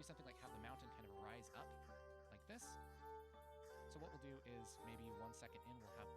do something like have the mountain kind of rise up like this. So what we'll do is maybe 1 second in, we'll have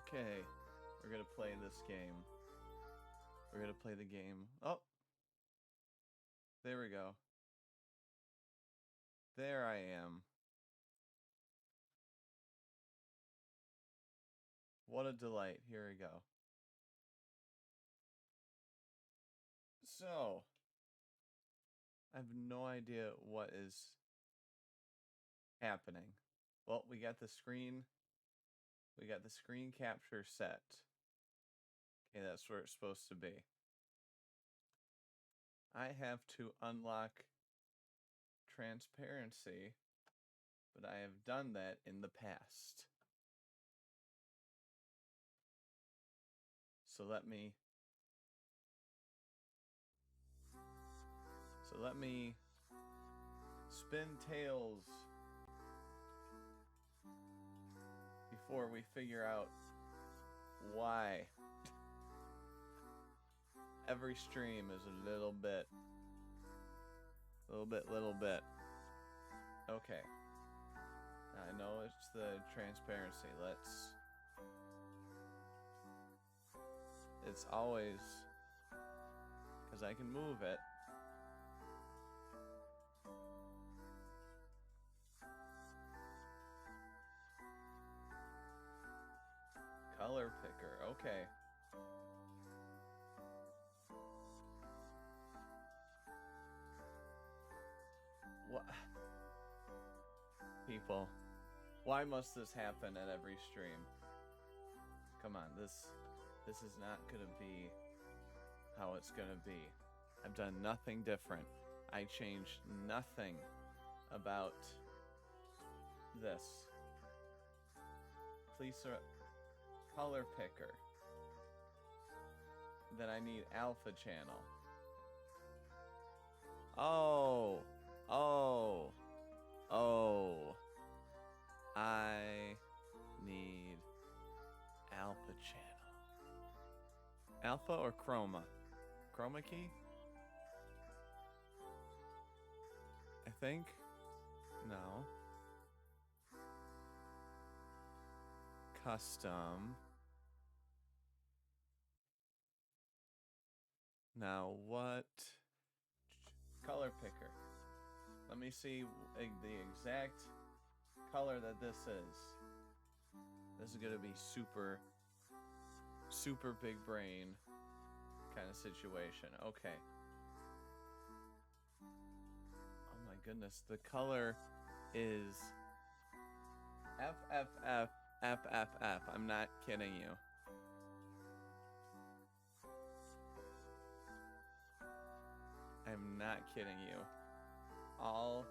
Okay, we're gonna play this game. We're gonna play the game. Oh, there we go. There I am. What a delight. Here we go. So, I have no idea what is happening. Well, we got the screen. We got the screen capture set. Okay, that's where it's supposed to be. I have to unlock transparency, but I have done that in the past. So let me spin tails before we figure out why every stream is a little bit. Okay. I know it's the transparency. It's always, because I can move it. Color picker, okay. What? People, why must this happen at every stream? Come on, this is not gonna be how it's gonna be. I've done nothing different. I changed nothing about this. Please, color picker. Then I need alpha channel. Oh. I need alpha channel. Alpha or chroma? Chroma key? I think? No. Custom. Now what? Color picker. Let me see the exact color that this is. This is gonna be super big brain kind of situation. Okay. Oh my goodness. The color is FFF. I'm not kidding you. I'm not kidding you. All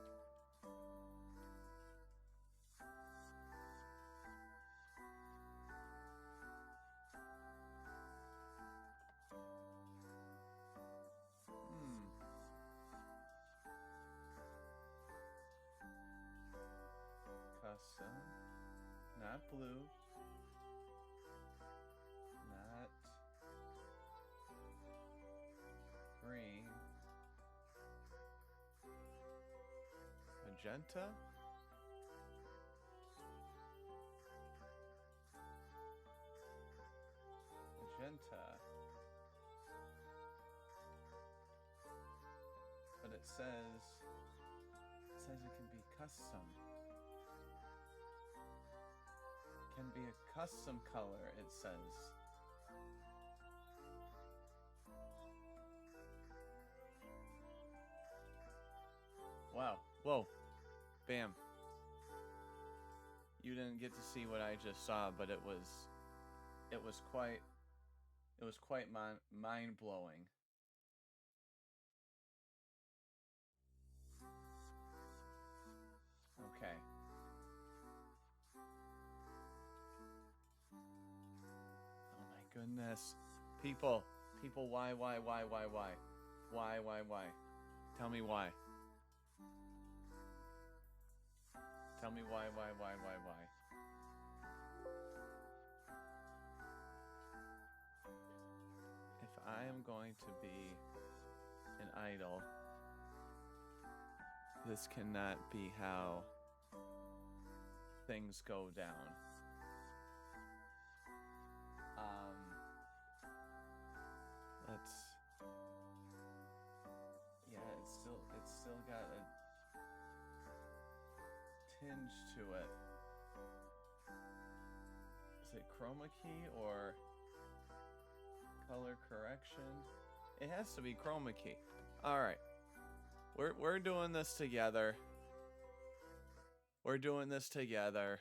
custom, not blue, not green, magenta. But it says it can be custom. Can be a custom color, it says. Wow. Whoa. Bam. You didn't get to see what I just saw, but it was quite mind-blowing. Okay. Oh my goodness. People, why? Why? Tell me why. Tell me why? If I am going to be an idol, this cannot be how things go down. tinge to it. Is it chroma key or color correction? It has to be chroma key. All right. We're doing this together. We're doing this together.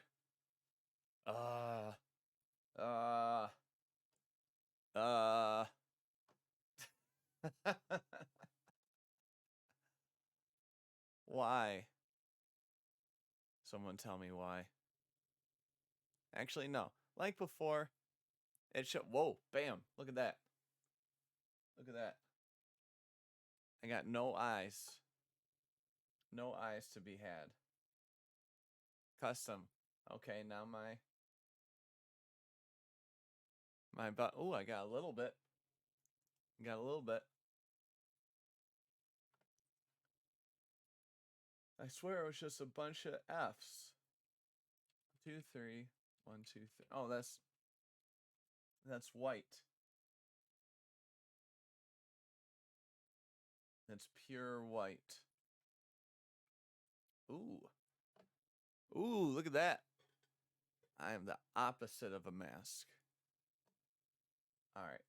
Why? Someone tell me why. Actually, no. Like before, it should. Whoa, bam. Look at that. Look at that. I got no eyes. No eyes to be had. Custom. Okay, now my butt. Oh, I got a little bit. Got a little bit. I swear it was just a bunch of F's. 2, 3, 1, 2, 3. Oh, that's white. That's pure white. Ooh. Ooh, look at that. I am the opposite of a mask. All right.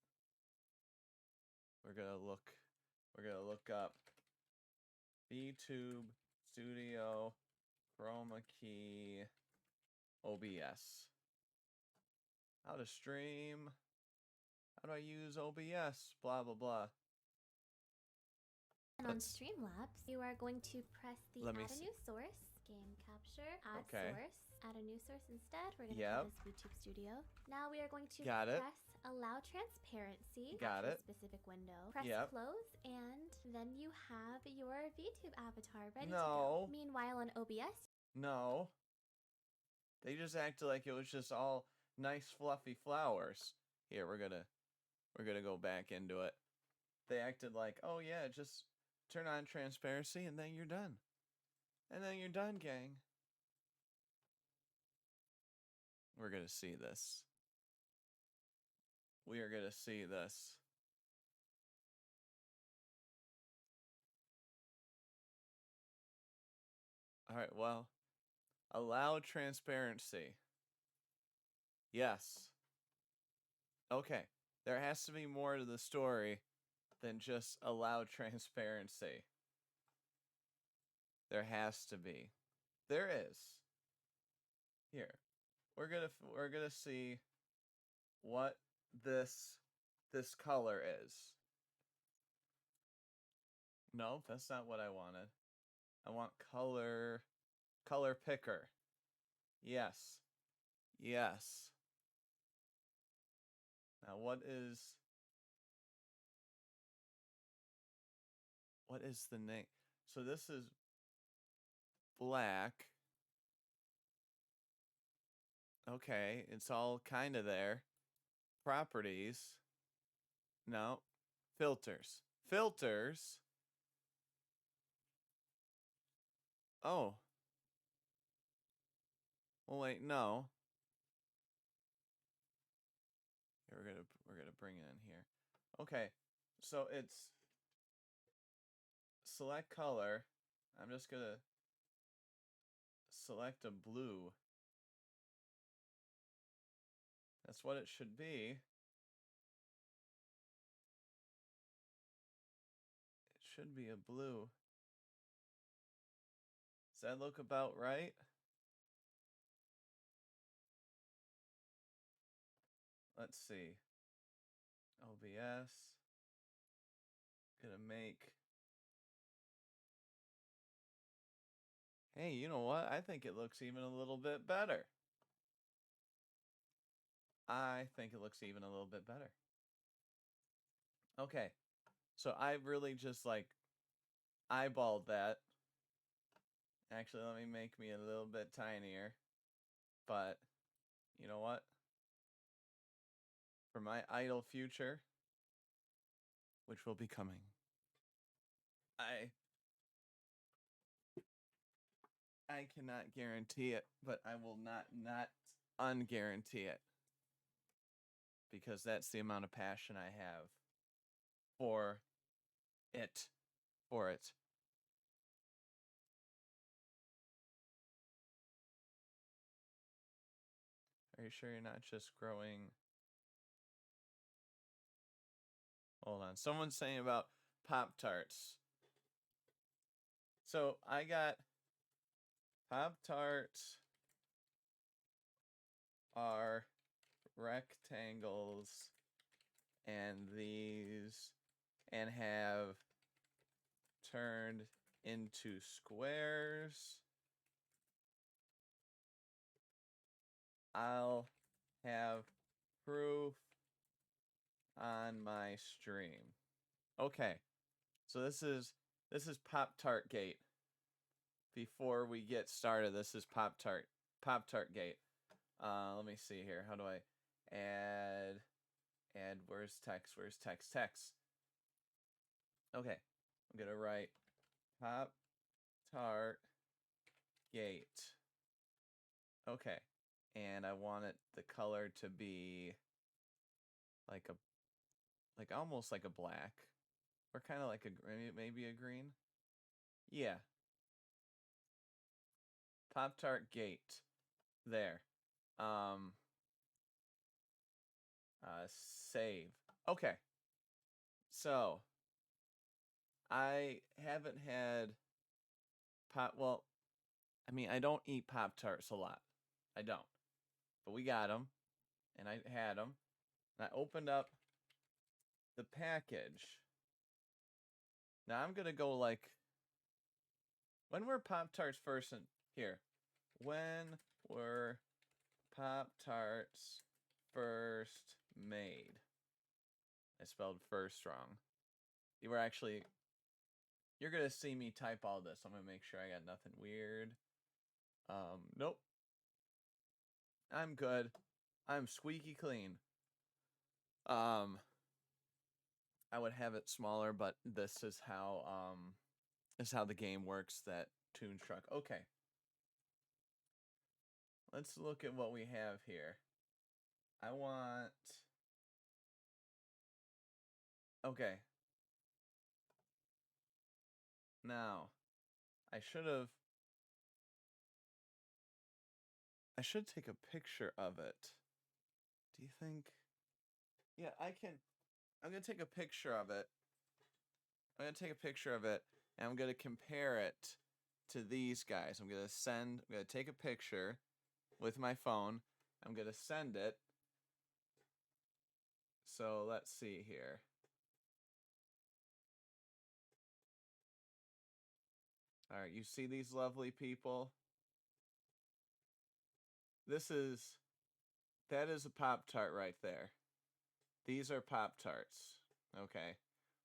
We're gonna look up VTube Studio Chroma Key OBS. How to stream. How do I use OBS? Blah, blah, blah. And on Streamlabs, you are going to press the add a new source, game capture, add source, add a new source instead. We're going to call this YouTube Studio. Now we are going to press allow transparency to a specific window. Press close, and then you have your VTube avatar ready to go. Meanwhile on OBS. No. They just acted like it was just all nice fluffy flowers. Here, we're gonna go back into it. They acted like, oh yeah, just turn on transparency and then you're done. And then you're done, gang. We're gonna see this. We are gonna see this. All right, well, allow transparency. Yes. Okay, there has to be more to the story than just allow transparency. There has to be. There is. Here. We're gonna see what this color is. No, that's not what I wanted. I want color picker. Yes. Yes. Now what is the name? So this is black. Okay, it's all kind of there. Properties. No. Filters. Filters. Oh. Well, wait, no. Here, we're gonna bring it in here. Okay, so it's select color. I'm just gonna select a blue. That's what it should be. It should be a blue. Does that look about right? Let's see. OBS. Gonna make. Hey, you know what? I think it looks even a little bit better. I think it looks even a little bit better. Okay. So I really just like eyeballed that. Actually, let me make me a little bit tinier. But you know what? For my idle future, which will be coming, I cannot guarantee it, but I will not unguarantee it. Because that's the amount of passion I have for it. Are you sure you're not just growing? Hold on. Someone's saying about Pop-Tarts. So I got Pop-Tarts are rectangles and these and have turned into squares. I'll have proof on my stream. Okay. So this is Pop-Tart Gate. Before we get started, this is Pop-Tart Gate. Let me see here. How do I add where's text? Text. Okay. I'm going to write Pop-Tart Gate. Okay. And I want the color to be like almost like a black, or kind of like maybe a green. Yeah. Pop-Tart Gate. There. Save. Okay. So I haven't had well, I mean, I don't eat Pop-Tarts a lot. I don't. But we got them, and I had them. And I opened up the package. Now I'm going to go like, when were Pop-Tarts first in here? When were Pop-Tarts first made? I spelled first wrong. You're going to see me type all this. I'm going to make sure I got nothing weird. Nope. I'm good. I'm squeaky clean. I would have it smaller, but this is how the game works, that toonstruck. Okay. Let's look at what we have here. Okay. Now, I should take a picture of it. Do you think? Yeah, I can. I'm going to take a picture of it. And I'm going to compare it to these guys. I'm going to take a picture with my phone. I'm going to send it. So let's see here. All right, you see these lovely people? That is a Pop-Tart right there. These are Pop-Tarts, okay?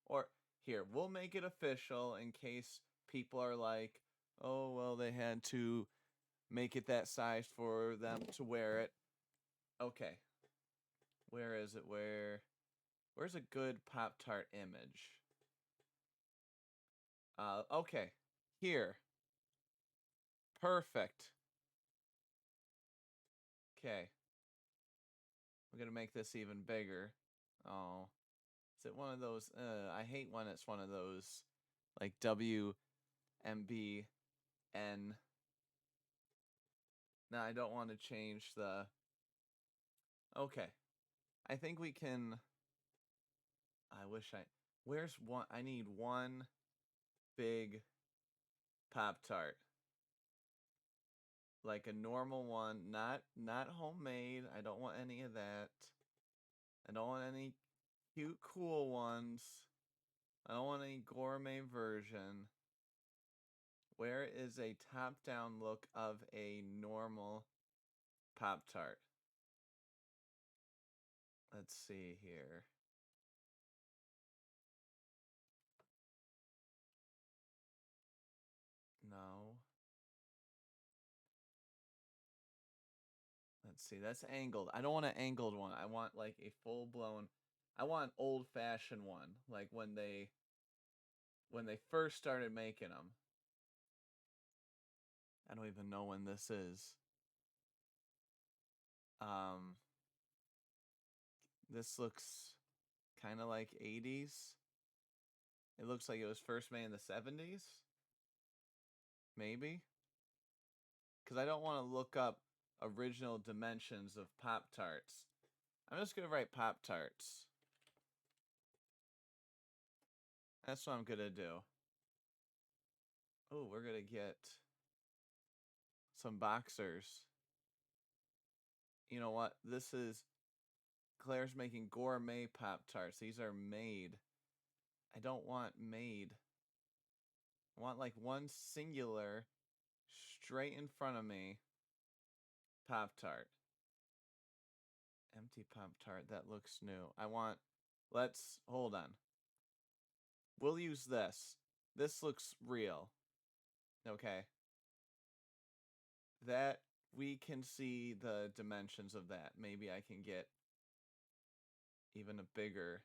Or here, we'll make it official in case people are like, oh, well, they had to make it that size for them to wear it. Okay. Where is it? Where's a good Pop-Tart image? Okay. Here. Perfect. Okay. I'm going to make this even bigger. Oh. Is it one of those? I hate when it's one of those, like WMBN. No, I don't want to change the... Okay. I think we can... Where's one? I need one big Pop-Tart. Like a normal one, not homemade. I don't want any of that. I don't want any cute, cool ones. I don't want any gourmet version. Where is a top-down look of a normal Pop-Tart? Let's see here. No. Let's see, that's angled. I don't want an angled one. I want like a full-blown... I want an old-fashioned one. Like when they first started making them. I don't even know when this is. This looks kind of like 80s. It looks like it was first made in the 70s. Maybe. Because I don't want to look up... original dimensions of Pop-Tarts. I'm just going to write Pop-Tarts. That's what I'm going to do. Oh, we're going to get some boxers. You know what? This is... Claire's making gourmet Pop-Tarts. These are made. I don't want made. I want like one singular, straight in front of me, Pop-Tart. Empty Pop-Tart. That looks new. Hold on. We'll use this. This looks real. Okay. That, we can see the dimensions of that. Maybe I can get even a bigger.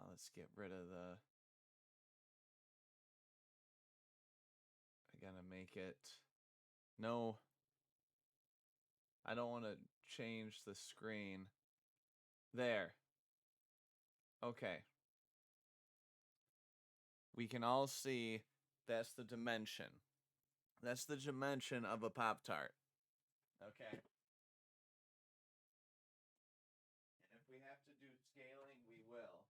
Let's get rid of the... I gotta make it... No. I don't want to change the screen. There. Okay. We can all see that's the dimension. That's the dimension of a Pop-Tart. Okay. And if we have to do scaling, we will.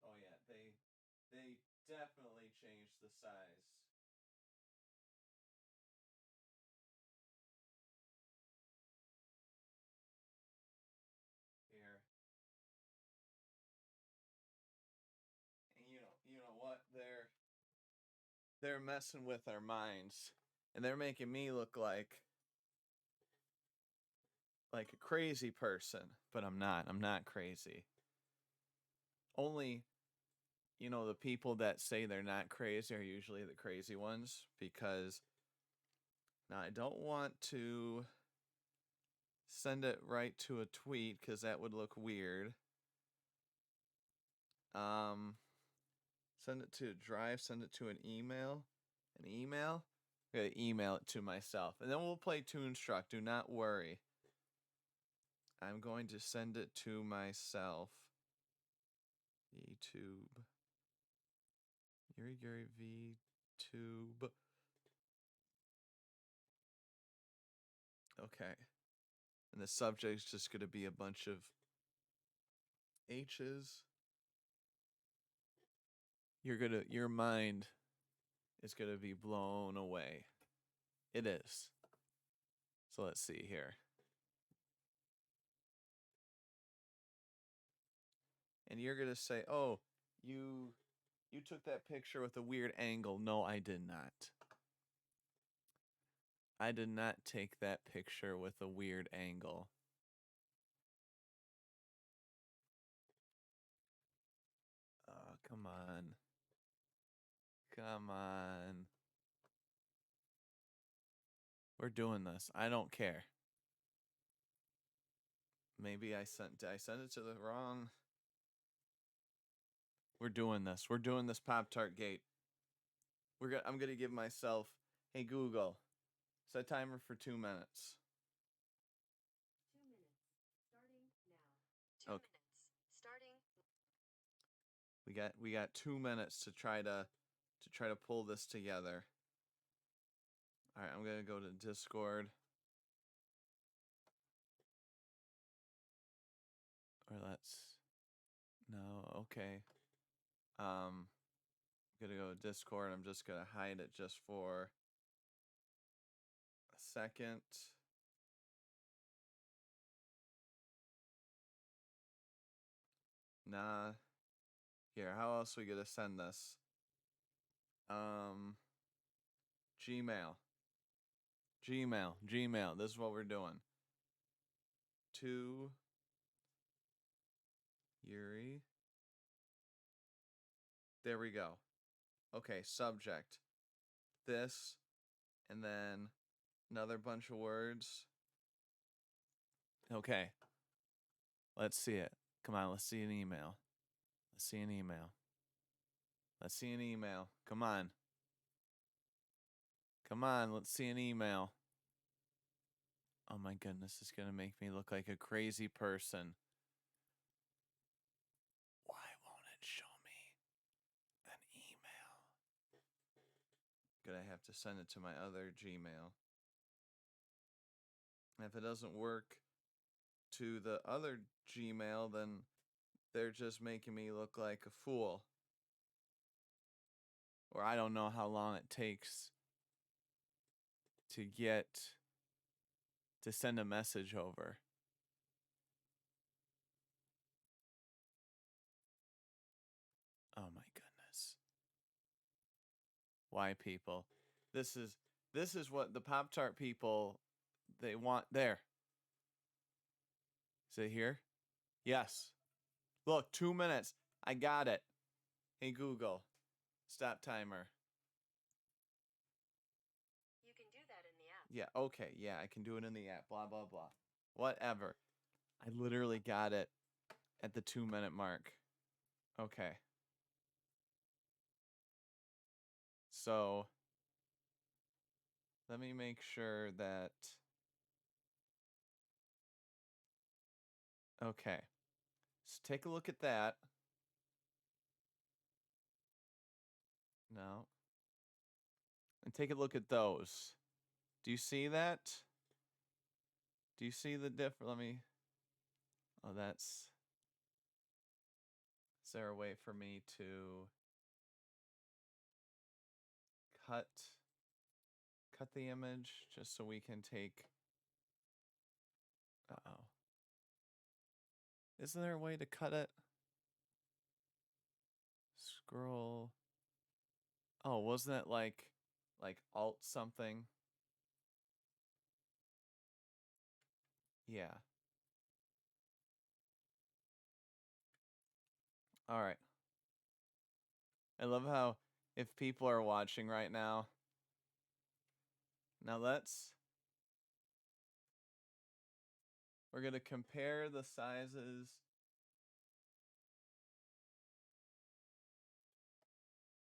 Oh yeah, they definitely changed the size. Here. And you know what? They're messing with our minds. And they're making me look like a crazy person. But I'm not. I'm not crazy. Only, the people that say they're not crazy are usually the crazy ones. Because now I don't want to send it right to a tweet because that would look weird. Send it to a drive, send it to an email. An email? I'm going to email it to myself. And then we'll play Toonstruck. Do not worry. I'm going to send it to myself. YouTube. Yuri VTube. Okay. And the subject's just going to be a bunch of H's. Your mind is going to be blown away. It is. So let's see here. And you're going to say, "Oh, you took that picture with a weird angle." No, I did not. I did not take that picture with a weird angle. Oh, come on. Come on. We're doing this. I don't care. Maybe did I send it to the wrong? We're doing this. We're doing this Pop-Tart gate. I'm gonna give myself, hey Google, set timer for 2 minutes. 2 minutes. Starting now. 2 Okay. minutes. Starting. We got 2 minutes to try to pull this together. All right, I'm gonna go to Discord. Or okay. I'm gonna go to Discord. I'm just gonna hide it just for a second. Nah. Here, how else are we gonna send this? Gmail. This is what we're doing. To Yuri. There we go. Okay, subject. This, and then another bunch of words. Okay. Let's see it. Come on, let's see an email. Let's see an email. Let's see an email. Come on. Come on, let's see an email. Oh my goodness, it's going to make me look like a crazy person. Why won't it show me an email? gonna have to send it to my other Gmail. And if it doesn't work to the other Gmail, then they're just making me look like a fool. Or I don't know how long it takes to send a message over. Oh my goodness. Why, people? This is what the Pop-Tart people, they want. There. Is it here? Yes. Look, 2 minutes. I got it. Hey Google, stop timer. You can do that in the app. Yeah, okay. Yeah, I can do it in the app. Blah, blah, blah. Whatever. I literally got it at the 2-minute mark. Okay. So, let me make sure that... Okay. So take a look at that. No. And take a look at those. Do you see that? Do you see the difference? Let me... Oh, that's... Is there a way for me to cut the image just so we can take... Uh-oh. Isn't there a way to cut it? Scroll. Oh, wasn't it like alt something? Yeah. All right. I love how if people are watching right now. Now we're going to compare the sizes.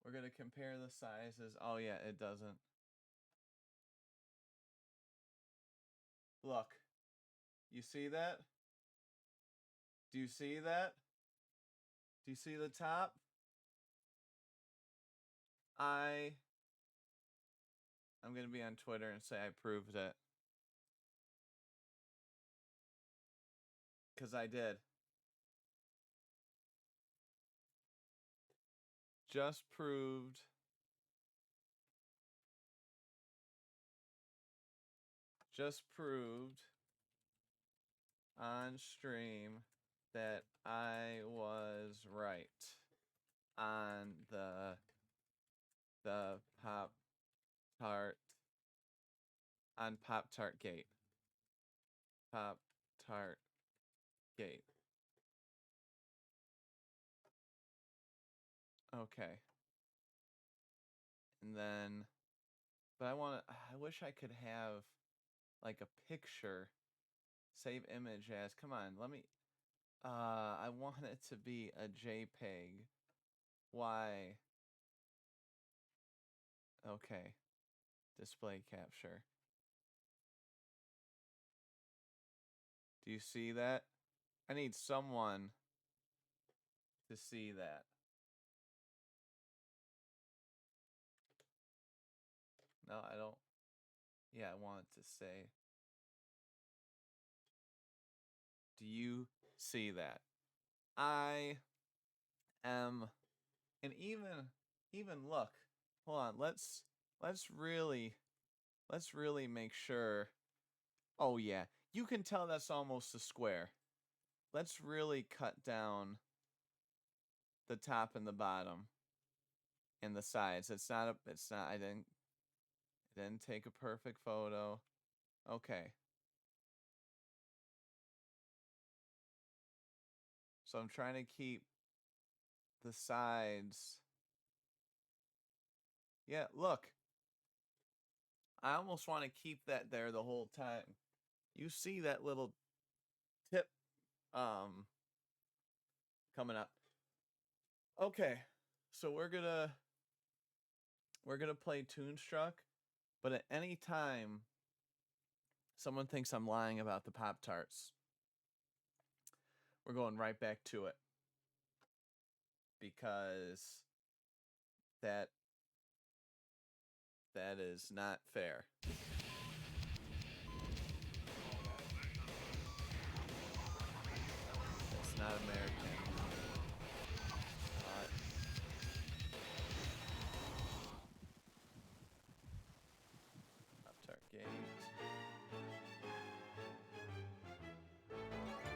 We're going to compare the sizes. Oh yeah, it doesn't. Look. You see that? Do you see that? Do you see the top? I'm going to be on Twitter and say I proved it. Because I did. Just proved on stream that I was right on the Pop-Tart Gate. Pop-Tart Gate. Okay. And then, but I wish I could have like a picture. Save image as, come on, let me, I want it to be a JPEG. Why? Okay. Display capture. Do you see that? I need someone to see that. No, I don't. Yeah, I want it to say. Do you see that? I am, and even look. Hold on. Let's really make sure. Oh yeah, you can tell that's almost a square. Let's really cut down the top and the bottom and the sides. It's not. I didn't take a perfect photo. Okay. So I'm trying to keep the sides. Yeah, look. I almost want to keep that there the whole time. You see that little tip coming up. Okay. So we're going to play Toonstruck, but at any time someone thinks I'm lying about the Pop-Tarts, we're going right back to it. Because That is not fair. That's not American. Pop-Tart Gate.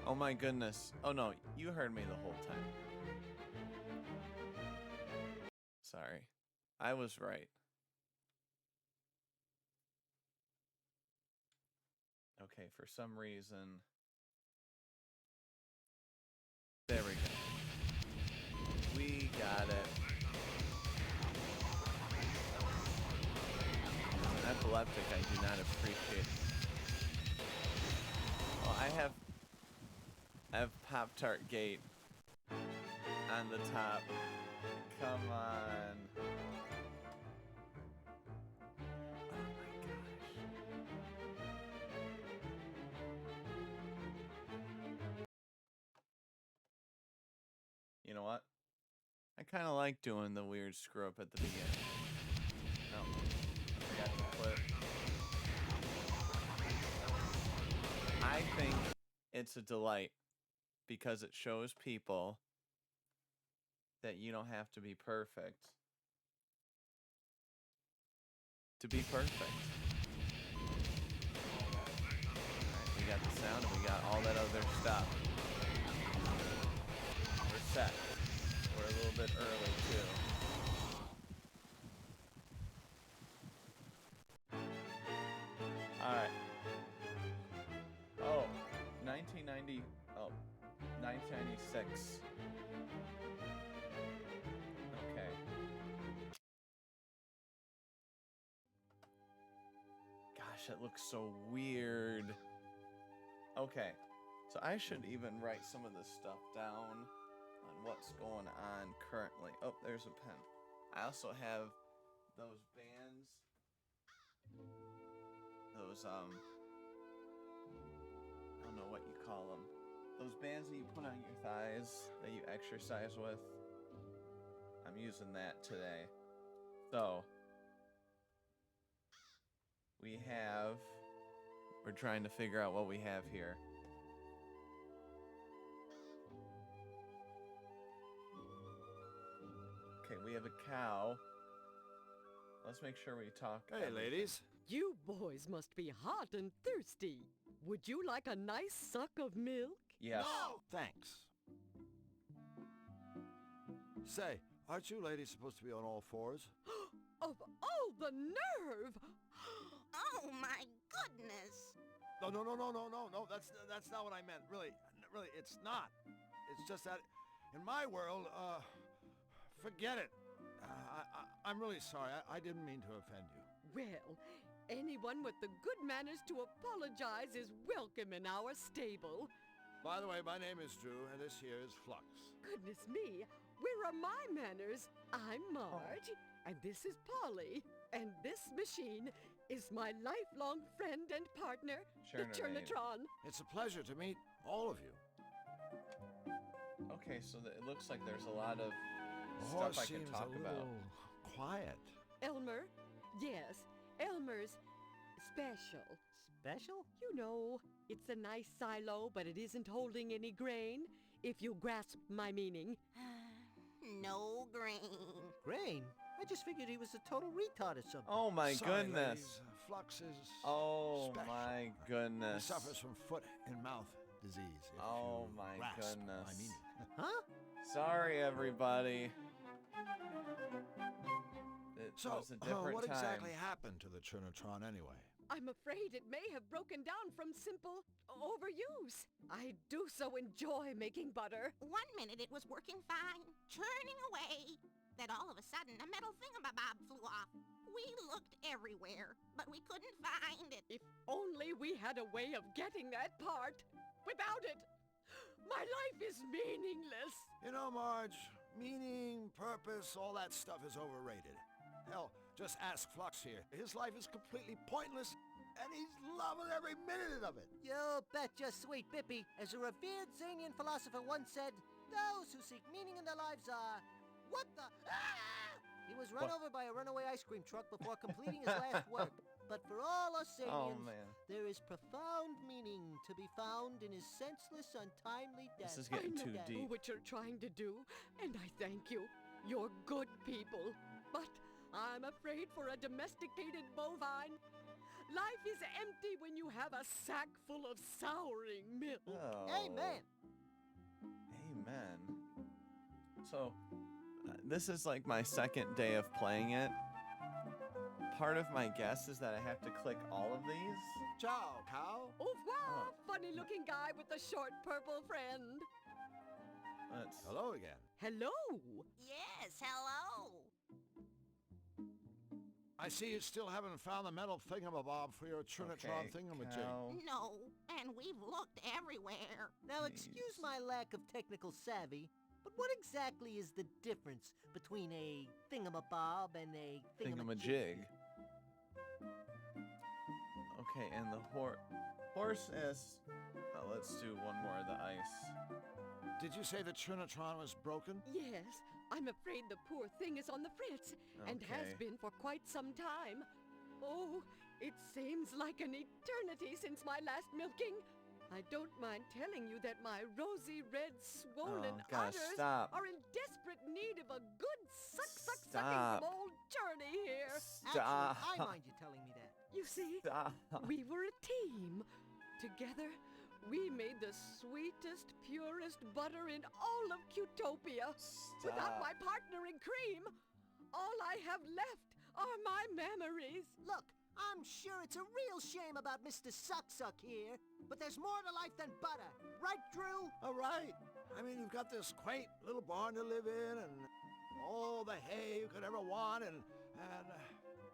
Oh my goodness. Oh no, you heard me the whole time. Sorry. I was right. Okay, for some reason. There we go. We got it. As an epileptic, I do not appreciate it. Oh, I have Pop-Tart Gate on the top. Come on. You know what? I kind of like doing the weird screw up at the beginning. No, I forgot to put. I think it's a delight because it shows people that you don't have to be perfect to be perfect. Alright, we got the sound and we got all that other stuff. We're set. We're a little bit early too. Alright. Oh, 1990. Oh, 1996. Okay. Gosh, it looks so weird. Okay. So I should even write some of this stuff down on what's going on currently. Oh, there's a pen. I also have those bands. Those, I don't know what you call them. Those bands that you put on your thighs that you exercise with. I'm using that today. So, we're trying to figure out what we have here. Okay, we have a cow. Let's make sure we talk. Hey, ladies. You boys must be hot and thirsty. Would you like a nice suck of milk? Yes. No, thanks. Say, aren't you ladies supposed to be on all fours? Oh, the nerve! Oh my goodness! No. That's not what I meant. Really, it's not. It's just that, in my world, forget it. I'm really sorry. I didn't mean to offend you. Well, anyone with the good manners to apologize is welcome in our stable. By the way, my name is Drew, and this here is Flux. Goodness me, where are my manners? I'm Marge, and this is Polly, and this machine is my lifelong friend and partner, the Churnatron. It's a pleasure to meet all of you. Okay, so it looks like there's a lot of The stuff horse I can seems talk a about. little quiet. Elmer? Yes, Elmer's special. Special? You know, it's a nice silo, but it isn't holding any grain, if you grasp my meaning. No grain. Grain? I just figured he was a total retard or something. Oh my Sorry, goodness. ladies, Flux is Oh special. my He goodness. suffers from foot and mouth disease. If Oh you my grasp goodness. my meaning. Huh? Sorry, everybody. It So, was a different what time. exactly happened to the Churnatron anyway? I'm afraid it may have broken down from simple overuse. I do so enjoy making butter. 1 minute it was working fine, churning away. Then all of a sudden, a metal thingamabob flew off. We looked everywhere, but we couldn't find it. If only we had a way of getting that part. Without it, my life is meaningless. You know, Marge, meaning, purpose, all that stuff is overrated. Hell, just ask Flux here. His life is completely pointless, and he's loving every minute of it. You betcha, sweet Bippy. As a revered Zanian philosopher once said, those who seek meaning in their lives are... What the... Ah! He was run over by a runaway ice cream truck before completing his last work. But for all us aliens, there is profound meaning to be found in his senseless, untimely death. This is getting too deep. What you're trying to do, and I thank you. You're good people. But I'm afraid for a domesticated bovine, life is empty when you have a sack full of souring milk. Oh. Amen. Amen. So, this is like my second day of playing it. Part of my guess is that I have to click all of these. Ciao, cow. Au revoir, funny-looking guy with the short purple friend. Hello again. Hello. Yes, hello. I see you still haven't found the metal thingamabob for your Trinitron thingamajig. No, and we've looked everywhere. Now, excuse my lack of technical savvy, but what exactly is the difference between a thingamabob and a thingamajig? Okay, and the horse is... Oh, let's do one more of the ice. Did you say the Trinitron was broken? Yes, I'm afraid the poor thing is on the fritz, and has been for quite some time. Oh, it seems like an eternity since my last milking. I don't mind telling you that my rosy red swollen udders are in desperate need of a good sucking from old Journey here. Actually, I mind you telling me that. You see, we were a team. Together, we made the sweetest, purest butter in all of Qtopia. Without my partner in cream, all I have left are my memories. Look, I'm sure it's a real shame about Mr. Suck here, but there's more to life than butter. Right, Drew? All right. I mean, you've got this quaint little barn to live in, and all the hay you could ever want, and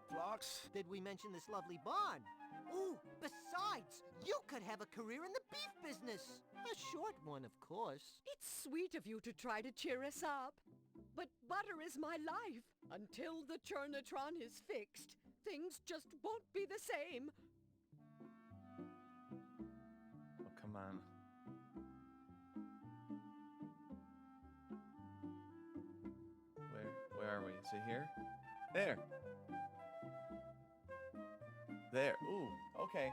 flocks. Did we mention this lovely barn? Ooh, besides, you could have a career in the beef business. A short one, of course. It's sweet of you to try to cheer us up. But butter is my life. Until the Churnatron is fixed, things just won't be the same. Oh, come on. Where are we? Is it here? There. There. Ooh, okay.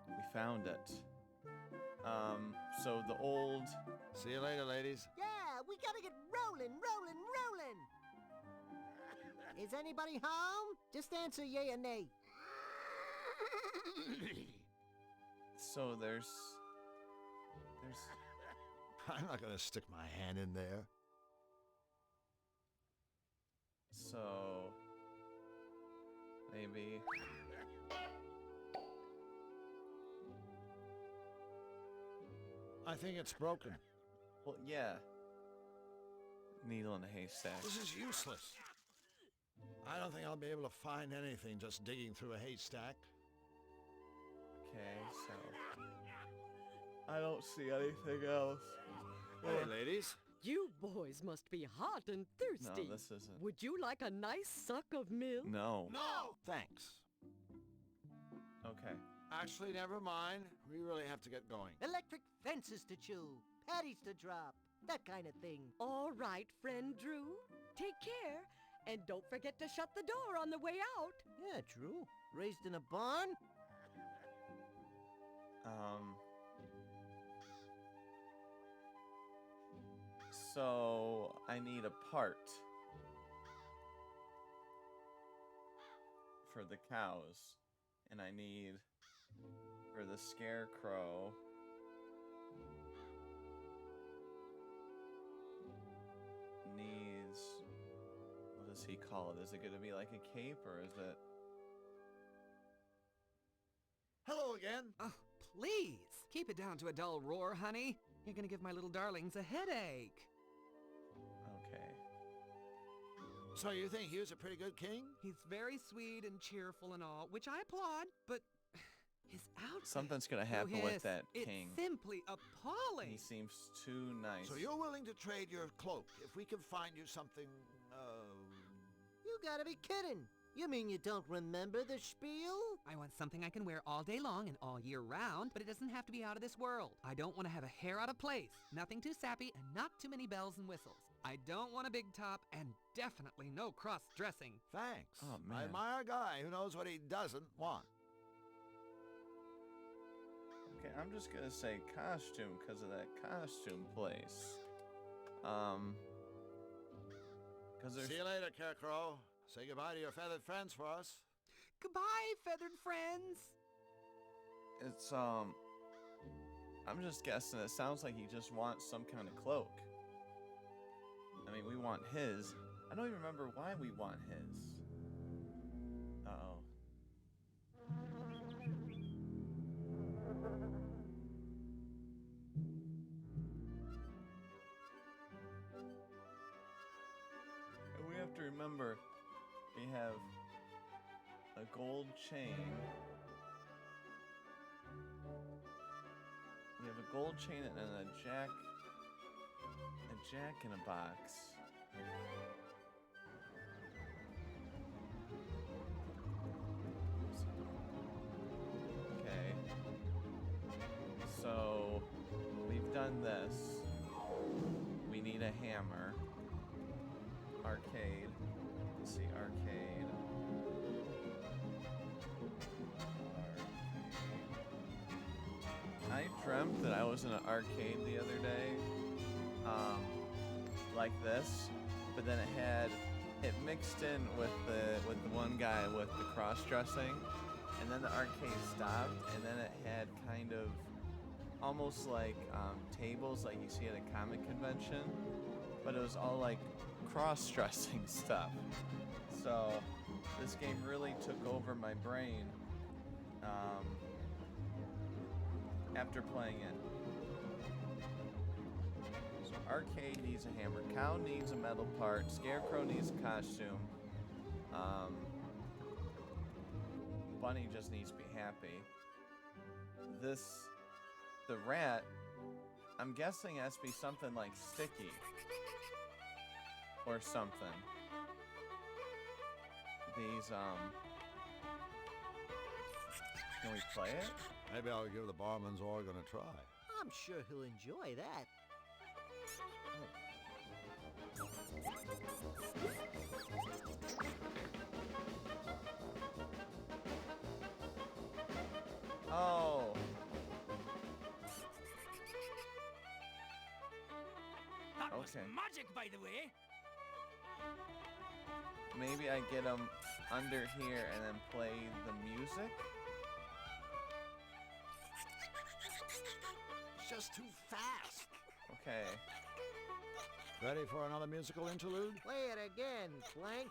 We found it. So the old... See you later, ladies. Yeah, we gotta get rolling. Is anybody home? Just answer yay or nay. So there's... I'm not gonna stick my hand in there. So... Maybe... I think it's broken. Well, yeah. Needle in a haystack. This is useless. I don't think I'll be able to find anything just digging through a haystack. Okay, so... I don't see anything else. Hey, ladies. You boys must be hot and thirsty. No, this isn't. Would you like a nice suck of milk? No. No! Thanks. Okay. Actually, never mind. We really have to get going. Electric fences to chew, patties to drop, that kind of thing. All right, friend Drew. Take care, and don't forget to shut the door on the way out. Yeah, true. Raised in a barn? So, I need a part for the cows, and I need for the scarecrow needs, what does he call it? Is it going to be like a cape, or is it? Hello again. Oh, please, keep it down to a dull roar, honey. You're gonna give my little darlings a headache. Okay. So you think he was a pretty good king? He's very sweet and cheerful and all, which I applaud, but his outfit... Something's gonna happen with that king. It's simply appalling. He seems too nice. So you're willing to trade your cloak if we can find you something, You gotta be kidding. You mean you don't remember the spiel? I want something I can wear all day long and all year round, but it doesn't have to be out of this world. I don't want to have a hair out of place, nothing too sappy, and not too many bells and whistles. I don't want a big top, and definitely no cross-dressing. Thanks. Oh, man. I admire a guy who knows what he doesn't want. Okay, I'm just gonna say costume because of that costume place. Because there's... See you later, Carecrow. Say goodbye to your feathered friends for us. Goodbye, feathered friends. It's, I'm just guessing. It sounds like he just wants some kind of cloak. I mean, we want his. I don't even remember why we want his. Uh-oh. And we have to remember, we have a gold chain. We have a gold chain and a jack in a box. Okay. So we've done this. We need a hammer. Arcade. Let's see, arcade. I dreamt that I was in an arcade the other day, like this, but then it mixed in with the one guy with the cross-dressing, and then the arcade stopped, and then it had kind of almost like tables like you see at a comic convention, but it was all like cross-dressing stuff. So this game really took over my brain after playing it. So arcade needs a hammer, cow needs a metal part, scarecrow needs a costume, bunny just needs to be happy. The rat, I'm guessing has to be something like sticky or something. These can we play it? Maybe I'll give the barman's organ a try. I'm sure he'll enjoy that. Oh. That was Okay. magic, by the way. Maybe I get them under here and then play the music? It's just too fast. Okay. Ready for another musical interlude? Play it again, Clank.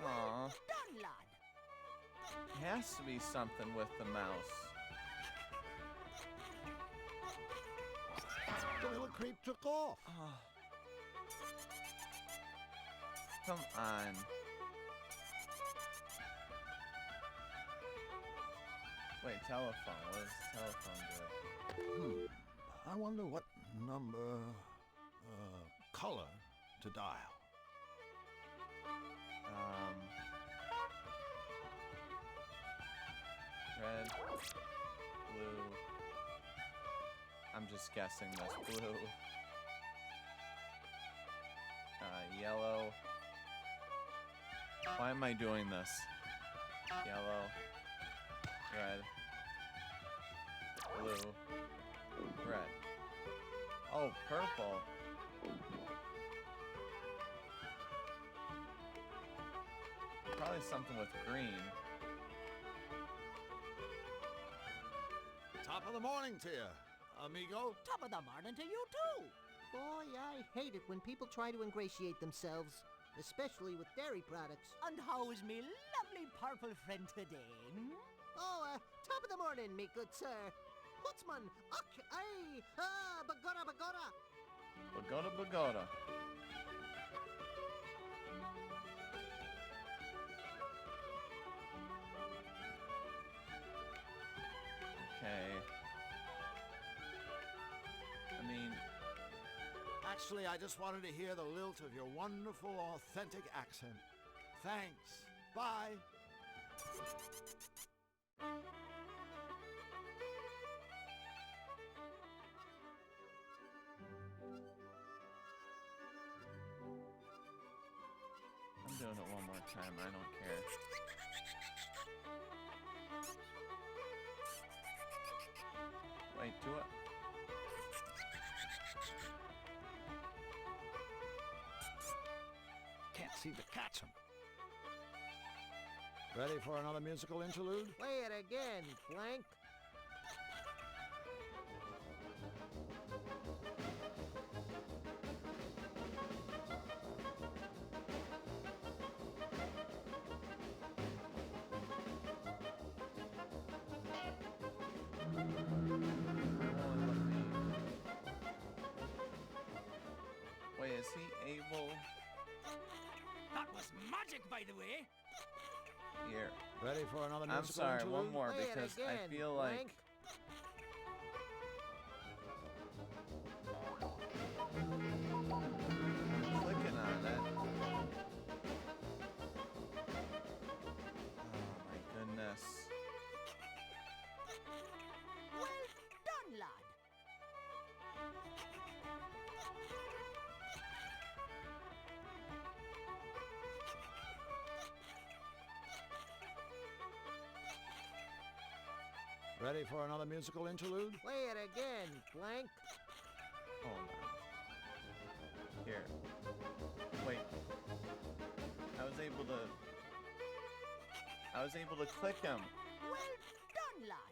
Aw. Done, lad. Has to be something with the mouse. The little creep took off. Oh. Come on. Wait, telephone. What does the telephone do? I wonder what number, color to dial. Red, blue. I'm just guessing this. Blue. Yellow. Why am I doing this? Yellow. Red. Blue. Red. Oh, purple. Probably something with green. Top of the morning to you, amigo. Top of the morning to you, too. Boy, I hate it when people try to ingratiate themselves, especially with dairy products. And how is me lovely purple friend today? Hmm? Oh, top of the morning, me good sir. Putzman, okay, bagora, bagora. Pagoda, pagoda. Actually, I just wanted to hear the lilt of your wonderful, authentic accent. Thanks. Bye. I'm doing it one more time. I don't care. Wait, do it. Can't seem to catch him. Ready for another musical interlude? Play it again, blank. Wait, is he able? That was magic, by the way. Here. Ready for another musical I'm sorry, interlude? one more Play it because again, I feel blank. like clicking on it. Oh my goodness. Well done, lad. Ready for another musical interlude? Play it again, blank. Hold on. Here. Wait. I was able to click him. Well done, lad.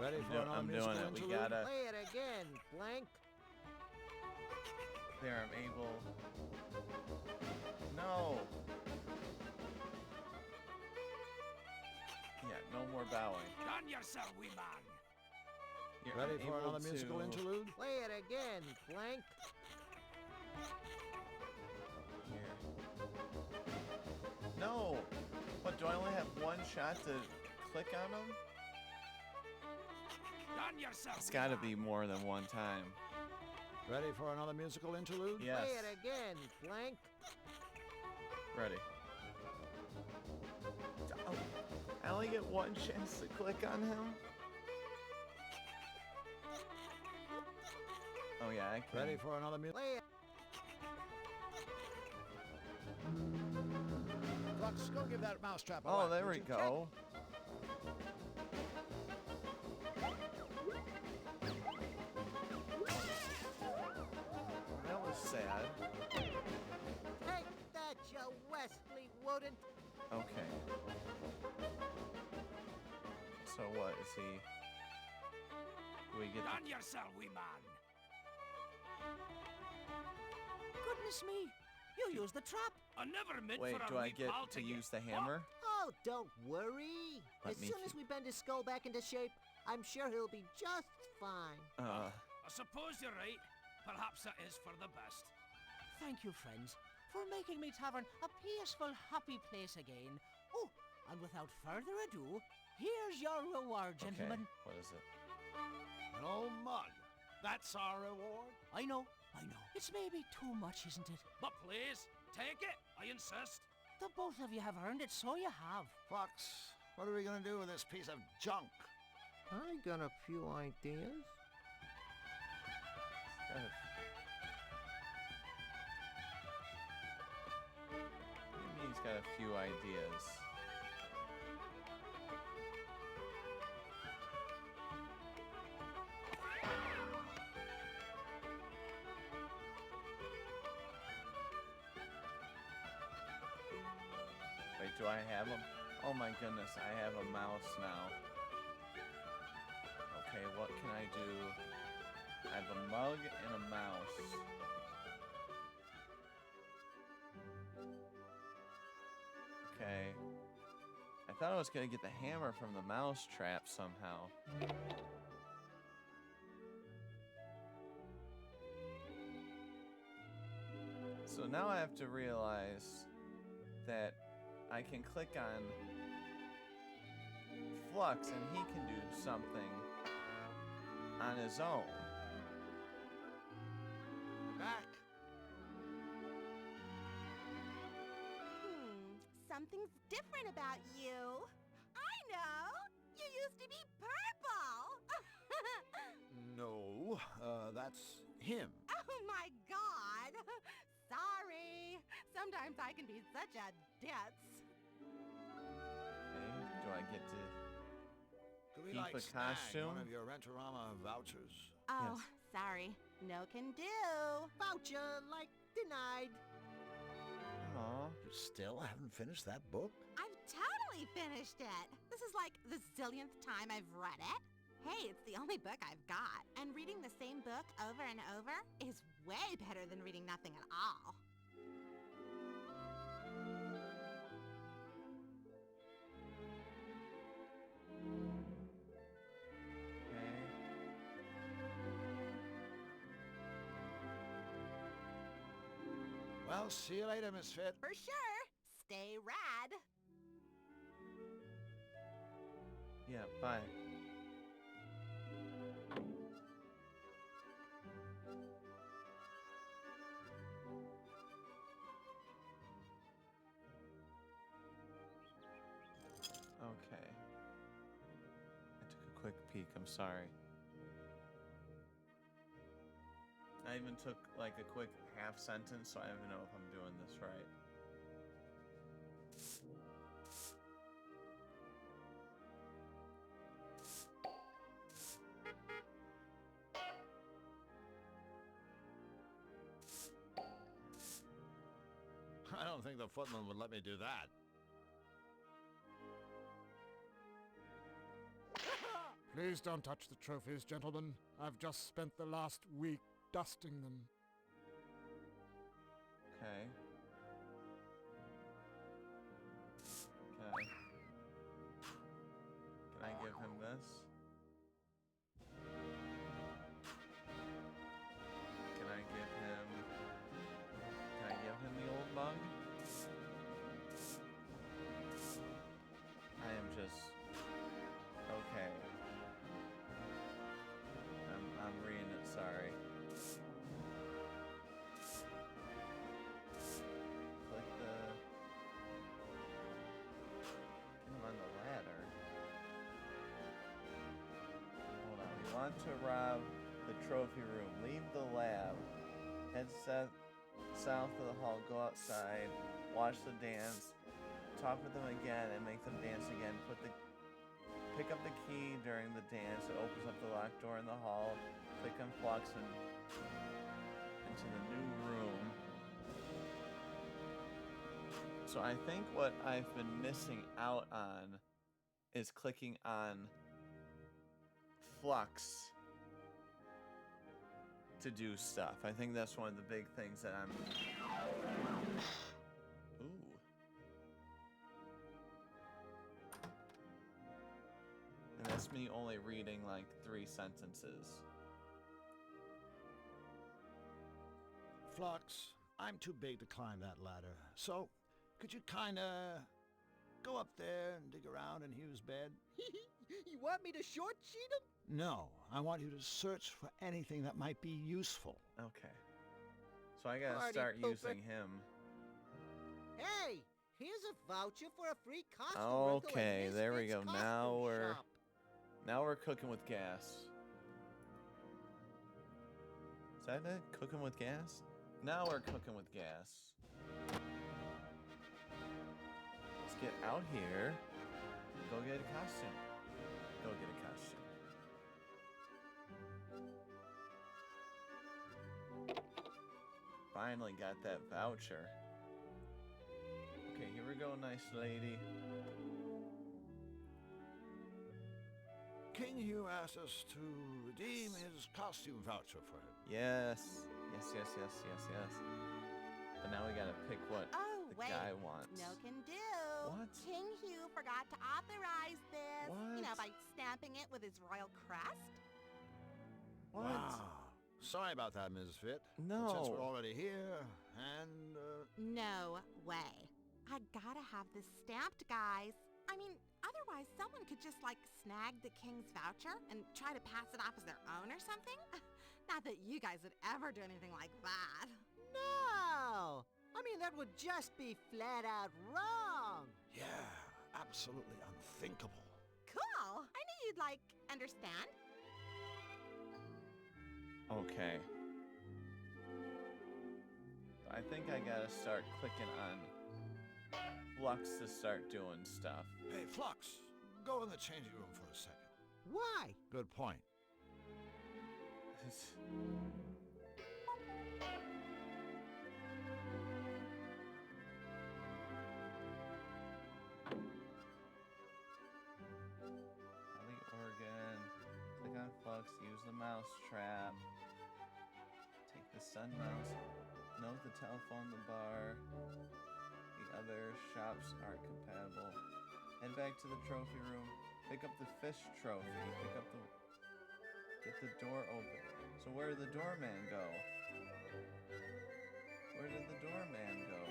Ready for another I'm musical doing it. We interlude? gotta. Play it again, blank. There, I'm able. No. Yeah, no more bowing. Done yourself, wee man. Here, Ready I'm for able another musical to- interlude? Play it again, blank. Here. No! What, do I only have one shot to click on him? Done yourself. It's wee gotta man. be more than one time. Ready for another musical interlude? Yes. Play it again, blank. Ready. Oh, I only get one chance to click on him? Oh yeah, I can. Ready for another musical? Play it. Flux, go give that mousetrap a Oh, whack, there would we you? go. That was sad. Take that, you Wesley Woden. Okay. So what is he? Do we get Done yourself, wee man. Goodness me. You used the trap. I never meant Wait, for a do I wee get pal to use the hammer? Oh, don't worry. Let As me soon as we bend his skull back into shape, I'm sure he'll be just fine. I suppose you're right. Perhaps that is for the best. Thank you, friends, for making me tavern a peaceful, happy place again. Oh, and without further ado, here's your reward, Okay, gentlemen. what is it? An old mug. That's our reward? I know. It's maybe too much, isn't it? But please, take it. I insist. The both of you have earned it, so you have. Fox, what are we gonna do with this piece of junk? I got a few ideas. Maybe he's got a few ideas. Wait, do I have him? Oh my goodness, I have a mouse now. Okay, what can I do? I have a mug and a mouse. Okay. I thought I was gonna get the hammer from the mouse trap somehow. So now I have to realize that I can click on Flux and he can do something on his own. something's different about you. I know! You used to be purple! No, that's him. Oh my god! Sorry. Sometimes I can be such a ditz. Okay, do I get to Could we keep like a snag costume? one of your Rentorama vouchers? Oh, Yes. sorry. No can do. Voucher, like, denied. Aw. You still haven't finished that book? I've totally finished it. This is like the zillionth time I've read it. Hey, it's the only book I've got. And reading the same book over and over is way better than reading nothing at all. Well, see you later, Misfit. For sure. Stay rad. Yeah, bye. Okay. I took a quick peek, I'm sorry. I even took like a quick half sentence, so I don't even know if I'm doing this right. I don't think the footman would let me do that. Please don't touch the trophies, gentlemen. I've just spent the last week dusting them. Okay. Okay. Can I give him this? Can I give him... Can I give him the old mug? I am just... Okay. I'm reading it, sorry. Click the... Get him on the ladder. Hold on. We want to rob the trophy room. Leave the lab. Head south of the hall. Go outside. Watch the dance. Talk with them again and make them dance again. Pick up the key during the dance. It opens up the locked door in the hall. Click on Flux and into the new room. So I think what I've been missing out on is clicking on Flux to do stuff. I think that's one of the big things that I'm... Ooh. And that's me only reading like 3 sentences. Flux, I'm too big to climb that ladder. So, could you kinda go up there and dig around in Hugh's bed? You want me to short sheet him? No, I want you to search for anything that might be useful. Okay. So I gotta Party start pooper. using him. Hey, here's a voucher for a free costume. Okay, rental at there we Misfits go. Costume Shop. Now we're cooking with gas. Is that it? Cooking with gas? Now we're cooking with gas. Let's get out here. Go get a costume. Go get a costume. Finally got that voucher. Okay, here we go, nice lady. King Hugh asked us to redeem his costume voucher for him. Yes. But now we gotta pick what Oh, the wait. guy wants. No can do. What? King Hugh forgot to authorize this. What? You know, by stamping it with his royal crest. What? Wow. Sorry about that, Misfit. No. But since we're already here, and, No way. I gotta have this stamped, guys. I mean, otherwise someone could just, like, snag the king's voucher and try to pass it off as their own or something. Not that you guys would ever do anything like that. No! I mean, that would just be flat out wrong. Yeah, absolutely unthinkable. Cool. I knew you'd, like, understand. Okay. I think I gotta start clicking on Flux to start doing stuff. Hey, Flux, go in the changing room for a second. Why? Good point. Ellie organ. Click on Flux. Use the mouse trap. Take the sun mouse. Note the telephone, the bar. The other shops aren't compatible. Head back to the trophy room. Pick up the fish trophy. Get the door open. So where did the doorman go? Where did the doorman go?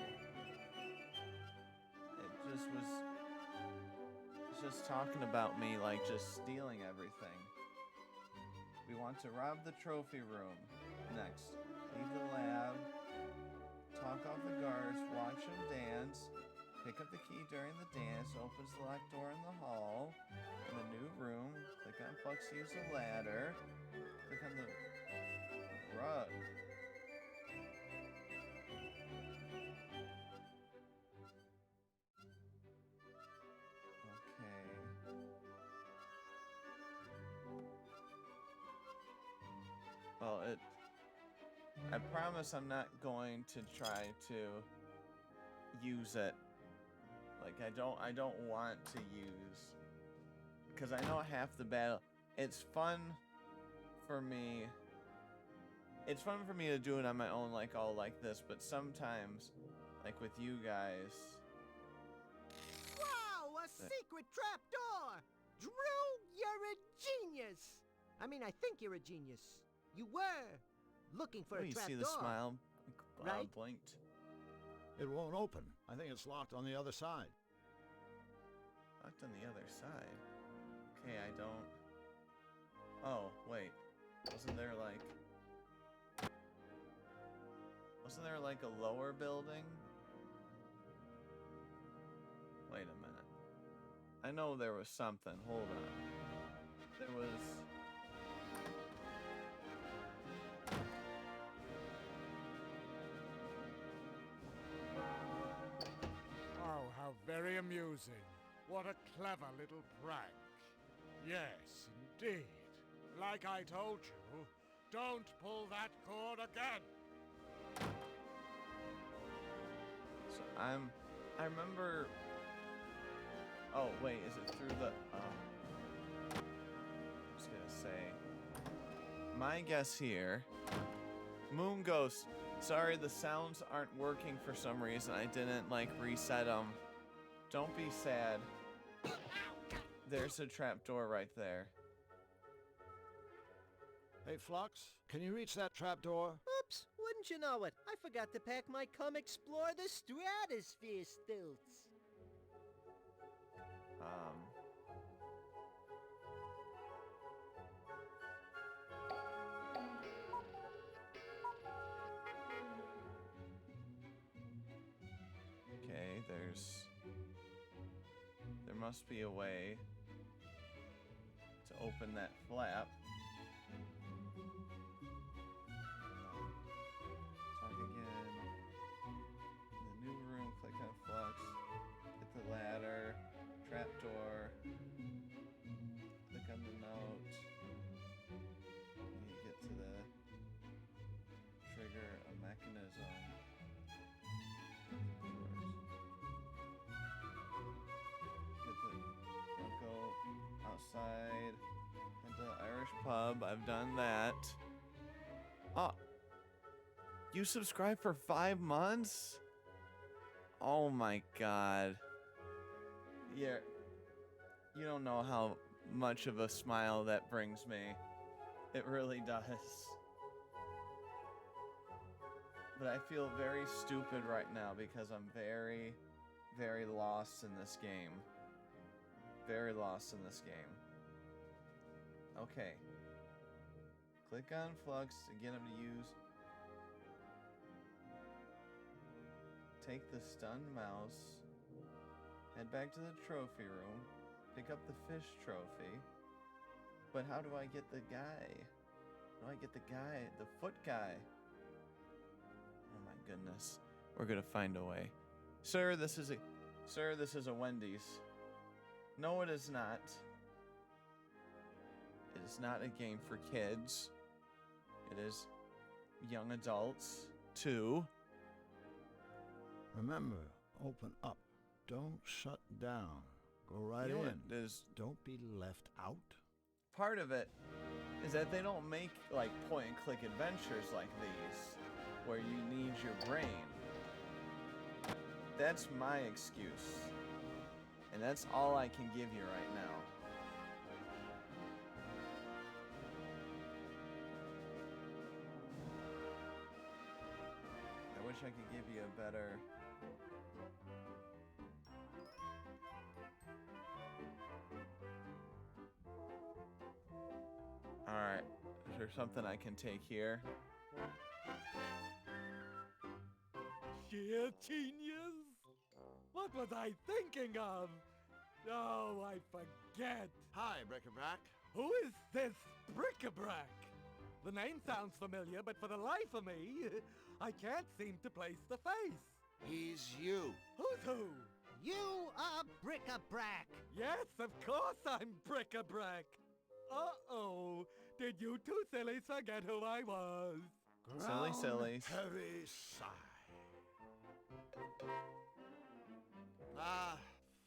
It's just talking about me, like just stealing everything. We want to rob the trophy room. Next, leave the lab. Talk off the guards. Watch them dance. Pick up the key during the dance. Opens the locked door in the hall. In the new room. Click on Flux to use the ladder. Click on the rug. Okay. Well, I promise I'm not going to try to use it. Like I don't want to use, because I know half the battle. It's fun for me. It's fun for me to do it on my own, like all like this. But sometimes, like with you guys. Wow, a secret trapdoor! Drew, you're a genius. I mean, I think you're a genius. You were looking for a trapdoor. You see the smile, right? Blinked. It won't open. I think it's locked on the other side. Locked on the other side? Okay, I don't... Oh, wait. Wasn't there like a lower building? Wait a minute. I know there was something. Hold on. There was... Oh, how very amusing. What a clever little prank. Yes, indeed. Like I told you, don't pull that cord again. So I remember... Oh, wait, is it through the... I was gonna say... My guess here... Moon Ghost. Sorry, the sounds aren't working for some reason. I didn't, like, reset them. Don't be sad. There's a trapdoor right there. Hey, Flux, can you reach that trapdoor? Oops, wouldn't you know it? I forgot to pack my Come Explore the Stratosphere stilts. Okay, there must be a way to open that flap. Talk again. In the new room, click on Flux. Hit the ladder. Trapdoor. Click on the note. You get to the trigger a mechanism. Outside at the Irish pub. I've done that. Oh, you subscribed for 5 months? Oh my god. Yeah, you don't know how much of a smile that brings me. It really does. But I feel very stupid right now because I'm very, very lost in this game. Very lost in this game. Okay. Click on Flux to get him to use. Take the stun mouse. Head back to the trophy room. Pick up the fish trophy. But how do I get the guy? How do I get the guy? The foot guy. Oh my goodness. We're gonna find a way. Sir, this is a Wendy's. No, it is not. It is not a game for kids. It is young adults, too. Remember, open up. Don't shut down. Go right in. Don't be left out. Part of it is that they don't make like point-and-click adventures like these, where you need your brain. That's my excuse. And that's all I can give you right now. I wish I could give you a better... Alright, is there something I can take here? Sheer genius! What was I thinking of? Oh, I forget. Hi, Bric-a-Brac. Who is this Bric-a-Brac? The name sounds familiar, but for the life of me, I can't seem to place the face. He's you. Who's who? You are Bric-a-Brac. Yes, of course I'm Bric-a-Brac. Uh-oh. Did you two sillies forget who I was? Silly. Heavy sigh. Ah,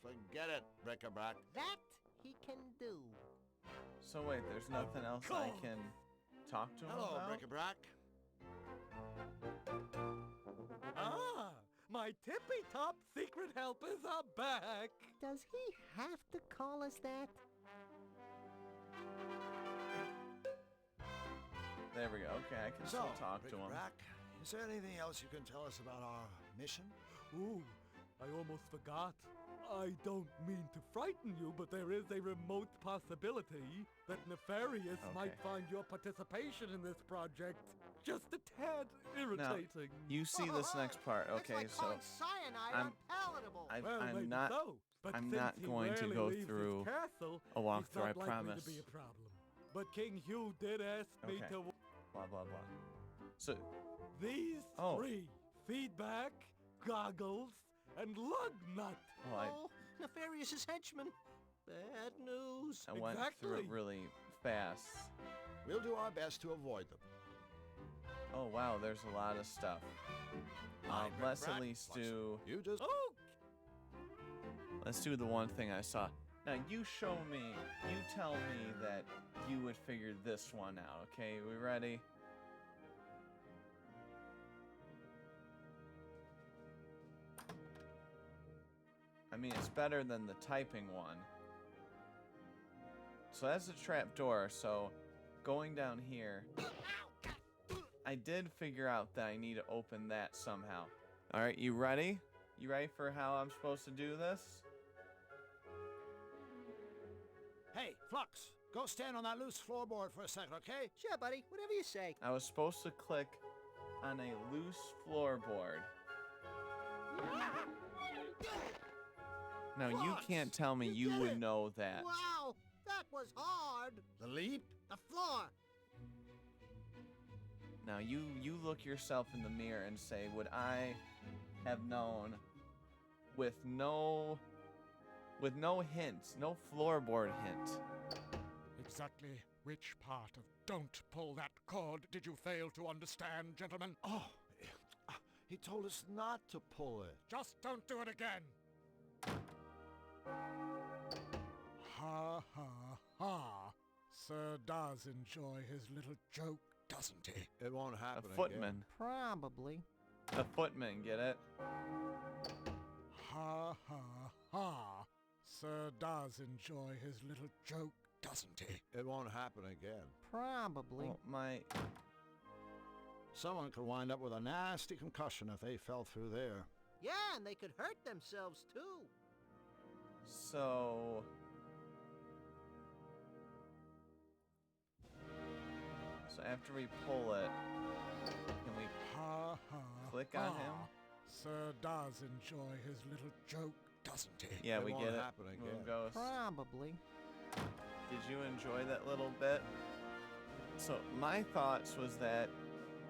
forget it, Bric-a-Brac. That he can do. So wait, there's nothing else I can talk to him Hello, about? Bric-a-Brac. Ah, my tippy-top secret helpers are back. Does he have to call us that? There we go. Okay, I can still talk to him. Bric-a-Brac, is there anything else you can tell us about our mission? Ooh, I almost forgot. I don't mean to frighten you, but there is a remote possibility that Nefarious might find your participation in this project just a tad irritating. Now, you see this next part, okay? It's like cyanide unpalatable. I'm not going to go through a walkthrough, I promise. To be a problem. But King Hugh did ask me to... Blah, blah, blah. So... These three. Feedback, goggles, and lug nut. Oh, Nefarious's henchman. Bad news. I went through it really fast. We'll do our best to avoid them. Oh, wow, there's a lot of stuff. Let's at least do... Let's do the one thing I saw. Now, you show me, you tell me that you would figure this one out, okay? We ready? I mean, it's better than the typing one. So that's a trap door, so going down here, I did figure out that I need to open that somehow. All right, you ready? You ready for how I'm supposed to do this? Hey, Flux, go stand on that loose floorboard for a second, okay? Sure, buddy. Whatever you say. I was supposed to click on a loose floorboard. Now, you can't tell me you would know that. Wow, that was hard. The leap? The floor. Now, you look yourself in the mirror and say, would I have known with no hints, no floorboard hint? Exactly which part of don't pull that cord did you fail to understand, gentlemen? Oh, he told us not to pull it. Just don't do it again. Ha ha ha. Sir does enjoy his little joke, doesn't he? It won't happen A footman. again. Probably. A footman, get it? Ha ha ha. Sir does enjoy his little joke, doesn't he? It won't happen again. Probably. Oh, my... Someone could wind up with a nasty concussion if they fell through there. Yeah, and they could hurt themselves, too. So after we pull it, can we click on him? Sir does enjoy his little joke, doesn't it? Yeah, It we won't get it. happen again. Moon Ghost. Probably. Did you enjoy that little bit? So my thoughts was that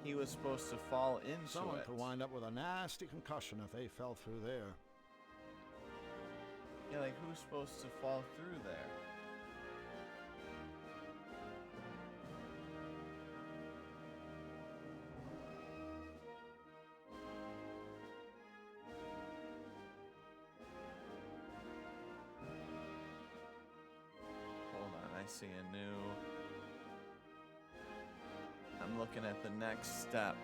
he was supposed to fall into Someone it. could wind up with a nasty concussion if they fell through there. Yeah, like who's supposed to fall through there? Hold on, I see a new... I'm looking at the next step.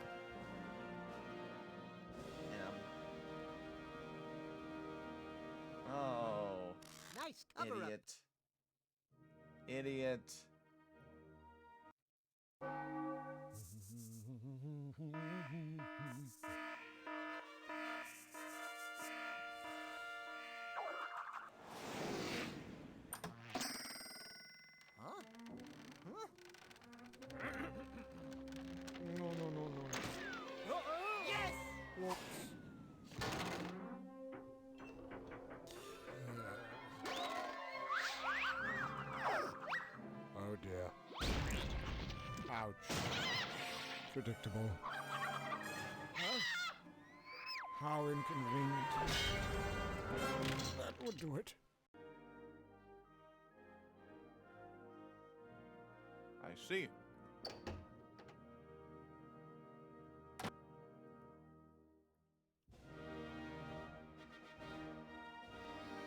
Oh. Nice cover up. Idiot. Huh? Huh? No. Yes! Whoops. Oh dear. Ouch. Predictable. Huh? How inconvenient. That would do it. I see.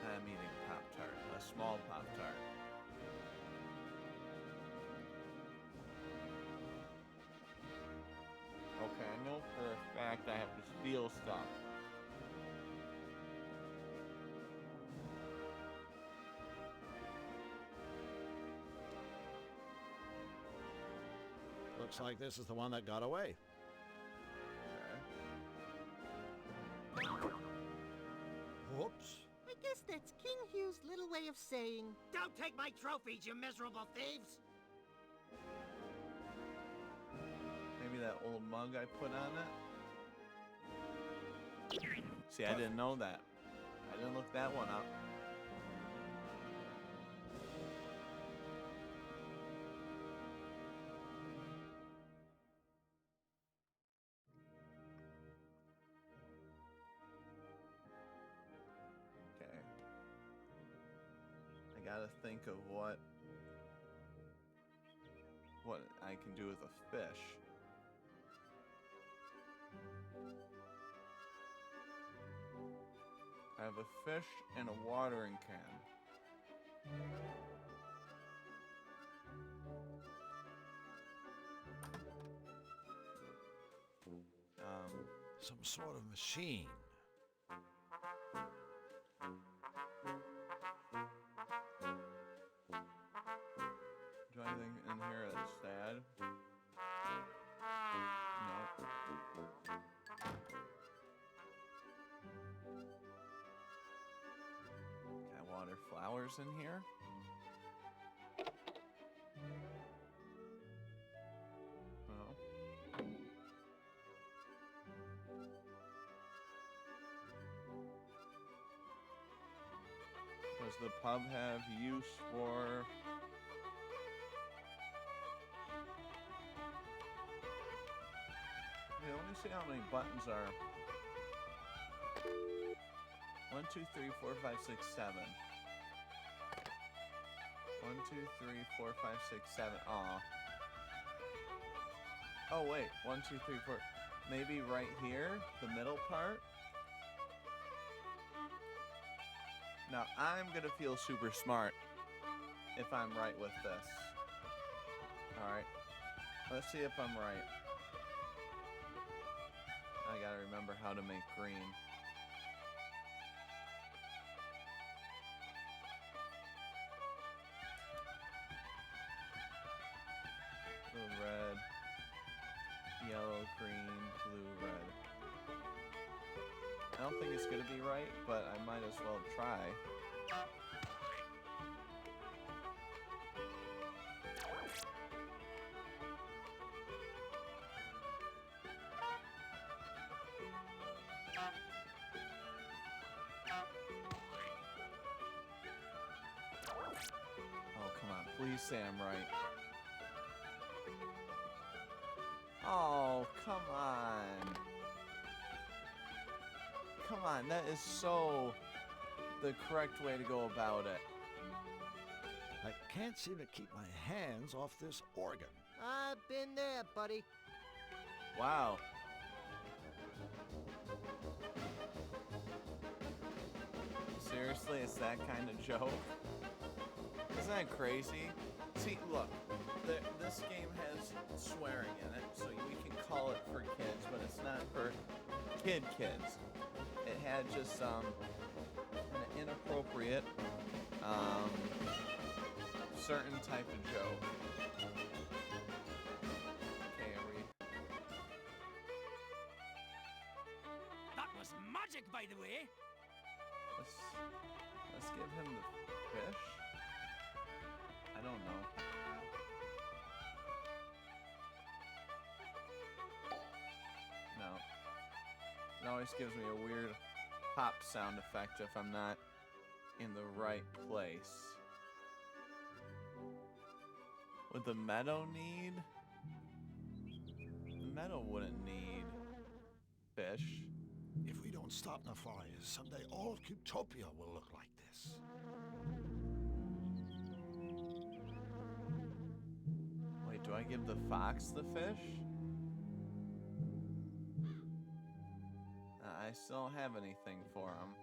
I'm eating Pop-Tart, a small Pop-Tart. Okay, I know for a fact I have to steal stuff. Looks like this is the one that got away. Okay. Whoops. I guess that's King Hugh's little way of saying, Don't take my trophies, you miserable thieves! Maybe that old mug I put on it? See, I didn't know that. I didn't look that one up. Okay. I gotta think of what I can do with a fish. I have a fish and a watering can. Some sort of machine. Do anything in here that's sad? No. Can I water flowers in here? No. Does the pub have use for... Okay, let me see how many buttons are. 1, 2, 3, 4, 5, 6, 7. 1, 2, 3, 4, 5, 6, 7. Aw. Oh wait, 1, 2, 3, 4. Maybe right here, the middle part. Now I'm gonna feel super smart if I'm right with this. Alright. Let's see if I'm right. I gotta remember how to make green. Blue, red, yellow, green, blue, red. I don't think it's gonna be right, but I might as well try. Please say I'm right. Oh, come on. Come on, that is so the correct way to go about it. I can't seem to keep my hands off this organ. I've been there, buddy. Wow. Seriously, it's that kind of joke? Isn't that crazy? See, look, this game has swearing in it, so we can call it for kids, but it's not for kids. It had just an inappropriate, certain type of joke. Okay, are we? That was magic, by the way. Let's give him the fish. I don't know. No. It always gives me a weird pop sound effect if I'm not in the right place. Would the meadow need? The meadow wouldn't need fish. If we don't stop Nefarious, someday all of Cutopia will look like this. Wait, do I give the fox the fish? I still don't have anything for him.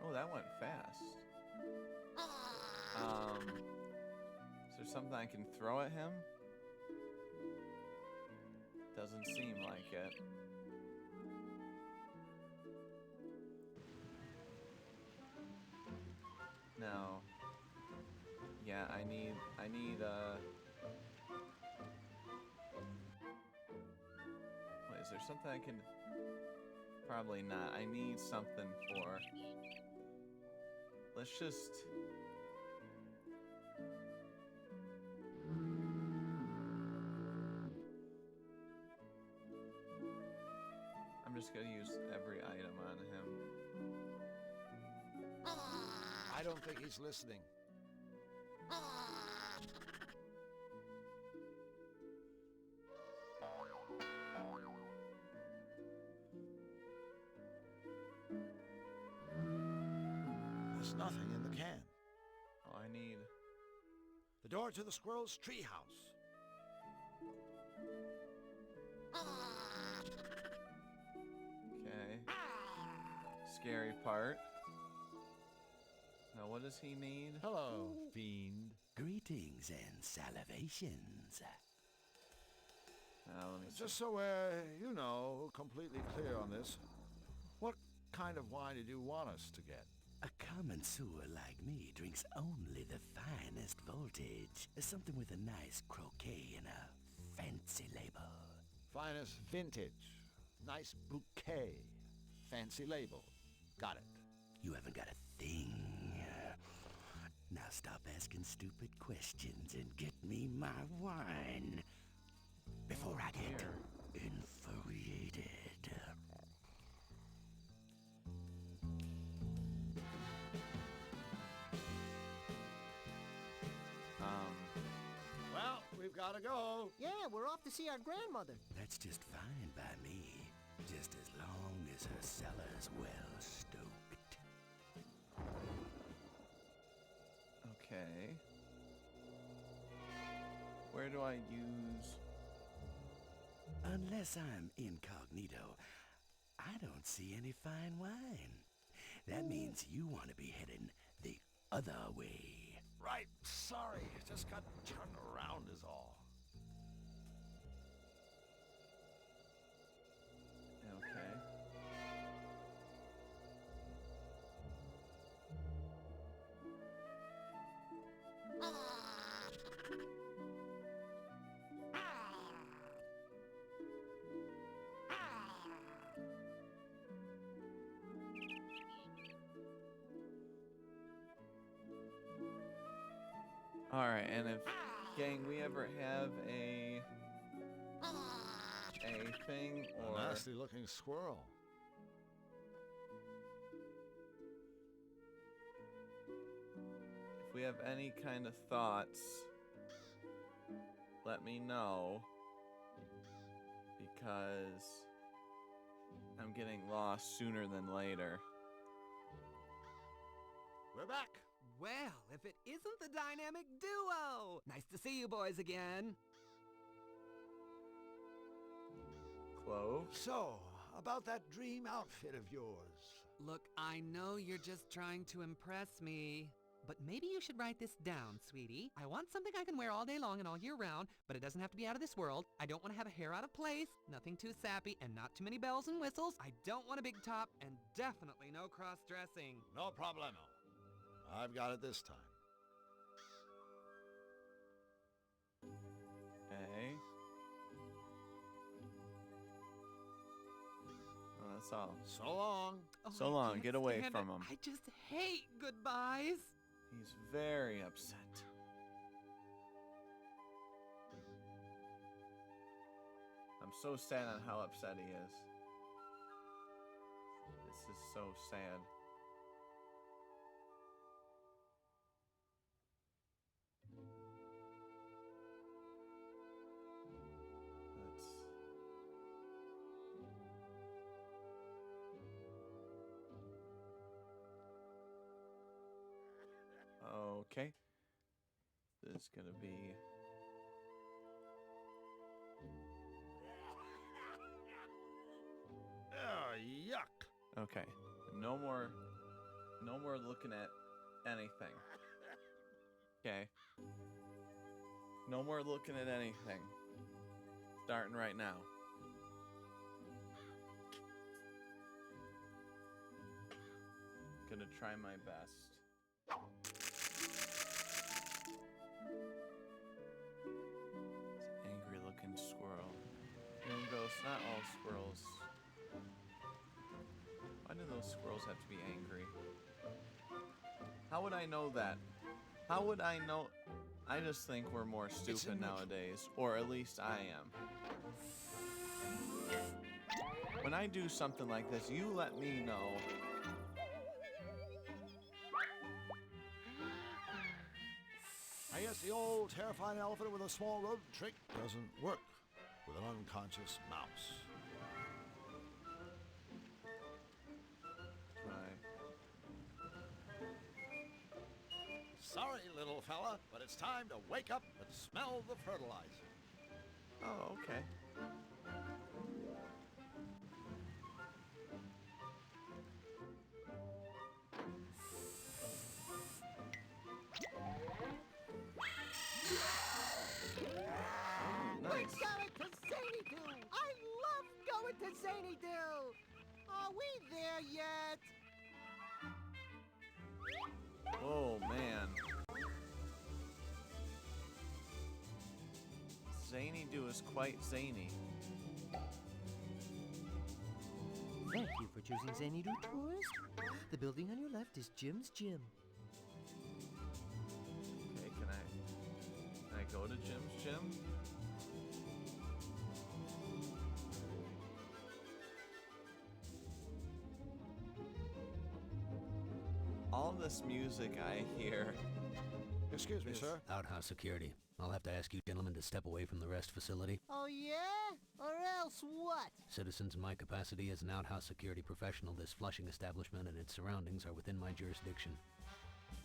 Oh, that went fast. Is there something I can throw at him? Doesn't seem like it. No. Yeah, I need Wait, is there something I can... Probably not. I need something for... Let's just... I'm just gonna use every item on him. I don't think he's listening. There's nothing in the can. Oh, I need... The door to the squirrel's treehouse. Okay. Scary part. Now, what does he need? Hello, fiend. Greetings and salivations. Let me see. Just so we're, completely clear on this, what kind of wine did you want us to get? A connoisseur like me drinks only the finest voltage. Something with a nice croquet and a fancy label. Finest vintage. Nice bouquet. Fancy label. Got it. You haven't got a thing. Now stop asking stupid questions and get me my wine before I get infuriated. Well, we've got to go. Yeah, we're off to see our grandmother. That's just fine by me, just as long as her cellar's well stoked. Okay. Where do I use... Unless I'm incognito, I don't see any fine wine. That means you want to be heading the other way. Right, sorry. Just got turned around is all. Okay. Alright, and if, gang, we ever have a thing or... A nasty looking squirrel. If we we have any kind of thoughts, let me know. Because I'm getting lost sooner than later. We're back. Well, if it isn't the dynamic duo! Nice to see you boys again. Clove? So, about that dream outfit of yours. Look, I know you're just trying to impress me. But maybe you should write this down, sweetie. I want something I can wear all day long and all year round, but it doesn't have to be out of this world. I don't want to have a hair out of place, nothing too sappy, and not too many bells and whistles. I don't want a big top, and definitely no cross-dressing. No problemo. I've got it this time. Okay. Well, that's all. So long. Oh, So long. Get away from him. I just hate goodbyes. He's very upset. I'm so sad on how upset he is. This is so sad. Okay. This is gonna be... Oh, yuck. Okay. No more looking at anything. Okay. No more looking at anything. Starting right now. Gonna try my best. Angry looking squirrel. Moon ghost, not all squirrels. Why do those squirrels have to be angry? How would I know that? How would I know? I just think we're more stupid nowadays, or at least I am. When I do something like this, you let me know. I guess the old terrifying elephant with a small rodent trick doesn't work with an unconscious mouse. Sorry, little fella, but it's time to wake up and smell the fertilizer. Oh, okay. We're going to Zany-Doo! I love going to Zany-Doo! Are we there yet? Oh, man. Zany-Doo is quite zany. Thank you for choosing Zany-Doo Tours. The building on your left is Jim's Gym. Okay, can I go to Jim's gym? All this music I hear. Excuse me, sir. Outhouse security. I'll have to ask you gentlemen to step away from the rest facility. Oh, yeah? Or else what? Citizens, in my capacity as an outhouse security professional, this Flushing establishment and its surroundings are within my jurisdiction.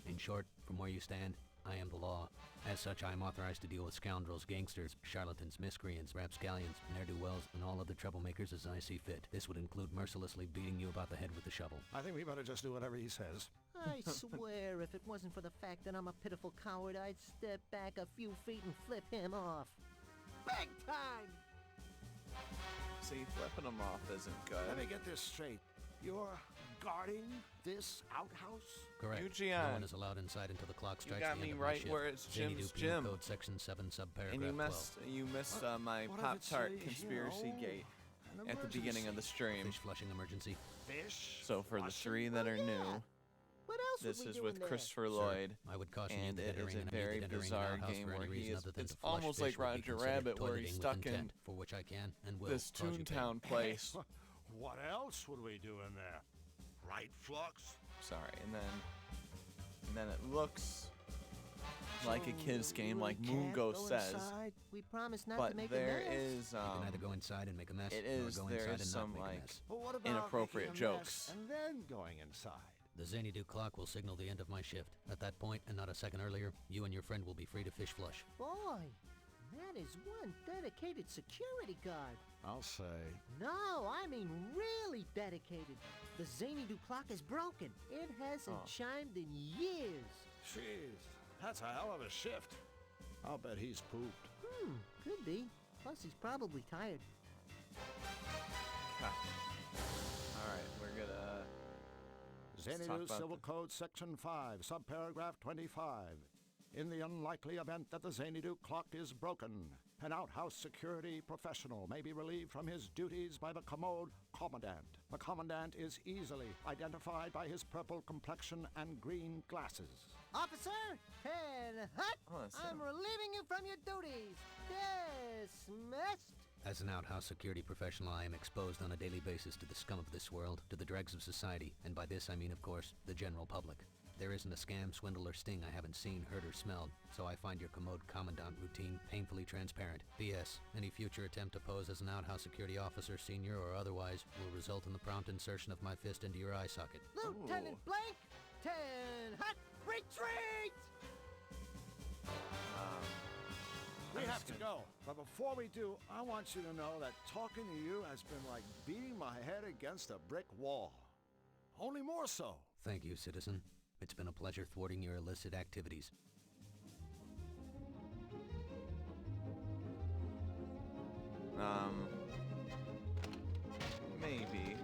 In short, from where you stand, I am the law. As such, I am authorized to deal with scoundrels, gangsters, charlatans, miscreants, rapscallions, ne'er-do-wells, and all other troublemakers as I see fit. This would include mercilessly beating you about the head with a shovel. I think we better just do whatever he says. I swear, if it wasn't for the fact that I'm a pitiful coward, I'd step back a few feet and flip him off. Big time! See, flipping them off isn't good. Let me get this straight. You're guarding this outhouse? Correct. Eugene, no one is allowed inside until the clock strikes you got the me end right of my where shift. it's Jim's gym. Code section 7 subparagraph And you 12. missed my What if Pop-Tart it's a, conspiracy gate an at the beginning of the stream. Fish flushing emergency. Fish? So for the three that are new, What else this would we is do with in there? Christopher Sir, Lloyd, I would caution and you that it is entering a an very entering bizarre an outhouse game for any where he reason is. other than It's to flush almost fish like would be Roger considered Rabbit, where he's toileting with stuck intent, in for which I can and will this cause you pain. Toontown place. What else would we do in there? Right, Flux? Sorry, and then it looks like a kid's game, like Mungo says. We promise not but to make there a mess. is, you can either go inside and make a mess, it or is, go there inside is and not some, make like, a mess. Well, what about inappropriate making a mess jokes. and then going inside? The Xanadu clock will signal the end of my shift. At that point, and not a second earlier, you and your friend will be free to fish flush. Boy, that is one dedicated security guard. I'll say. No, I mean really dedicated. The Xanadu clock is broken. It hasn't chimed in years. Jeez, that's a hell of a shift. I'll bet he's pooped. Could be. Plus, he's probably tired. Alright, we're gonna... Xanadu Civil Code Section 5, subparagraph 25. In the unlikely event that the Xanadu clock is broken, an outhouse security professional may be relieved from his duties by the commode commandant. The commandant is easily identified by his purple complexion and green glasses. Officer, I'm relieving you from your duties. Dismissed. As an outhouse security professional, I am exposed on a daily basis to the scum of this world, to the dregs of society, and by this I mean, of course, the general public. There isn't a scam, swindle, or sting I haven't seen, heard, or smelled, so I find your commode commandant routine painfully transparent. P.S. Any future attempt to pose as an outhouse security officer, senior or otherwise, will result in the prompt insertion of my fist into your eye socket. Lieutenant Blank, 10 hot, retreat! We have to go, but before we do, I want you to know that talking to you has been like beating my head against a brick wall. Only more so. Thank you, citizen. It's been a pleasure thwarting your illicit activities. Maybe.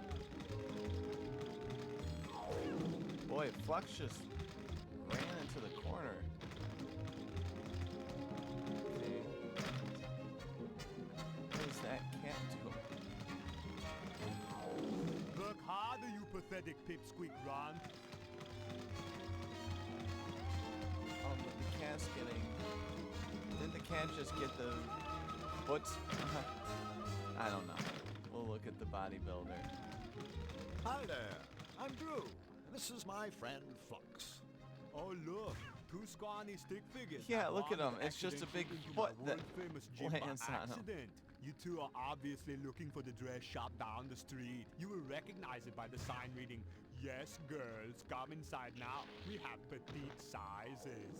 Boy, Flux just ran into the corner. Okay. What does that cat do? Work harder, you pathetic pipsqueak runt. Oh, but the cat's getting... Didn't the cat just get the... What's... I don't know. We'll look at the bodybuilder. Hi there, I'm Drew, and this is my friend Flux. Oh look, two scrawny stick figures. Yeah, look at him. It's just a big foot that lands on him. You two are obviously looking for the dress shop down the street. You will recognize it by the sign reading, "Yes, girls, come inside now. We have petite sizes."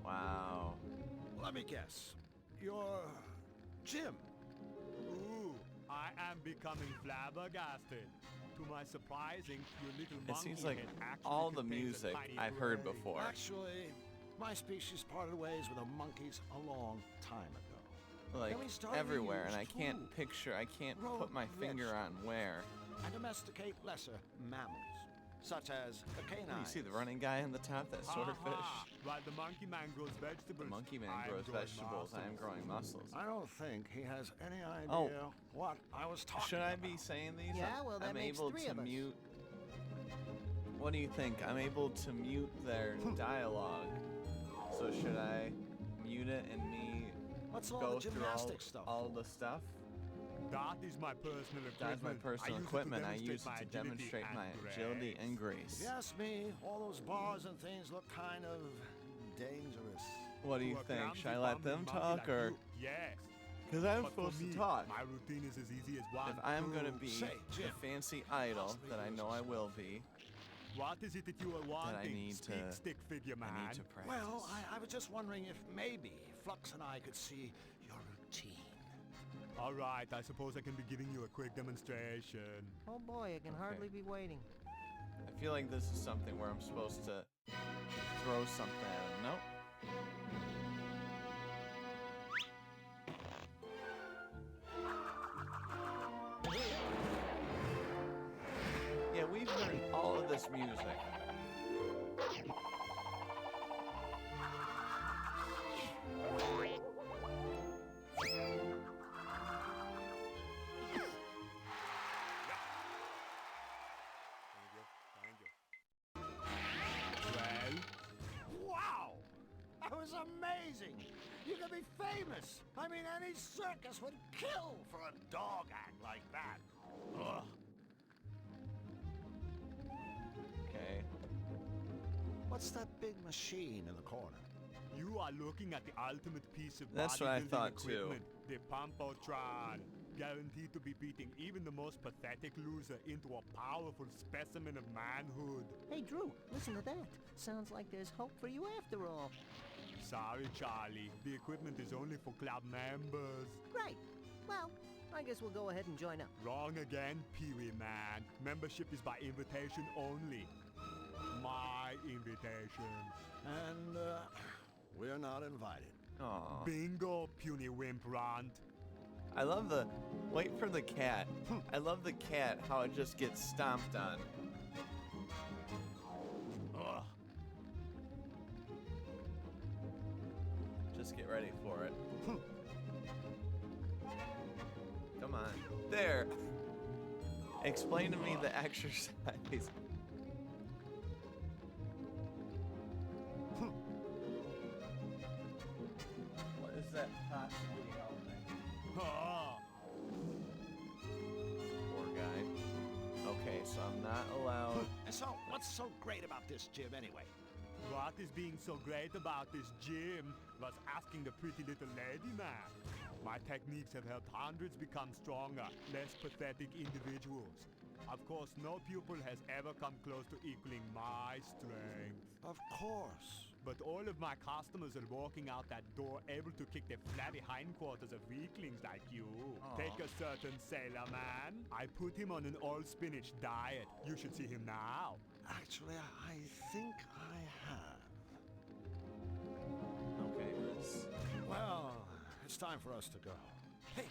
Wow. Let me guess. You're Jim. Ooh, I am becoming flabbergasted. To my surprising, your little It monkey seems like head actually all the contains a music tiny I've heard brain. before. Actually, my species parted ways with the monkeys a long time ago. Like Then we started to everywhere, and use I can't tools, picture, I can't grow put my finger on vegetables, where. and domesticate lesser mammals, such as the Oh, canine. you see the running guy in the top, that swordfish? While the monkey man grows vegetables, The monkey man I am grows growing vegetables, I am muscles. growing muscles. I don't think he has any Oh. idea what I was talking Should I about. be saying these? Yeah, well, that I'm makes able 3 to of us. mute. What do you think? I'm able to mute their dialogue. So should I mute it and me What's all go the through gymnastic stuff? all the stuff? That is my personal equipment. That's my personal equipment. I use it to demonstrate my agility and grace. If you ask me, all those bars and things look kind of dangerous. What do you To a think? clumsy, Should I let them bumbling monkey talk like or? you, yes. Because I'm But for supposed to me, talk. My routine is as easy as one. If I'm gonna be Say, the Jim, fancy idol that I know I will be, What is it that you are wanting? need Speak, to- stick figure man. I need to practice. Well, I was just wondering if maybe Flux and I could see your routine. All right, I suppose I can be giving you a quick demonstration. Oh boy, I can hardly be waiting. I feel like this is something where I'm supposed to throw something at him. Nope. Yeah, we've heard all of this music. Wow! That was amazing! You could be famous! I mean, any circus would kill for a dog act like that. Ugh. Okay. What's that big machine in the corner? You are looking at the ultimate piece of That's what I bodybuilding thought too. equipment, the Pumpotron. Guaranteed to be beating even the most pathetic loser into a powerful specimen of manhood. Hey, Drew, listen to that. Sounds like there's hope for you after all. Sorry, Charlie. The equipment is only for club members. Right. Well, I guess we'll go ahead and join up. Wrong again, Pee-wee man. Membership is by invitation only. My invitation. And, we're not invited. Aww. Bingo, puny wimp runt. I love the... Wait for the cat. I love the cat, how it just gets stomped on. Ugh. Just get ready for it. Come on. There! Explain to me the exercise. What is that possibly helping? Poor guy. Okay, so I'm not allowed... So, what's so great about this gym anyway? What is being so great about this gym was asking the pretty little lady man. My techniques have helped hundreds become stronger, less pathetic individuals. Of course, no pupil has ever come close to equaling my strength. Of course. But all of my customers are walking out that door able to kick the flabby hindquarters of weaklings like you. Aww. Take a certain sailor man. I put him on an all-spinach diet. You should see him now. Actually, I think I have. Okay, let's... Well, it's time for us to go. Hey,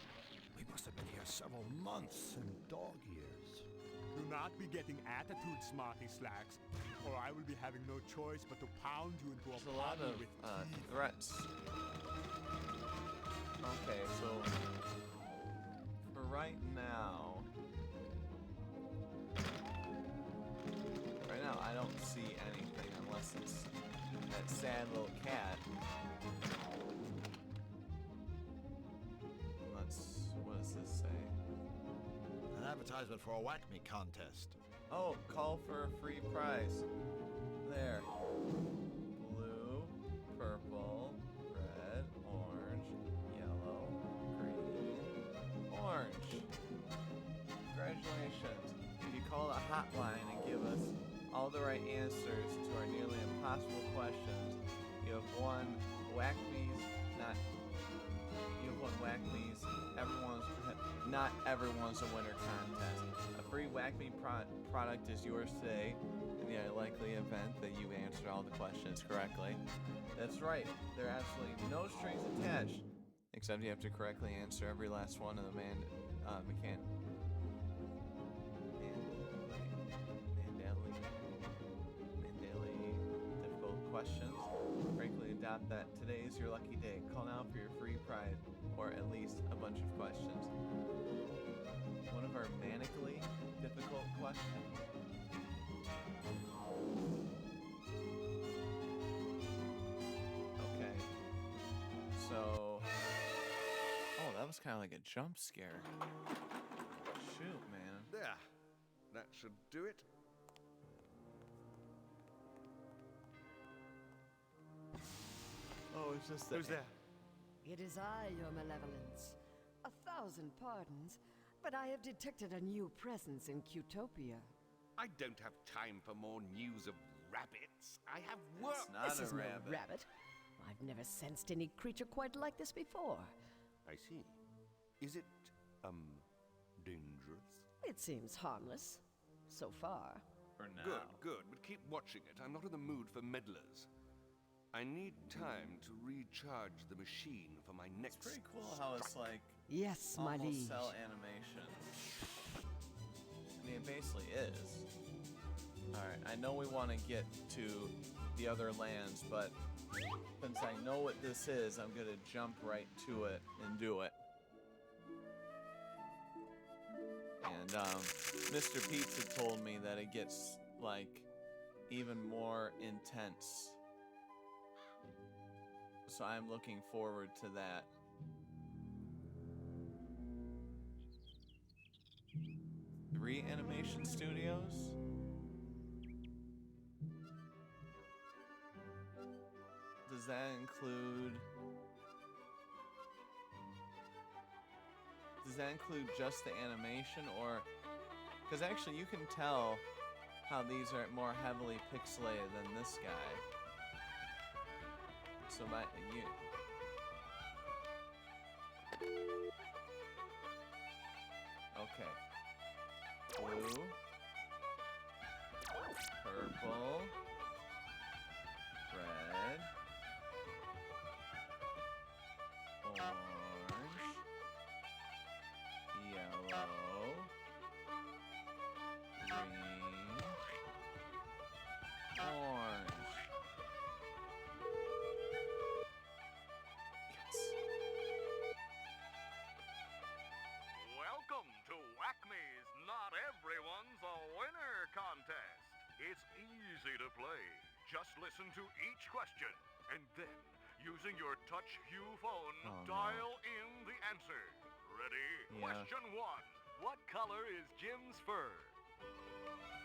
we must have been here several months in dog years. Do not be getting attitude, smarty slacks, or I will be having no choice but to pound you into There's a a lot puddle of with teeth. threats. Okay, so for right now, I don't see anything unless it's that sad little cat. What does this say? An advertisement for a whack me contest. Oh, call for a free prize. There. Blue, purple, red, orange, yellow, green, orange. Congratulations. If you call a hotline and give us all the right answers to our nearly impossible questions, you have won Whack Me's, not everyone's a winner contest. A free Whack Me product is yours today in the likely event that you answered all the questions correctly. That's right, there are absolutely no strings attached, except you have to correctly answer every last one of the Mandally difficult questions. Frankly, adopt that today is your lucky day. Call now for your free prize, or at least a bunch of questions. One of our manically difficult questions. Okay. So... Oh, that was kind of like a jump scare. Shoot, man. There. That should do it. Oh, it's just Who's there? It is I, your malevolence. 1,000 pardons, but I have detected a new presence in Qtopia. I don't have time for more news of rabbits. I have work. It's not This a is rabbit. no rabbit. I've never sensed any creature quite like this before. I see. Is it, dangerous? It seems harmless. So far. For now. Good, good. But keep watching it. I'm not in the mood for meddlers. I need time to recharge the machine for my next... It's pretty cool how it's like... Yes, my almost liege. cell animation. I mean, it basically is. Alright, I know we want to get to the other lands, but since I know what this is, I'm gonna jump right to it and do it. And, Mr. Pizza told me that it gets, like, even more intense. So I'm looking forward to that. Animation Studios? Does that include... Does that include just the animation, or... Because actually you can tell how these are more heavily pixelated than this guy. So my... Okay. Blue. Purple. Red. Orange. Yellow. Green. Orange. Welcome to Acme's Not Everyone's a Winner contest. It's easy to play. Just listen to each question, and then, using your touch hue phone, dial in the answer. Ready? Yeah. Question 1. What color is Jim's fur?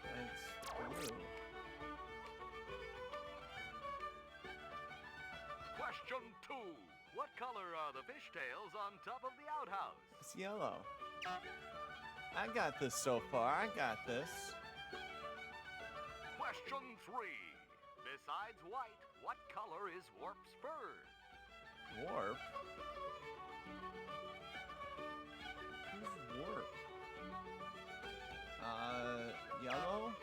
It's blue. Question 2. What color are the fishtails on top of the outhouse? It's yellow. I got this so far. I got this. Question 3. Besides white, what color is Warp's fur? Warp? Who's Warp? Yellow?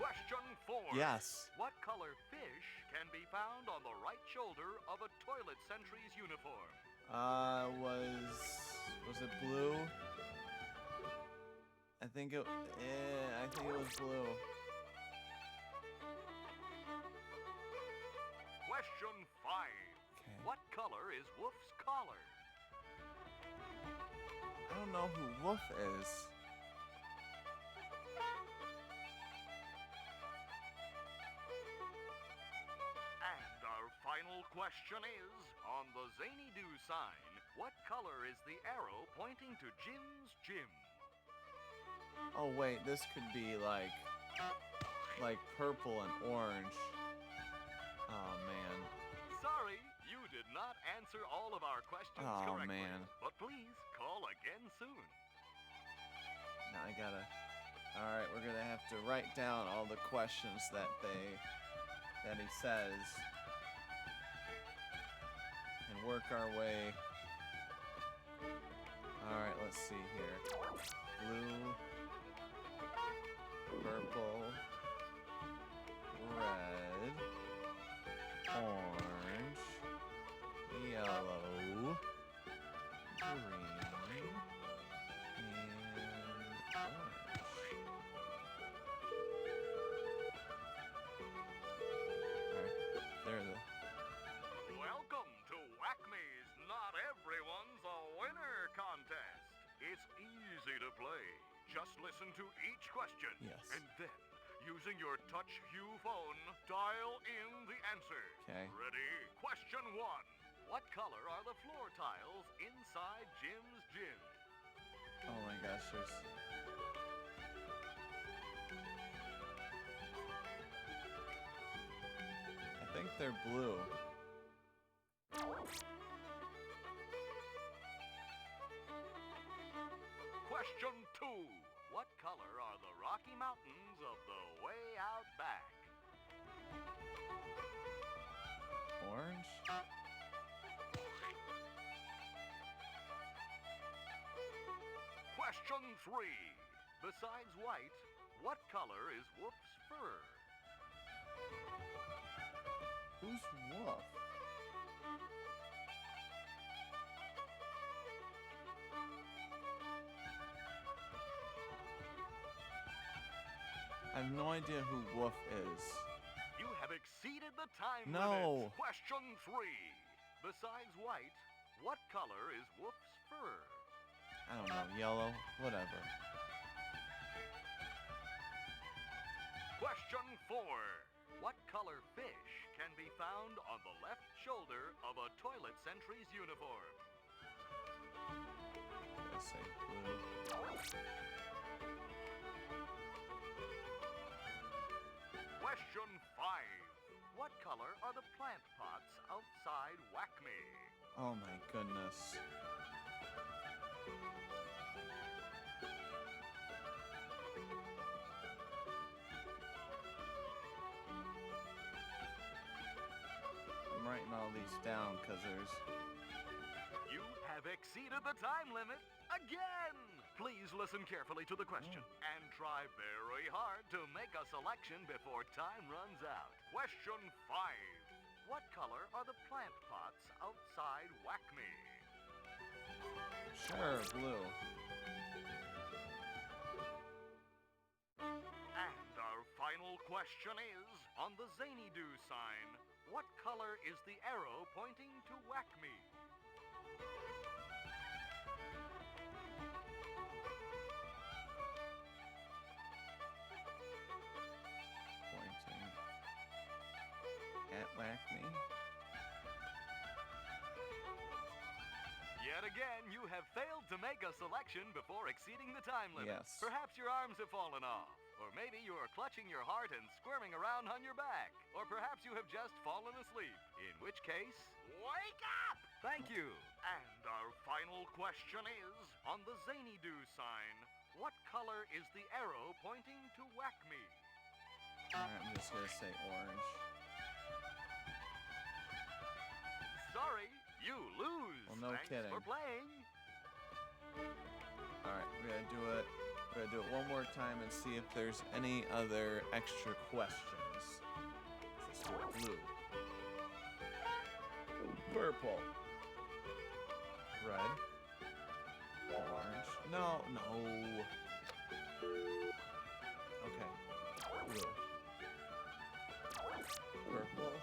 Question 4. Yes. What color fish can be found on the right shoulder of a toilet sentry's uniform? Was it blue? I think it was blue. Question 5. Okay. What color is Woof's collar? I don't know who Woof is. And our final question is, on the Zany Do sign, what color is the arrow pointing to Jim's gym? Oh wait, this could be like purple and orange. Oh man. Sorry, you did not answer all of our questions Oh, correctly. man. But please call again soon. Now I gotta... Alright, we're gonna have to write down all the questions that he says. And work our way. Alright, let's see here. Blue. Purple. Red. Orange. Yellow. Green. And orange. Alright, there the... Welcome to Acme's Not Everyone's a Winner contest. It's easy to play. Just listen to each question. Yes. And then, using your touch hue phone, dial in the answer. Okay. Ready? Question 1. What color are the floor tiles inside Jim's gym? Oh my gosh, there's... I think they're blue. Question 2. What color are the Rocky Mountains of the way out back? Orange? Question 3. Besides white, what color is Woof's fur? Who's Woof? I have no idea who Woof is. You have exceeded the time No. limit. Question 3. Besides white, what color is Woof's fur? I don't know, yellow, whatever. Question 4. What color fish can be found on the left shoulder of a toilet sentry's uniform? I say blue. outside Whack Me. Oh my goodness. I'm writing all these down because there's... You have exceeded the time limit again! Please listen carefully to the question and try very hard to make a selection before time runs out. Question 5. What color are the plant pots outside Whack Me? Sure, blue. And our final question is, on the Zany Do sign, what color is the arrow pointing to Whack Me? Pointing at Whack Me. Yet again, you have failed to make a selection before exceeding the time limit. Yes. Perhaps your arms have fallen off. Or maybe you are clutching your heart and squirming around on your back. Or perhaps you have just fallen asleep. In which case, wake up! Thank you. And our final question is, on the Zany Do sign, what color is the arrow pointing to Whack Me? Alright, I'm just gonna say orange. Sorry, you lose. Well, no Thanks kidding. for playing. Alright, we're gonna do it. We're gonna do it one more time and see if there's any other extra questions. Let's do it blue. Purple. Red. Orange. No. Okay. Blue. Purple.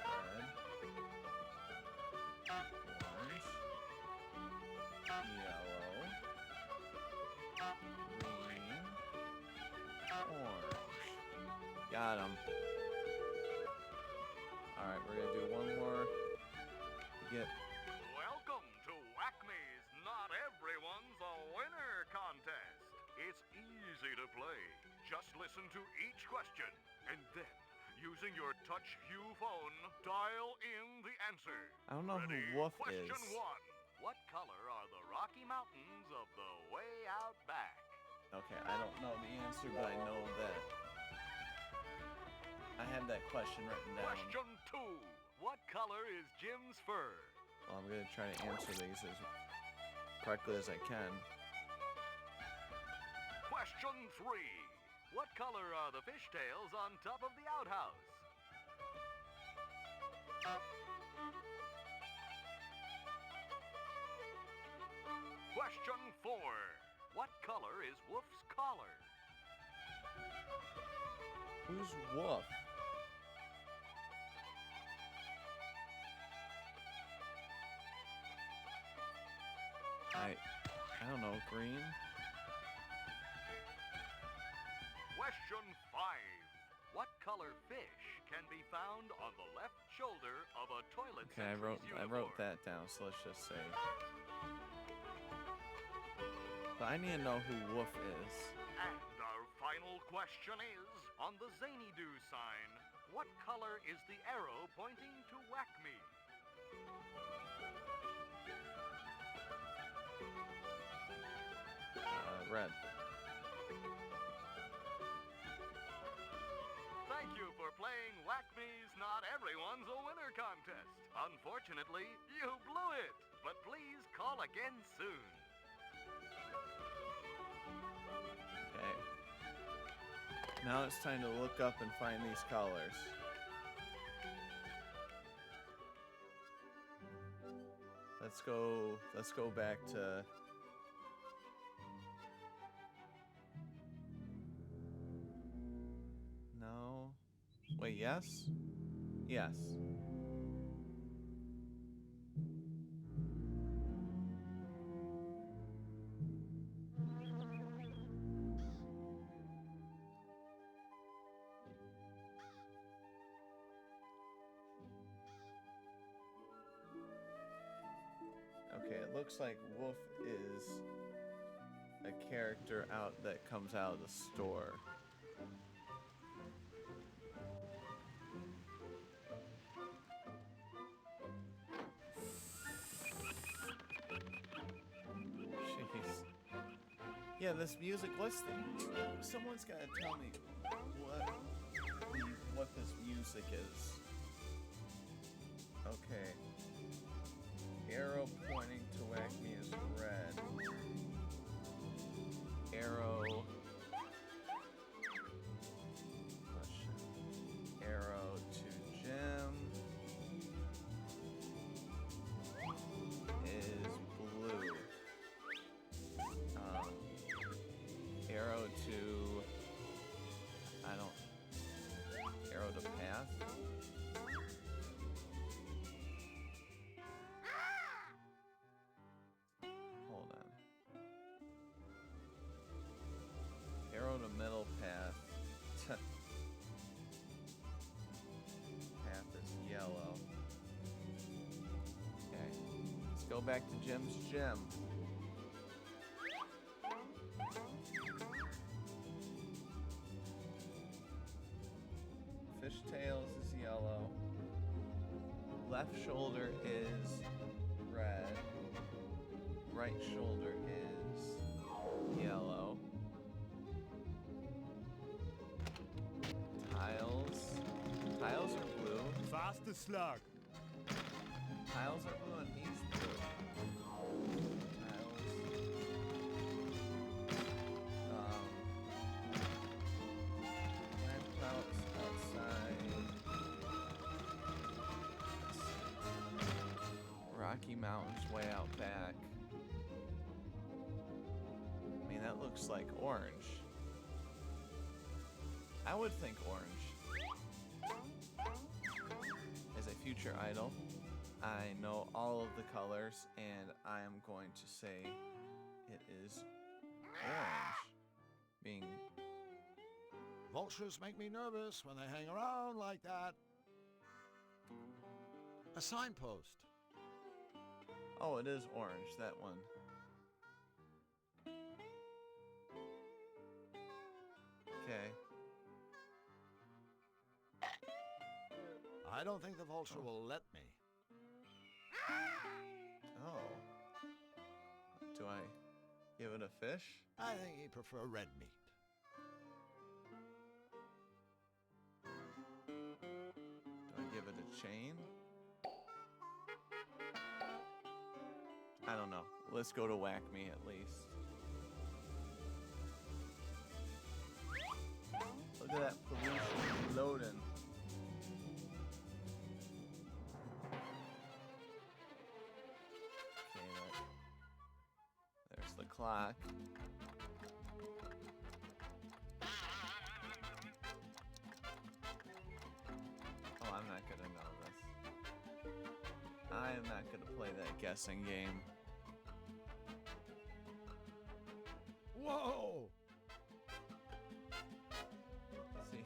Red. Orange. Yellow. Green. Orange. Got him. Alright, we're gonna do one more. Get. Welcome to Whack Me's Not Everyone's a Winner contest. It's easy to play. Just listen to each question and then, using your touch hue phone, dial in the answer. I don't know Ready? who Wolf Question is. 1. What color are the Rocky Mountains of the way out back? Okay, I don't know the answer, but I know that. I have that question written down. Question 2. What color is Jim's fur? Well, I'm gonna try to answer these as correctly as I can. Question 3. What color are the fishtails on top of the outhouse? Question 4. What color is Wolf's collar? Who's Wolf? I don't know, green? Question 5. What color fish can be found on the left shoulder of a toilet Okay, I sentry's wrote uniform? that down, so let's just say. But I need to know who Wolf is. And our final question is, on the Zany Do sign, what color is the arrow pointing to Whack Me? Red. Thank you for playing Whack Me's Not Everyone's a Winner contest. Unfortunately, you blew it. But please call again soon. Okay. Now it's time to look up and find these colors. Let's go back to No. Wait, yes? Yes. Okay, it looks like Wolf is a character that comes out of the store. Yeah, this music, someone's gotta tell me what this music is. Okay. Arrow pointing to whack me is red. Arrow. Arrow to Jim is blue. Arrow to arrow to path. Hold on. Arrow to middle path. Path is yellow. Okay. Let's go back to Jim's gym. Fishtails is yellow. Left shoulder is red. Right shoulder is yellow. Tiles are blue. Faster slug. Tiles are blue and he's blue. Rocky Mountains way out back. I mean, that looks like orange. I would think orange. As a future idol, I know all of the colors, and I am going to say it is orange. Being... Vultures make me nervous when they hang around like that. A signpost. Oh, it is orange, that one. Okay. I don't think the vulture will let me. Oh. Do I give it a fish? I think he'd prefer red meat. Do I give it a chain? I don't know. Let's go to whack me at least. Look at that pollution loading. Okay, there's the clock. Oh, I'm not gonna know this. I am not gonna play that guessing game. Whoa! See?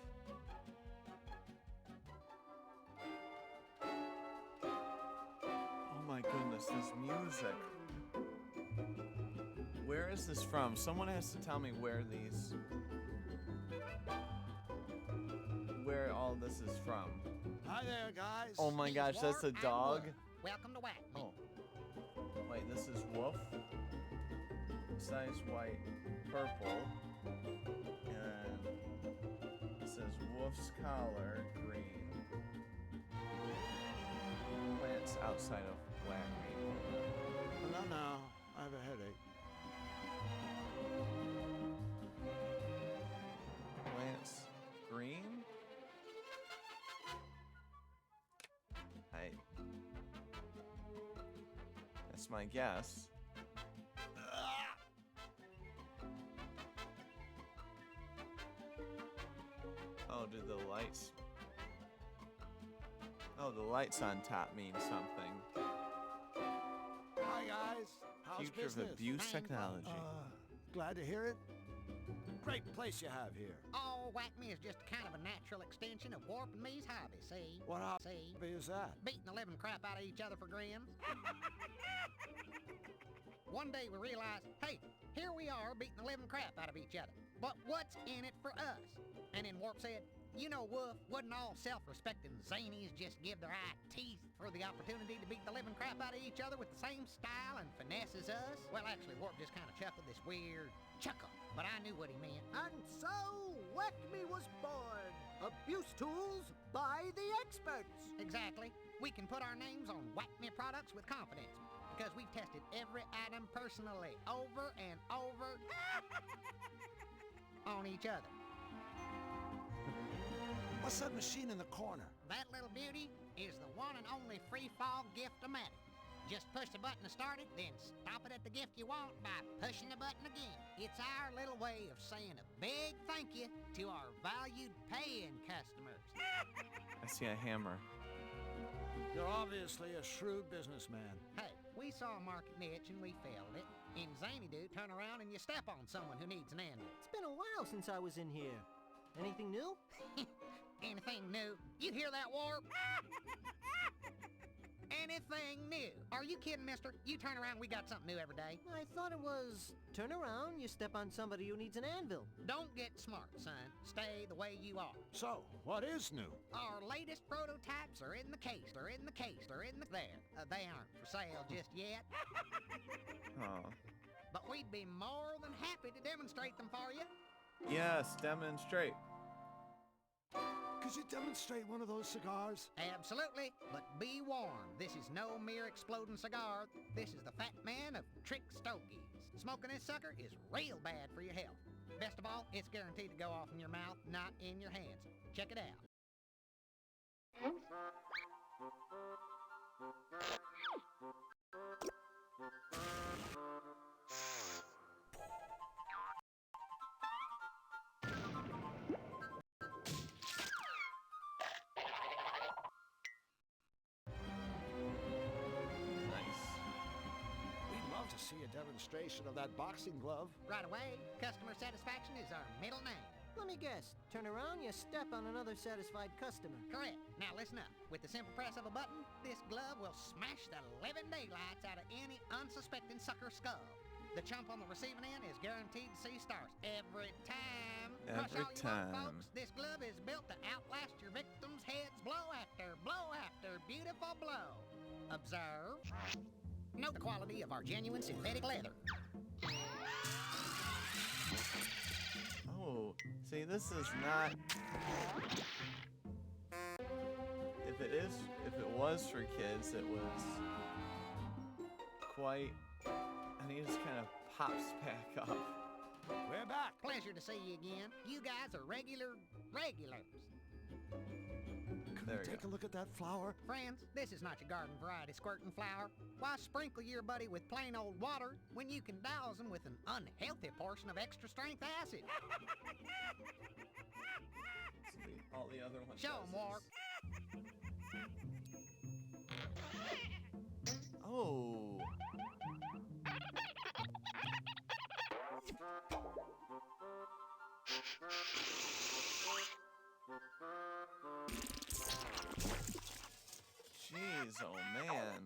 Oh my goodness, this music. Where is this from? Someone has to tell me where all this is from. Hi there, guys. Oh my gosh, that's a dog? Welcome to Whack Me. Oh. Wait, this is Wolf? Size white, purple, and it says Wolf's collar, green. Plants outside of Whack Me. Not now. I have a headache. Plants, green? That's my guess. Oh, do the lights... Oh, the lights on top mean something. Hi, guys. How's Future business? of abuse technology. Glad to hear it. Great place you have here. Oh, Whack Me is just kind of a natural extension of Warp and me's hobby, see? What hobby is that? Beating the living crap out of each other for grins. One day we realized, hey, here we are beating the living crap out of each other. But what's in it for us? And then Warp said, You know, Wolf, wouldn't all self-respecting zanies just give their eye teeth for the opportunity to beat the living crap out of each other with the same style and finesse as us? Well, actually, Warp just kind of chuckled this weird chuckle, but I knew what he meant. And so, WhackMe was born. Abuse tools by the experts. Exactly. We can put our names on WhackMe products with confidence because we've tested every item personally over and over on each other. What's that machine in the corner? That little beauty is the one and only free-fall gift-o-matic. Just push the button to start it, then stop it at the gift you want by pushing the button again. It's our little way of saying a big thank you to our valued paying customers. I see a hammer. You're obviously a shrewd businessman. Hey, we saw a market niche and we filled it. In Zany Do, turn around and you step on someone who needs an anvil. It's been a while since I was in here. Anything new? Anything new? You hear that, Warp? Anything new? Are you kidding, mister? You turn around, we got something new every day. I thought it was turn around, you step on somebody who needs an anvil. Don't get smart, son. Stay the way you are. So, what is new? Our latest prototypes are in the case. They're in the case. They're in the there. They aren't for sale just yet. Oh. But we'd be more than happy to demonstrate them for you. Yes, demonstrate. Could you demonstrate one of those cigars? Absolutely, but be warned, this is no mere exploding cigar. This is the Fat Man of Trick Stogies. Smoking this sucker is real bad for your health. Best of all, it's guaranteed to go off in your mouth, not in your hands. Check it out. See a demonstration of that boxing glove. Right away, customer satisfaction is our middle name. Let me guess. Turn around, you step on another satisfied customer. Correct. Now listen up. With the simple press of a button, this glove will smash the living daylights out of any unsuspecting sucker skull. The chump on the receiving end is guaranteed to see stars every time. Every all you time. want, folks, this glove is built to outlast your victims' heads blow after beautiful blow. Observe. Note the quality of our genuine synthetic leather. Oh, see, this is not... If it was for kids, it was quite... And he just kind of pops back up. We're back. Pleasure to see you again. You guys are regulars. Can we take a look at that flower? Friends, this is not your garden variety squirting flower. Why sprinkle your buddy with plain old water when you can douse him with an unhealthy portion of extra strength acid? All the other ones. Show him, Warp. Oh. Jeez, oh man.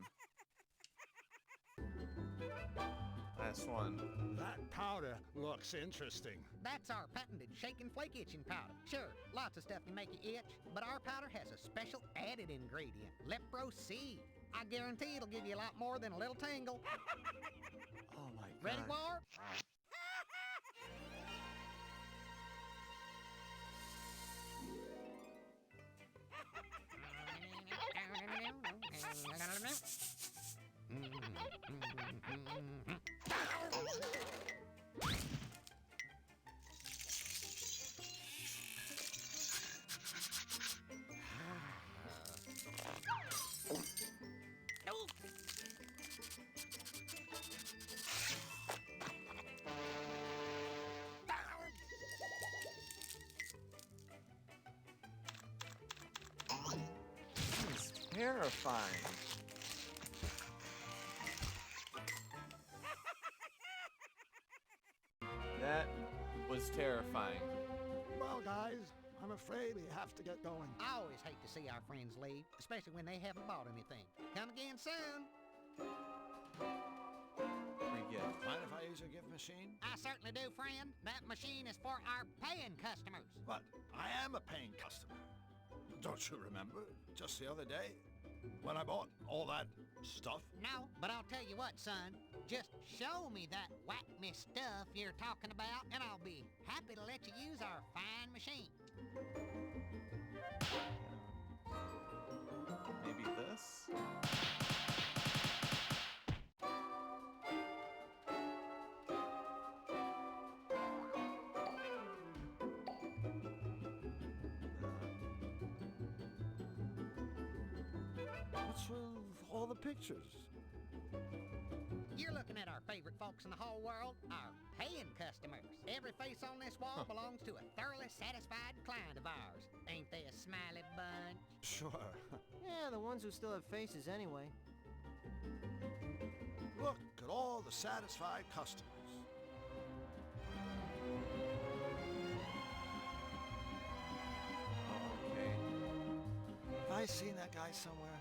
Last one. That powder looks interesting. That's our patented shake and flake itching powder. Sure, lots of stuff can make you itch, but our powder has a special added ingredient, Lepro C. I guarantee it'll give you a lot more than a little tingle. Oh my god. Ready, Warp? Terrifying. That was terrifying. Well, guys, I'm afraid we have to get going. I always hate to see our friends leave, especially when they haven't bought anything. Come again soon. Free gift. Mind if I use your gift machine? I certainly do, friend. That machine is for our paying customers. But I am a paying customer. Don't you remember? Just the other day, when I bought all that stuff? No, but I'll tell you what, son. Just show me that whack-me stuff you're talking about, and I'll be happy to let you use our fine machine. Maybe this? What's with all the pictures? You're looking at our favorite folks in the whole world, our paying customers. Every face on this wall belongs to a thoroughly satisfied client of ours. Ain't they a smiley bunch? Sure. Yeah, the ones who still have faces anyway. Look at all the satisfied customers. Okay. Have I seen that guy somewhere?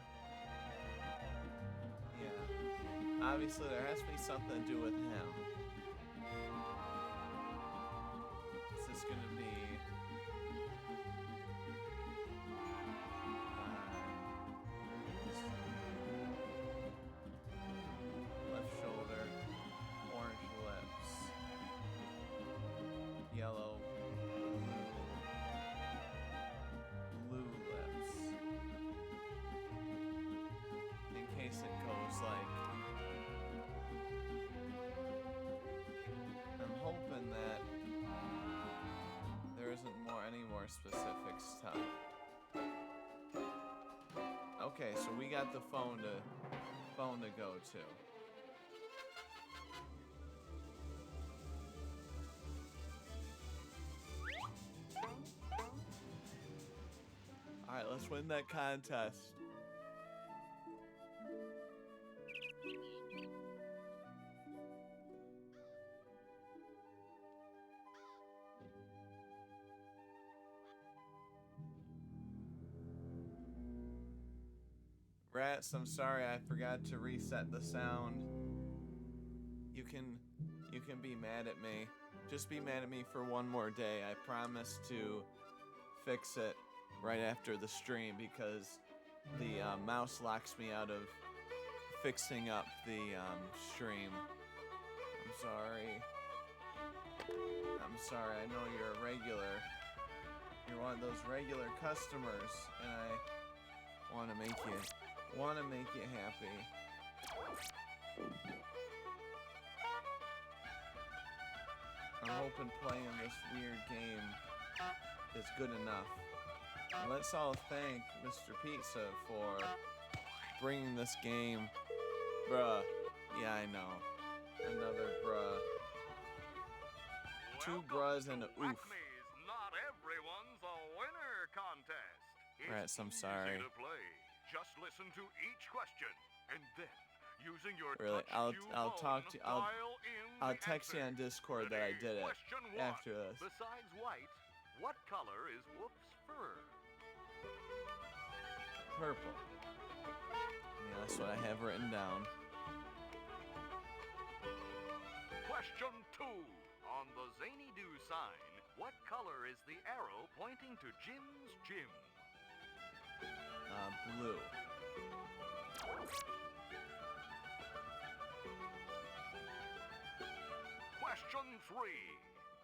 Yeah. Obviously, there has to be something to do with him. Is this going to be... left shoulder, orange lips, yellow, blue lips. In case it goes like... I'm hoping that there isn't any more specific stuff. Okay, so we got the phone to go to. All right, let's win that contest. Rats, I'm sorry, I forgot to reset the sound. You can be mad at me. Just be mad at me for one more day. I promise to fix it right after the stream because the mouse locks me out of fixing up the stream. I'm sorry. I'm sorry. I know you're a regular. You're one of those regular customers, and I want to make you happy. I'm hoping playing this weird game is good enough. And let's all thank Mr. Pizza for bringing this game. Bruh. Yeah, I know. Another bruh. Two bruhs and a oof. Not everyone's a winner contest. Rats, I'm sorry. Easy to play. Just listen to each question, and then using your Really, touch I'll talk to dial I'll in the text you on Discord that I did it Question 1. after this. Besides white, what color is Whoop's fur? Purple. Yeah, that's what I have written down. Question 2. On the Zany Do sign, what color is the arrow pointing to Jim's gym? Blue. Question 3.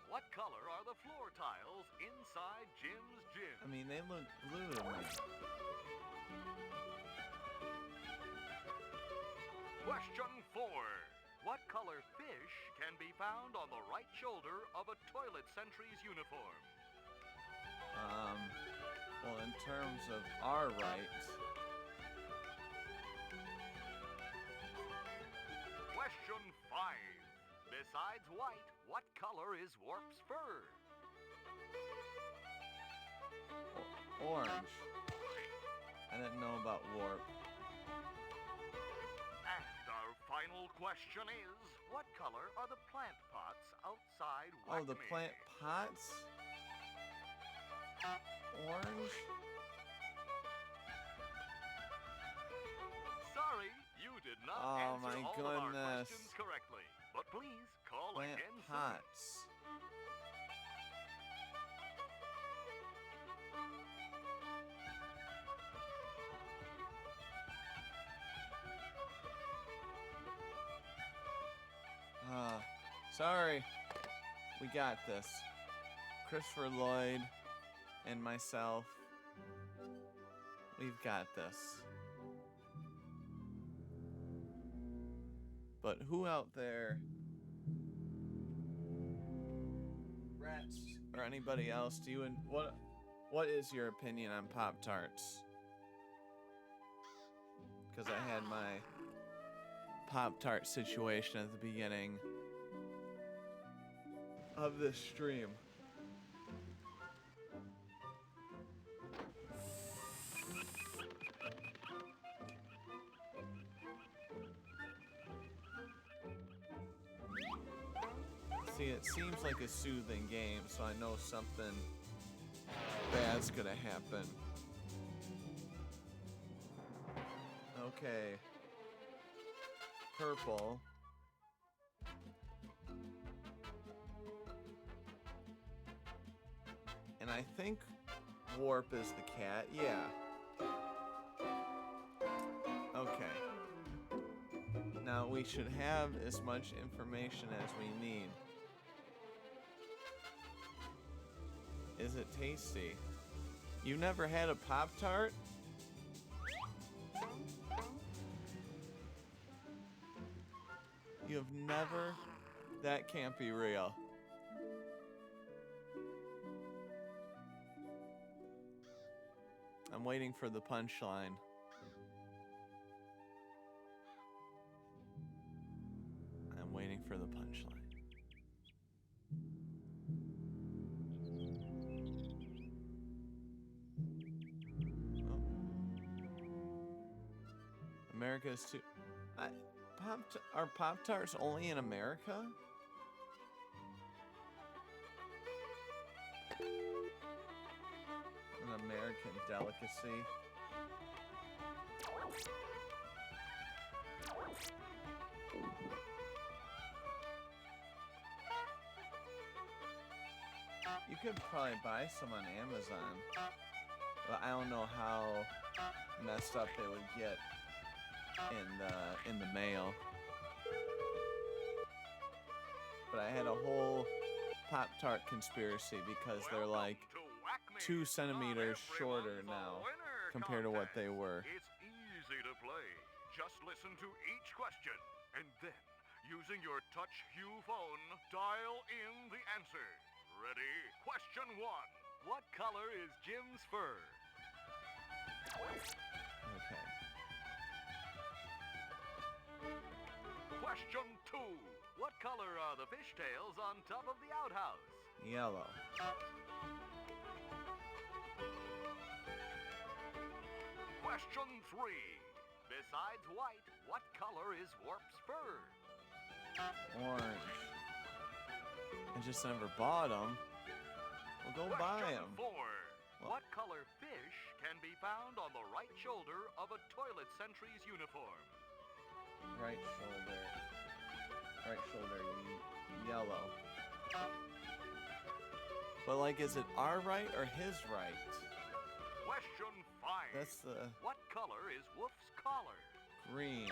What color are the floor tiles inside Jim's gym? I mean, they look blue to me. Question 4. What color fish can be found on the right shoulder of a toilet sentry's uniform? Well, in terms of our right... Question 5. Besides white, what color is Warp's fur? Orange. I didn't know about Warp. And our final question is, what color are the plant pots outside Oh, the Whack-Me? plant pots? Orange? Sorry, you did not Oh my answered all of our goodness. questions correctly. But please call Plant again soon. pots. Sorry. We got this. Christopher Lloyd and myself. We've got this. But who out there, Rats or anybody else, do you and what is your opinion on Pop-Tarts? Because I had my Pop-Tart situation at the beginning of this stream. See, it seems like a soothing game, so I know something bad's gonna happen. Okay. Purple. And I think Warp is the cat. Yeah. Okay. Now we should have as much information as we need. Is it tasty? You never had a Pop-Tart? You have never? That can't be real. I'm waiting for the punchline. I'm waiting for the punchline. America's too. Are Pop-Tarts only in America? An American delicacy. You could probably buy some on Amazon. But I don't know how messed up they would get in the mail. But I had a whole Pop-Tart conspiracy because they're like 2 centimeters shorter now compared to what they were. It's easy to play. Just listen to each question, and then, using your touch hue phone, dial in the answer. Ready? Question 1. What color is Jim's fur? Okay. Question 2. What color are the fishtails on top of the outhouse? Yellow. Question 3. Besides white, what color is Warp's fur? Orange. I just never bought them. Well, go buy them. Question 4. What color fish can be found on the right shoulder of a toilet sentry's uniform? Right shoulder. Right shoulder, yellow. But like, is it our right or his right? Question 5. That's the... What color is Wolf's collar? Green.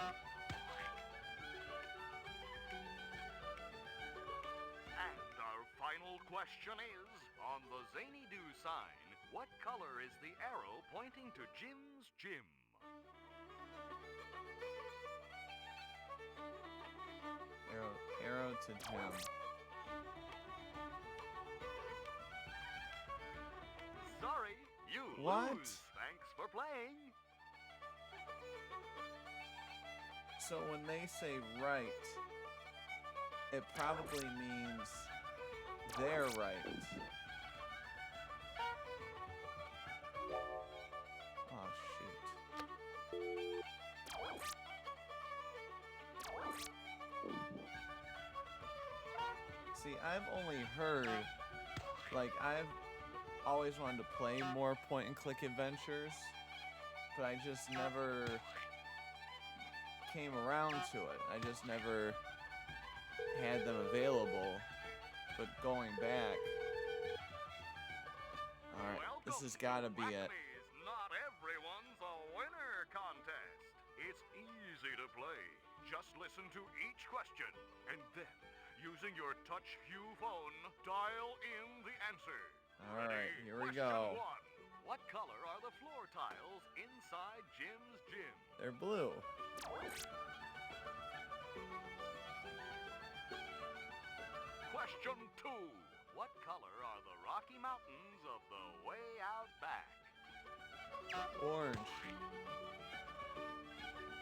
And our final question is, on the Zany Do sign, what color is the arrow pointing to Jim's gym? Arrow to Jim. Sorry, you What? lose. Thanks for playing. So when they say right, it probably means they're right. Oh, shoot. See, I've only heard, like, I've always wanted to play more point-and-click adventures, but I just never came around to it. I just never had them available. But going back... Alright, this has got to be it. Not everyone's a winner contest. It's easy to play. Just listen to each question, and then, using your touch hue phone, dial in the answer. Alright, here we go. Question 1. What color are the floor tiles inside Jim's gym? They're blue. Question 2. What color are the Rocky Mountains of the way out back? Orange.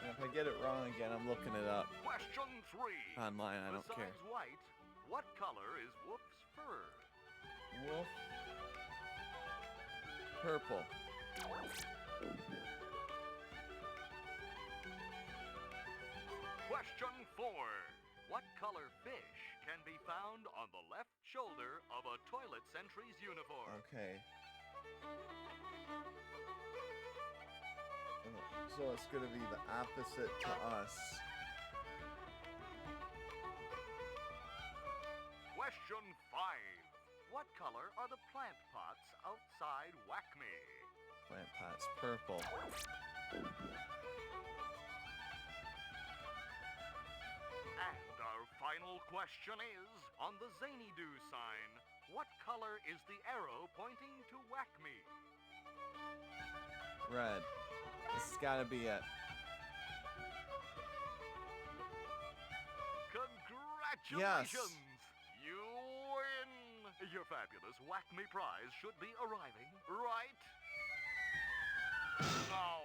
And if I get it wrong again, I'm looking it up. Question 3. Online, I don't care. Besides white, what color is Wolf's fur? Wolf. Purple. Question 4. What color fish can be found on the left shoulder of a toilet sentry's uniform? Okay. So it's going to be the opposite to us. Question 5. What color are the plant pots outside Whack Me? Plant pots, purple. And our final question is, on the Zany Do sign, what color is the arrow pointing to Whack Me? Red. This has got to be it. Congratulations! Yes. You win! Your fabulous Whack Me prize should be arriving right now.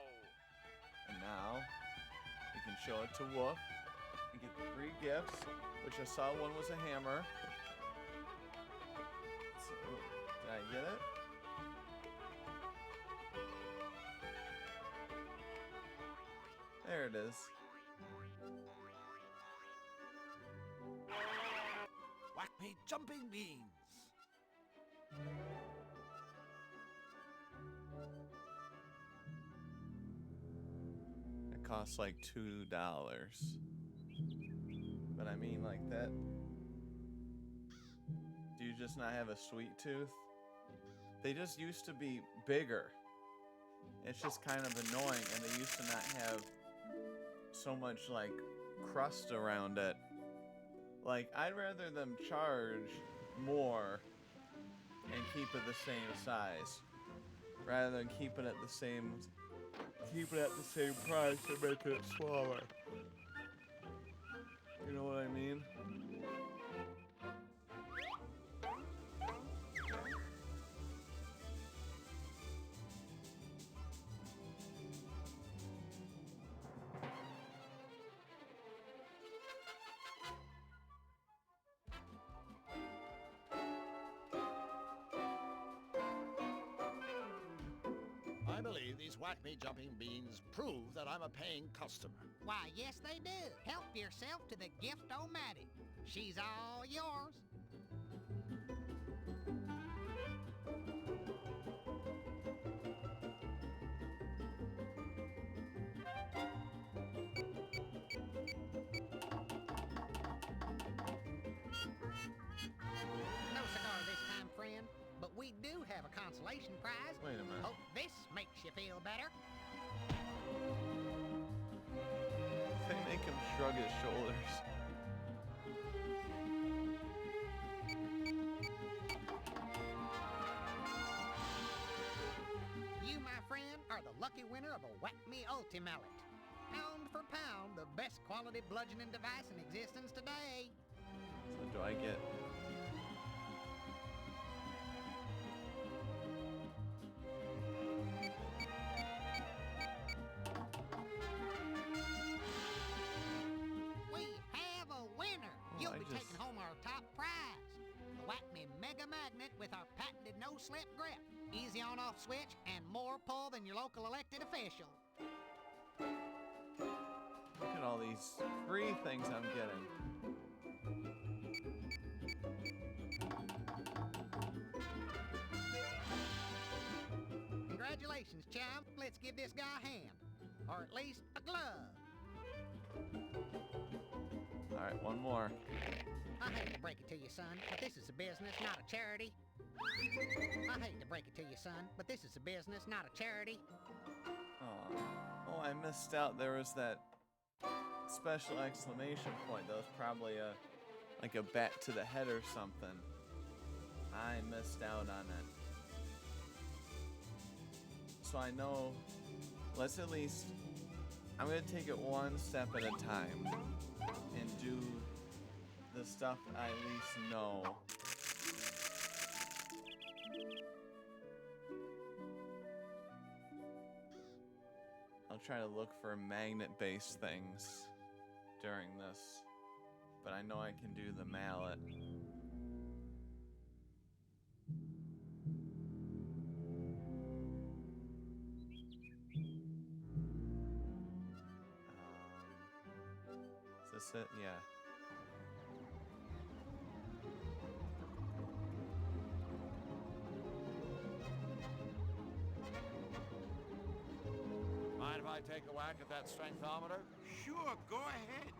And now, we can show it to Wolf and get the 3 gifts, which I saw one was a hammer. So, did I get it? There it is. Whack Me jumping beans. It costs like $2. But I mean, like that. Do you just not have a sweet tooth? They just used to be bigger. It's just kind of annoying, and they used to not have so much like crust around it. Like, I'd rather them charge more and keep it the same size rather than keep it at the same price and making it smaller. You know what I mean? I believe these Whack Me jumping beans prove that I'm a paying customer. Why, yes they do. Help yourself to the gift-o-matic. She's all yours. No cigar this time, friend, but we do have a consolation prize. Wait a minute. Hope this makes you feel better. They make him shrug his shoulders. You, my friend, are the lucky winner of a Whack Me Ultimallet. Pound for pound, the best quality bludgeoning device in existence today. So do I get... We have a winner. You'll be taking home our top prize. The Whack Me Mega Magnet with our patented no-slip grip. Easy on-off switch and more pull than your local elected official. Look at all these free things I'm getting. Congratulations, chum. Let's give this guy a hand. Or at least a glove. Alright, one more. I hate to break it to you, son, but this is a business, not a charity. I hate to break it to you, son, but this is a business, not a charity. Oh, I missed out. There was that special exclamation point. That was probably like a bat to the head or something. I missed out on it. So I know, let's at least, I'm gonna take it one step at a time and do the stuff I at least know. I'll try to look for magnet-based things during this, but I know I can do the mallet. Is this it? Yeah. Mind if I take a whack at that strengthometer? Sure, go ahead.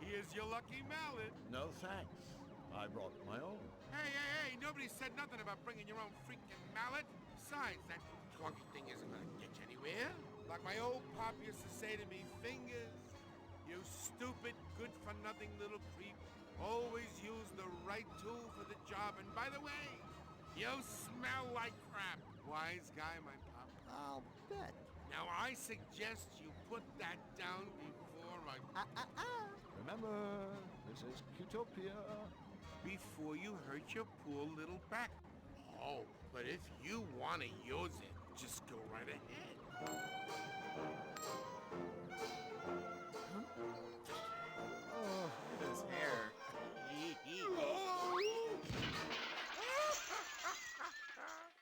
Here's your lucky mallet. No thanks. I brought my own. Hey, nobody said nothing about bringing your own freaking mallet. Besides, that clunky thing isn't gonna get you anywhere. Like my old pop used to say to me, fingers, you stupid, good-for-nothing little creep. Always use the right tool for the job. And by the way, you smell like crap. Wise guy, my pop. I'll bet. Now I suggest you put that down before I... Remember, this is Qtopia. Before you hurt your poor little back. Oh, but if you want to use it, just go right ahead. Oh, his hair.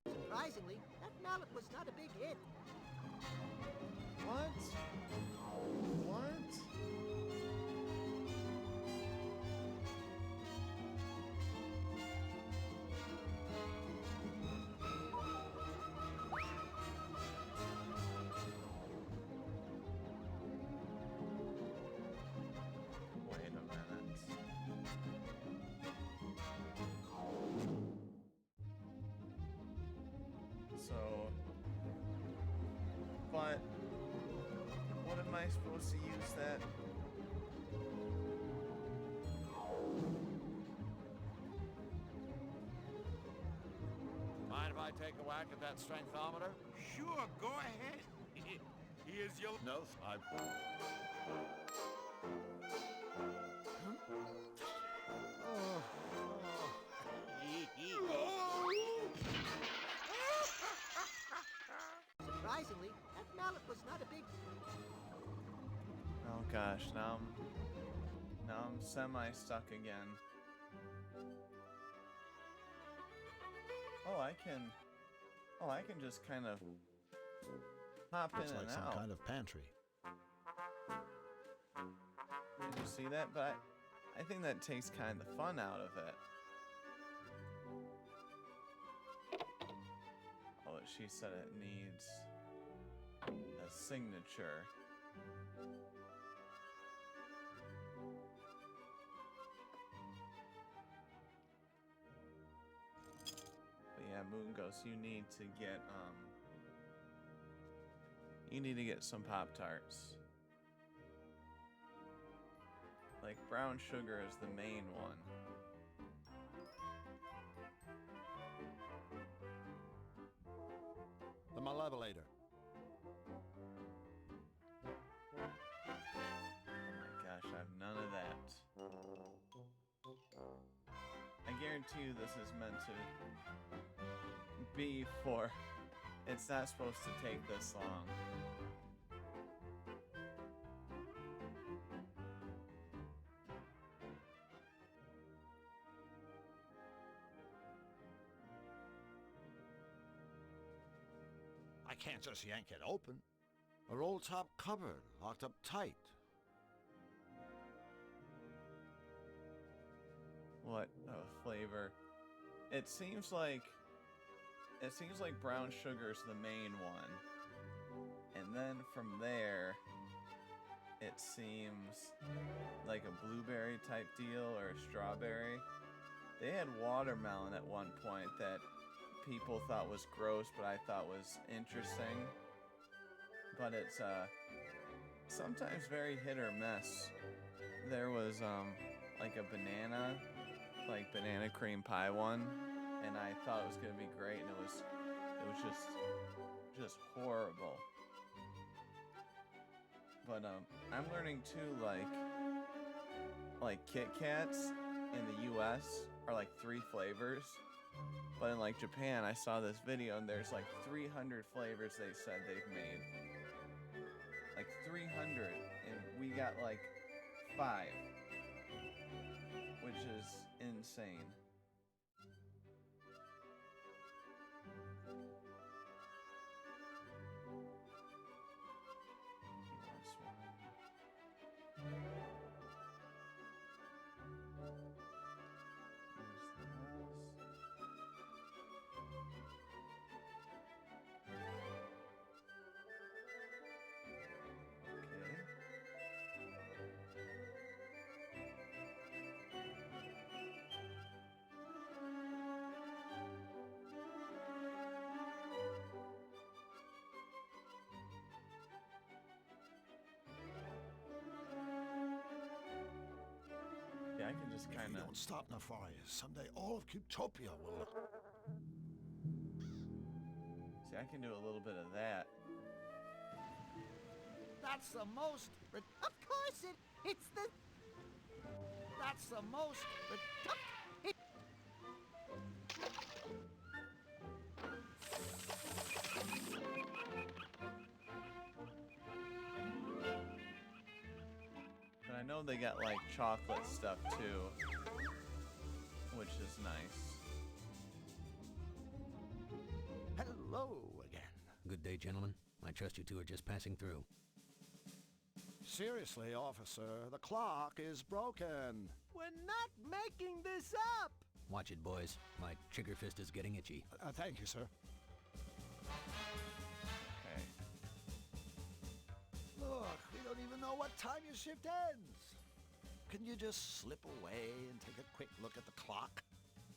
Surprisingly, that mallet was not a big hit. What? What? Wait a minute. So, but what am I supposed to use that? Mind if I take a whack at that strengthometer? Sure, go ahead. Here's your... No, I... Surprisingly, that mallet was not a big... Oh gosh, now I'm semi-stuck again. Oh, I can just kind of hop in Looks like and some out. kind of pantry. Did you see that? But I think that takes kind of the fun out of it. Oh, she said it needs a signature. But yeah, Moon Ghost, you need to get some Pop-Tarts. Like brown sugar is the main one. The Malevolator. Gosh, I have none of that. I guarantee you this is meant to be for... It's not supposed to take this long. I can't just yank it open. A roll-top cupboard, locked up tight. What flavor? It seems like brown sugar's the main one. And then from there, it seems like a blueberry type deal or a strawberry. They had watermelon at one point that people thought was gross, but I thought was interesting. But it's sometimes very hit or miss. There was like a banana cream pie one, and I thought it was gonna be great, and it was just horrible. But I'm learning too, like Kit Kats in the US are like 3 flavors, but in like Japan I saw this video and there's like 300 flavors they said they've made. Like 300, and we got like 5, which is insane. I can just kind of... If you don't stop Nefarious, someday all of Cutopia will... See, I can do a little bit of that. That's the most... Of course it's the... That's the most... I know they got like chocolate stuff too, which is nice. Hello again. Good day, gentlemen. I trust you two are just passing through. Seriously, officer, the clock is broken. We're not making this up! Watch it, boys. My trigger fist is getting itchy. Thank you, sir. Okay. Look, we don't even know what time your shift ends. Can you just slip away and take a quick look at the clock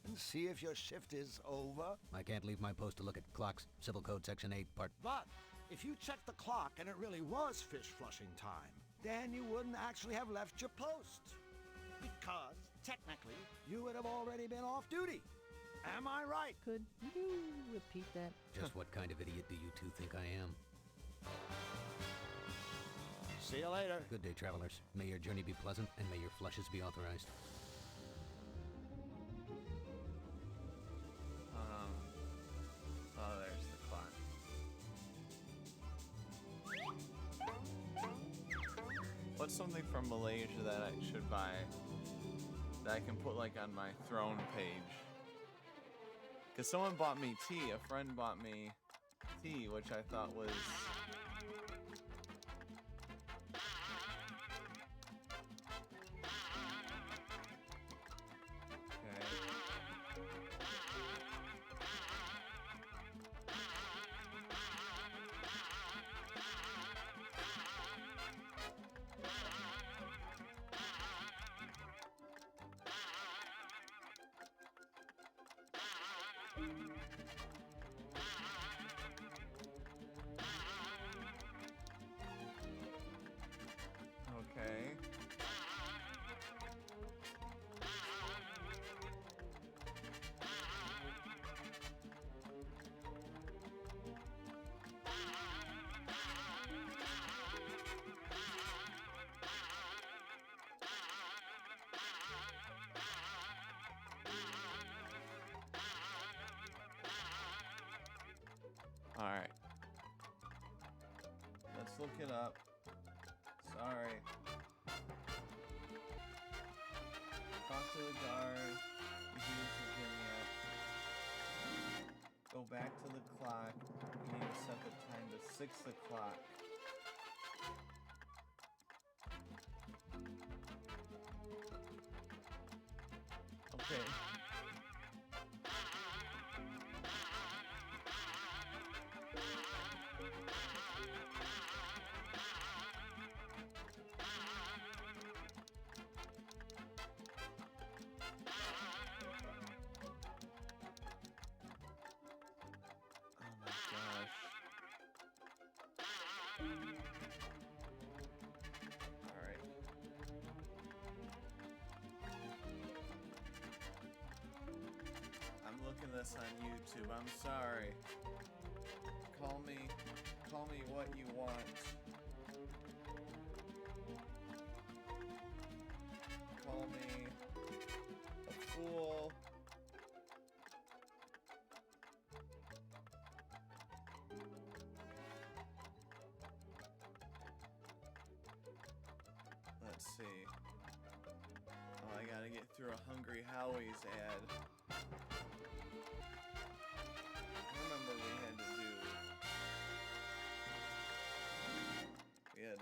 and see if your shift is over? I can't leave my post to look at clocks. Civil Code Section 8, Part... But if you checked the clock and it really was fish flushing time, then you wouldn't actually have left your post. Because, technically, you would have already been off duty. Am I right? Could you repeat that? Just what kind of idiot do you two think I am? See you later. Good day, travelers. May your journey be pleasant, and may your flushes be authorized. Oh, there's the clock. What's something from Malaysia that I should buy that I can put like on my throne page? Because someone bought me tea. A friend bought me tea, which I thought was... Okay. All right. Let's look it up. Sorry. Talk to the guard. Use Virginia. Go back to the clock. You need to set the time to 6 o'clock. Okay. looking this on YouTube. I'm sorry. Call me what you want. Call me a fool. Let's see. Oh, I gotta get through a Hungry Howie's ad. I remember we had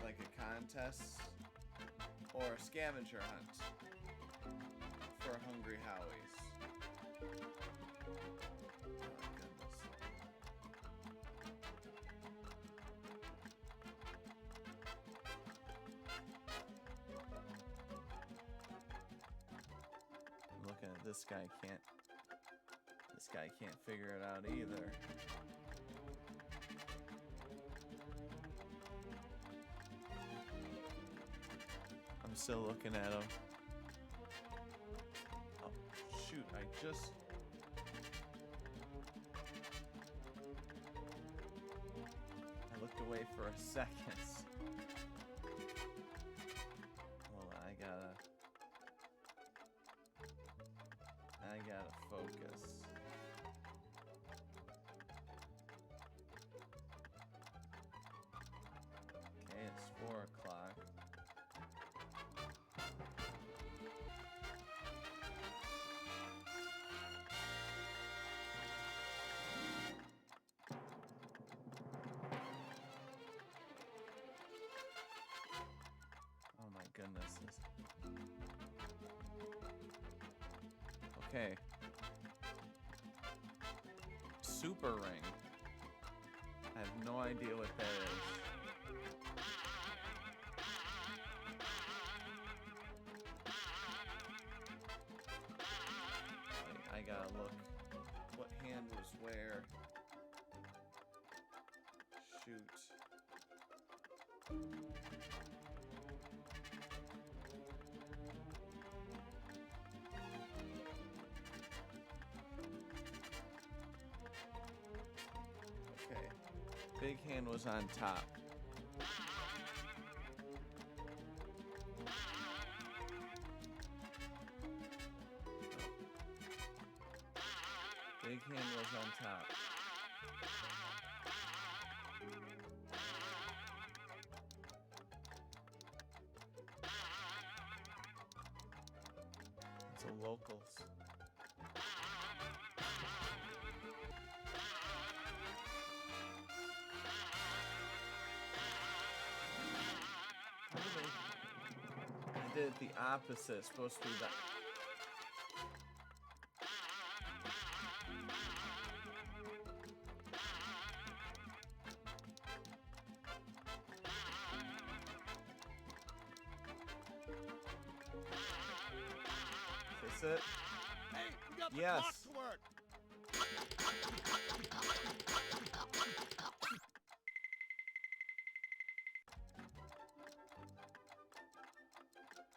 like a contest or a scavenger hunt for Hungry Howie's. This guy can't figure it out either. I'm still looking at him. Oh, shoot, I looked away for a second. Hold on, I gotta focus. Okay, it's 4 o'clock. Oh my goodness. Okay. Super ring. I have no idea what that is. I gotta look what hand was where. Shoot. Big hand was on top. Big hand was on top. It's a locals. I did it the opposite. It's supposed to be that. Is this it? Hey, we got the yes. clock to work.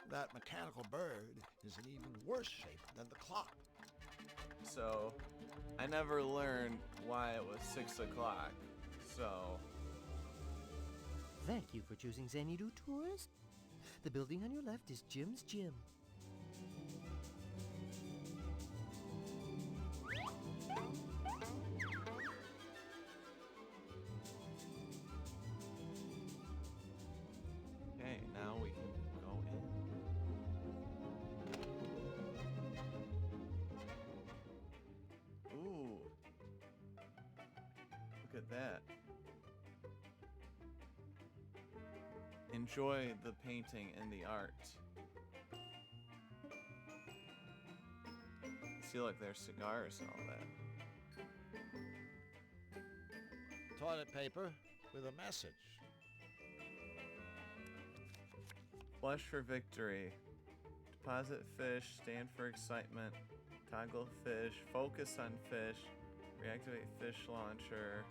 That mechanical bird is in even worse shape than the clock. So, I never learned why it was 6 o'clock. So. Thank you for choosing Xanadu Tours. The building on your left is Jim's Gym. Okay, now we can go in. Ooh. Look at that. Enjoy the painting and the art. See, look, there's cigars and all that. Toilet paper with a message. Flush for victory. Deposit fish, stand for excitement, toggle fish, focus on fish, reactivate fish launcher.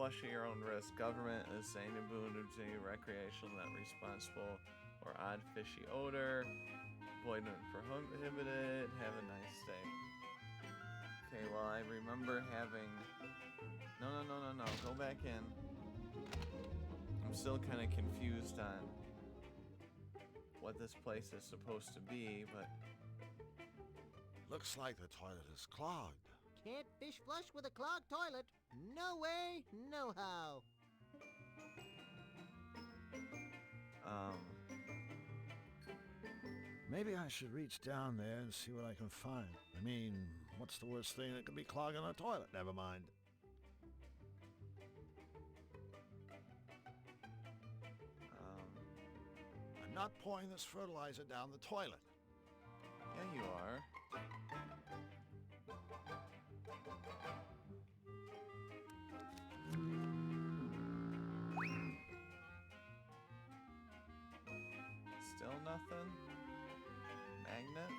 flush at your own risk. Government is saying to recreational, not responsible, or odd fishy odor. Avoid it prohibited. Have a nice day. Okay, well, I remember having... No. Go back in. I'm still kind of confused on what this place is supposed to be, but... Looks like the toilet is clogged. Can't fish flush with a clogged toilet. No way, no how. Maybe I should reach down there and see what I can find. I mean, what's the worst thing that could be clogging a toilet? Never mind. I'm not pouring this fertilizer down the toilet. Yeah, you are. Still nothing? Magnet?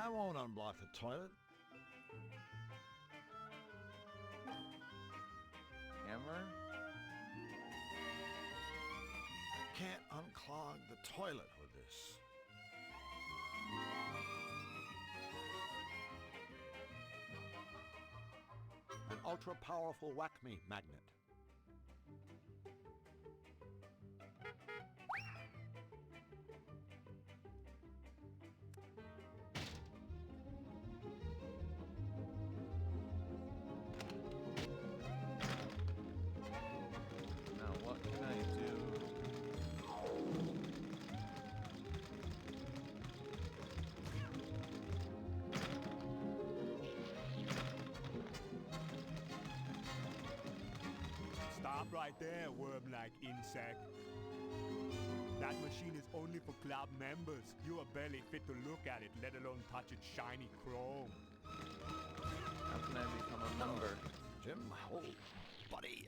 I won't unblock the toilet. Hammer? Can't unclog the toilet with this. An ultra-powerful whack-me magnet. Now what can I do? Stop right there, worm-like insect. That machine is only for club members. You are barely fit to look at it, let alone touch its shiny chrome. How can I become a member? Jim, oh, buddy.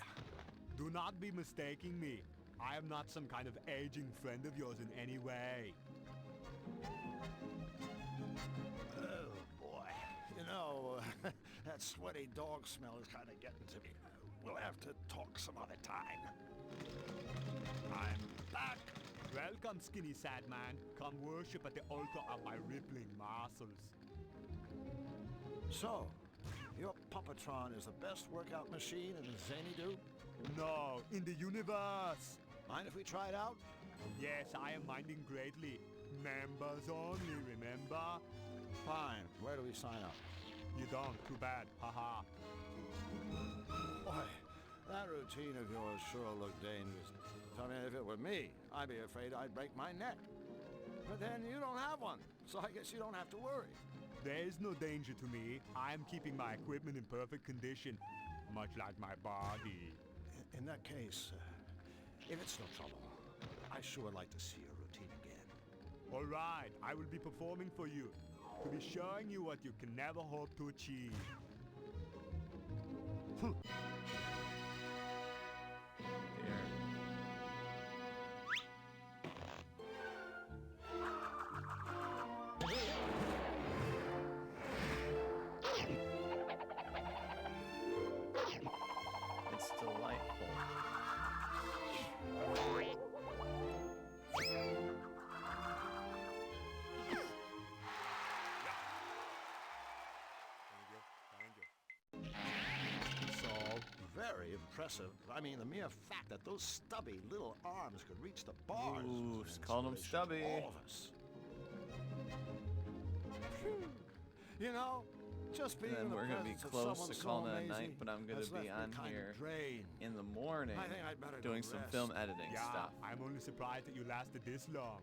Do not be mistaking me. I am not some kind of aging friend of yours in any way. Oh, boy. You know, that sweaty dog smell is kind of getting to me. We'll have to talk some other time. I'm back. Welcome, skinny sad man. Come worship at the altar of my rippling muscles. So, your Puppetron is the best workout machine in the Xanadu? No, in the universe. Mind if we try it out? Yes, I am minding greatly. Members only, remember? Fine. Where do we sign up? You don't. Too bad. Haha. Boy, that routine of yours sure looked dangerous. I mean, if it were me, I'd be afraid I'd break my neck. But then you don't have one, so I guess you don't have to worry. There is no danger to me. I am keeping my equipment in perfect condition, much like my body. In that case, if it's no trouble, I sure would like to see your routine again. All right, I will be performing for you, to be showing you what you can never hope to achieve. It's delightful. So very impressive. I mean, the mere fact that those stubby little arms could reach the bars. Ooh, was an called him inspiration to stubby. all of us. You know, just being And then in the we're gonna be presence of close someone to so calling it a amazing night, but I'm gonna has left be me on kinda here drained. in the morning I think I'd better doing go some rest. film editing Yeah, stuff. I'm only surprised that you lasted this long.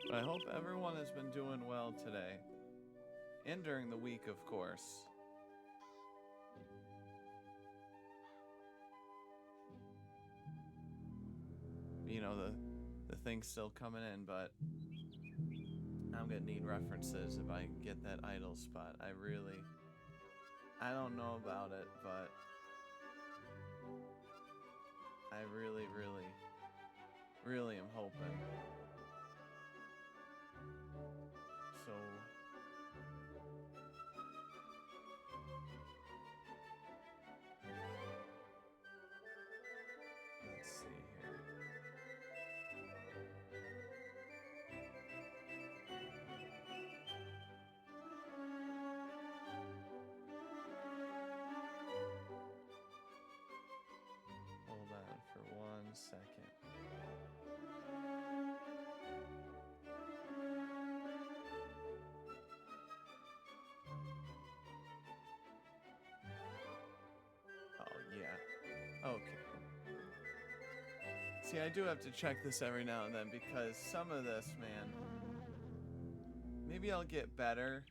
But I hope everyone has been doing well today. And during the week, of course. You know, the thing's still coming in, but I'm gonna need references if I get that idle spot. I don't know about it, but I really am hoping. So let's see here. Hold on for 1 second. Oh, yeah. Okay. See, I do have to check this every now and then because some of this, man, maybe I'll get better.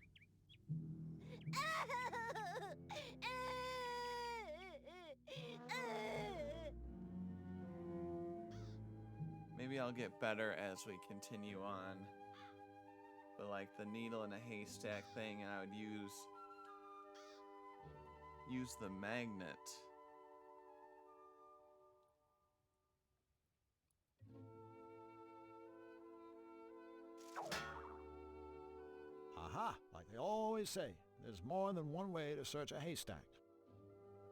Maybe I'll get better as we continue on. But like the needle in a haystack thing, I would use the magnet. Aha! Like they always say, there's more than one way to search a haystack.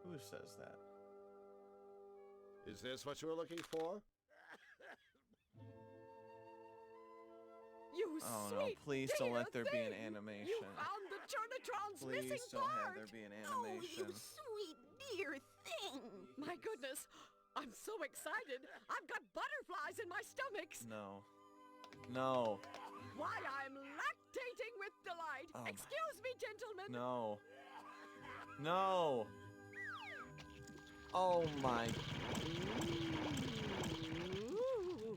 Who says that? Is this what you were looking for? You Oh no, sweet please don't let there be an thing. animation. You found the Turnitron's Please missing don't part. have there be an animation. Oh, you sweet dear thing. My goodness, I'm so excited. I've got butterflies in my stomachs. No. No. Why, I'm lactating with delight. Oh, Excuse me, gentlemen. No. No. Oh my. Ooh.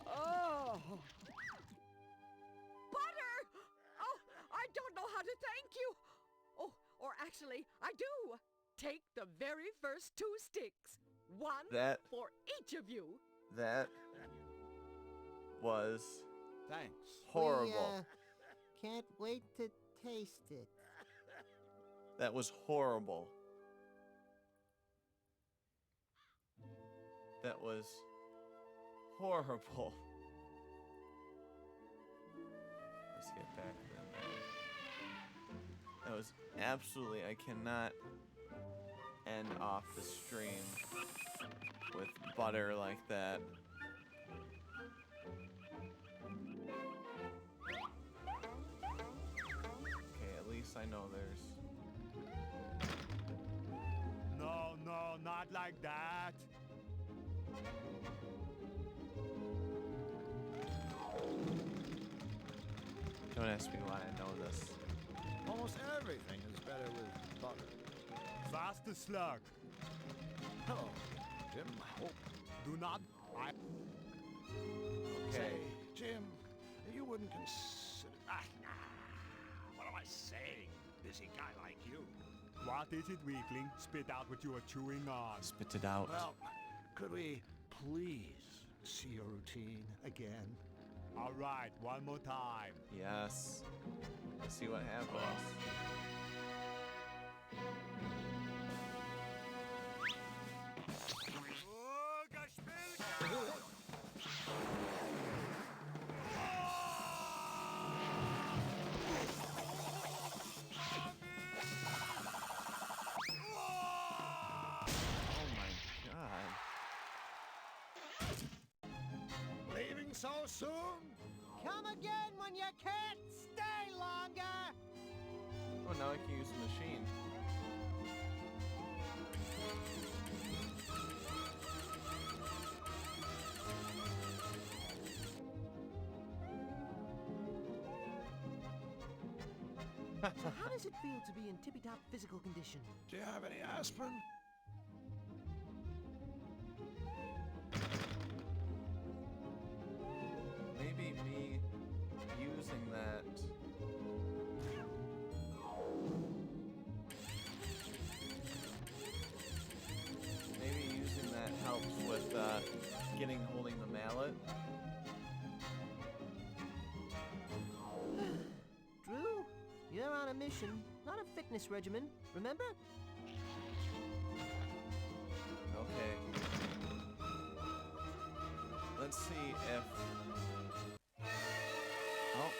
Oh. Butter! Oh, I don't know how to thank you. Oh, or actually, I do. Take the very first 2 sticks. One for each of you. That was Thanks. horrible. We, can't wait to taste it. That was horrible. That was horrible. Let's get back to that. That was absolutely, I cannot end off the stream with butter like that. Okay, at least I know there's... No, not like that. Don't ask me why I know this. Almost everything is better with butter. Faster slug. Hello, Jim. Oh, Do not. Okay. say, Jim, you wouldn't consider... What am I saying? Busy guy like you. What is it, weakling? Spit out what you are chewing on. Spit it out. Well, could we please see your routine again? All right, one more time. Yes. Let's see what happens. Leaving so soon? Come again when you can't stay longer. Oh, now I can use the machine. So how does it feel to be in tippy-top physical condition? Do you have any aspirin? Maybe me using that... Maybe using that helps with holding the mallet. a mission, not a fitness regimen, remember? Okay. Let's see if... Oh.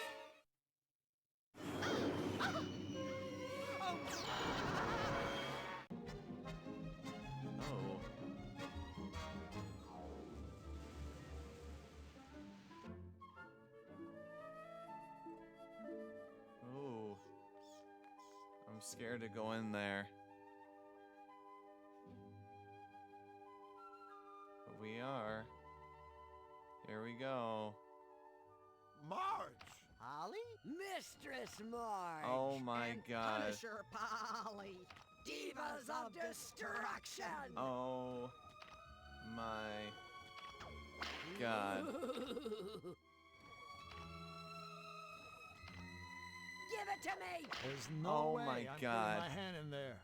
Oh. Oh. I'm scared to go in there. But we are. Here we go. Marge! Holly? Mistress Marge! Oh my and God. Punisher Polly! Divas of Destruction! Oh my God. Give it to me! There's no Oh way my I'm God. putting my hand in there.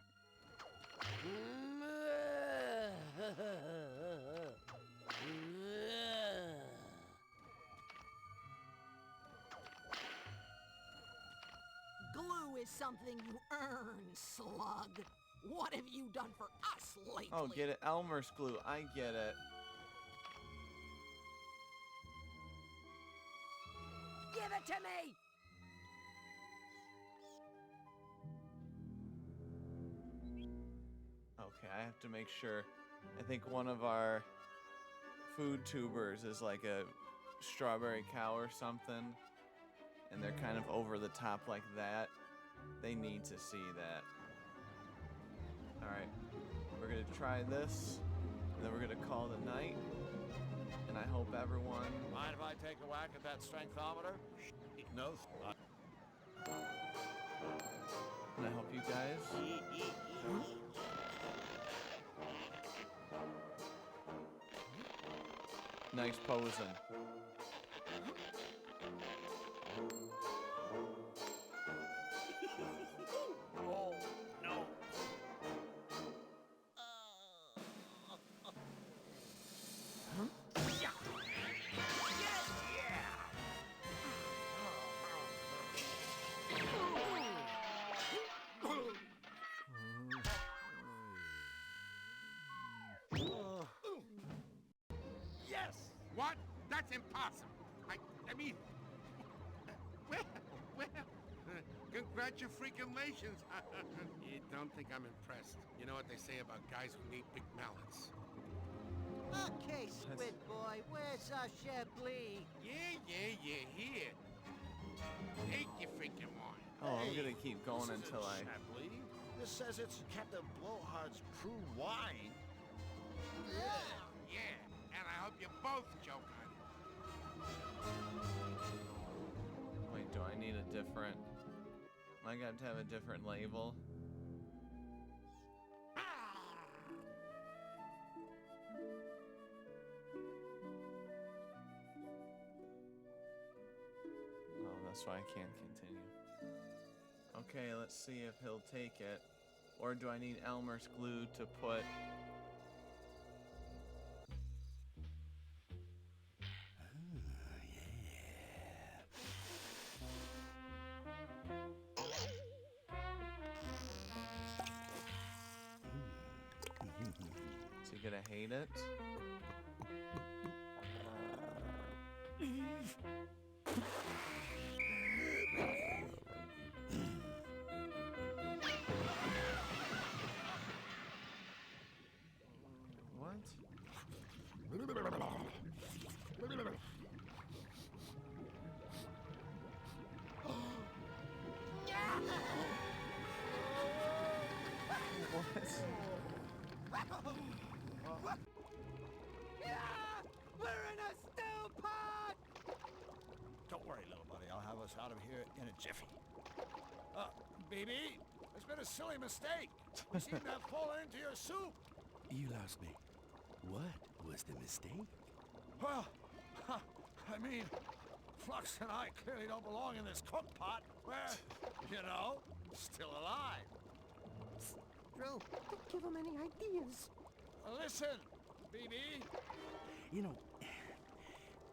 Glue is something you earn, slug. What have you done for us lately? Oh, get it? Elmer's glue. I get it. Give it to me! Okay, I have to make sure. I think one of our food tubers is like a strawberry cow or something. And they're kind of over the top like that. They need to see that. Alright, we're gonna try this, and then we're gonna call it a night. And I hope everyone... Mind if I take a whack at that strengthometer? No. And I hope you guys... Nice posing. Oh, no. Yes! What? That's impossible. I mean, well, congratulations. You don't think I'm impressed. You know what they say about guys who need big mallets. Okay, Squid Boy, where's our Chablis? Yeah, here. Take your freaking wine. Oh, I'm gonna keep going This until isn't I... Chablis. This says it's Captain Blowhard's crew wine. Yeah, and I hope you both choke on it. Wait, do I need a different... I got to have a different label? Oh, that's why I can't continue. Okay, let's see if he'll take it. Or do I need Elmer's glue to put... Is he gonna hate it? What? We're in a stew pot! Don't worry, little buddy. I'll have us out of here in a jiffy. BB, there's been a silly mistake. We seem to have fallen into your soup. You lost me. What was the mistake? Well, I mean, Flux and I clearly don't belong in this cook pot. We're, still alive. Drew, don't give him any ideas. Listen, BB. You know,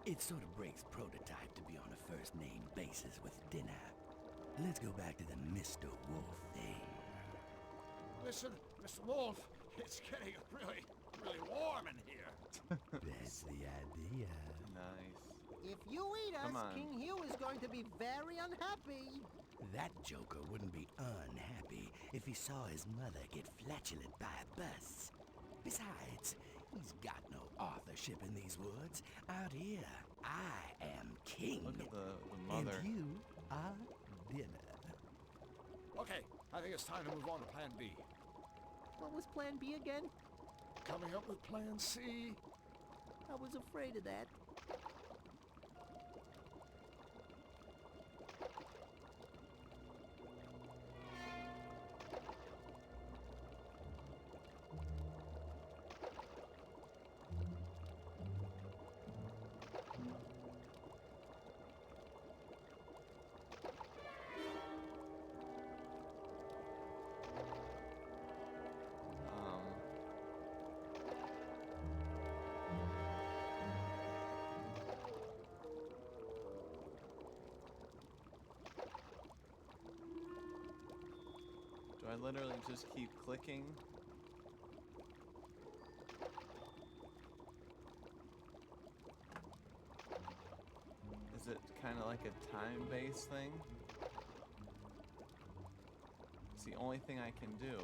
it sort of breaks prototype to be on a first-name basis with dinner. let's go back to the Mr. Wolf thing. Listen, Mr. Wolf, it's getting really, really warm in here. That's the idea. Nice. If you eat us, King Hugh is going to be very unhappy. That joker wouldn't be unhappy if he saw his mother get flatulent by a bus. Besides, he's got no authorship in these woods. Out here, I am king. Look at the mother. And you are dinner. Okay, I think it's time to move on to Plan B. What was Plan B again? Coming up with Plan C. I was afraid of that. Do I literally just keep clicking? Is it kind of like a time-based thing? It's the only thing I can do.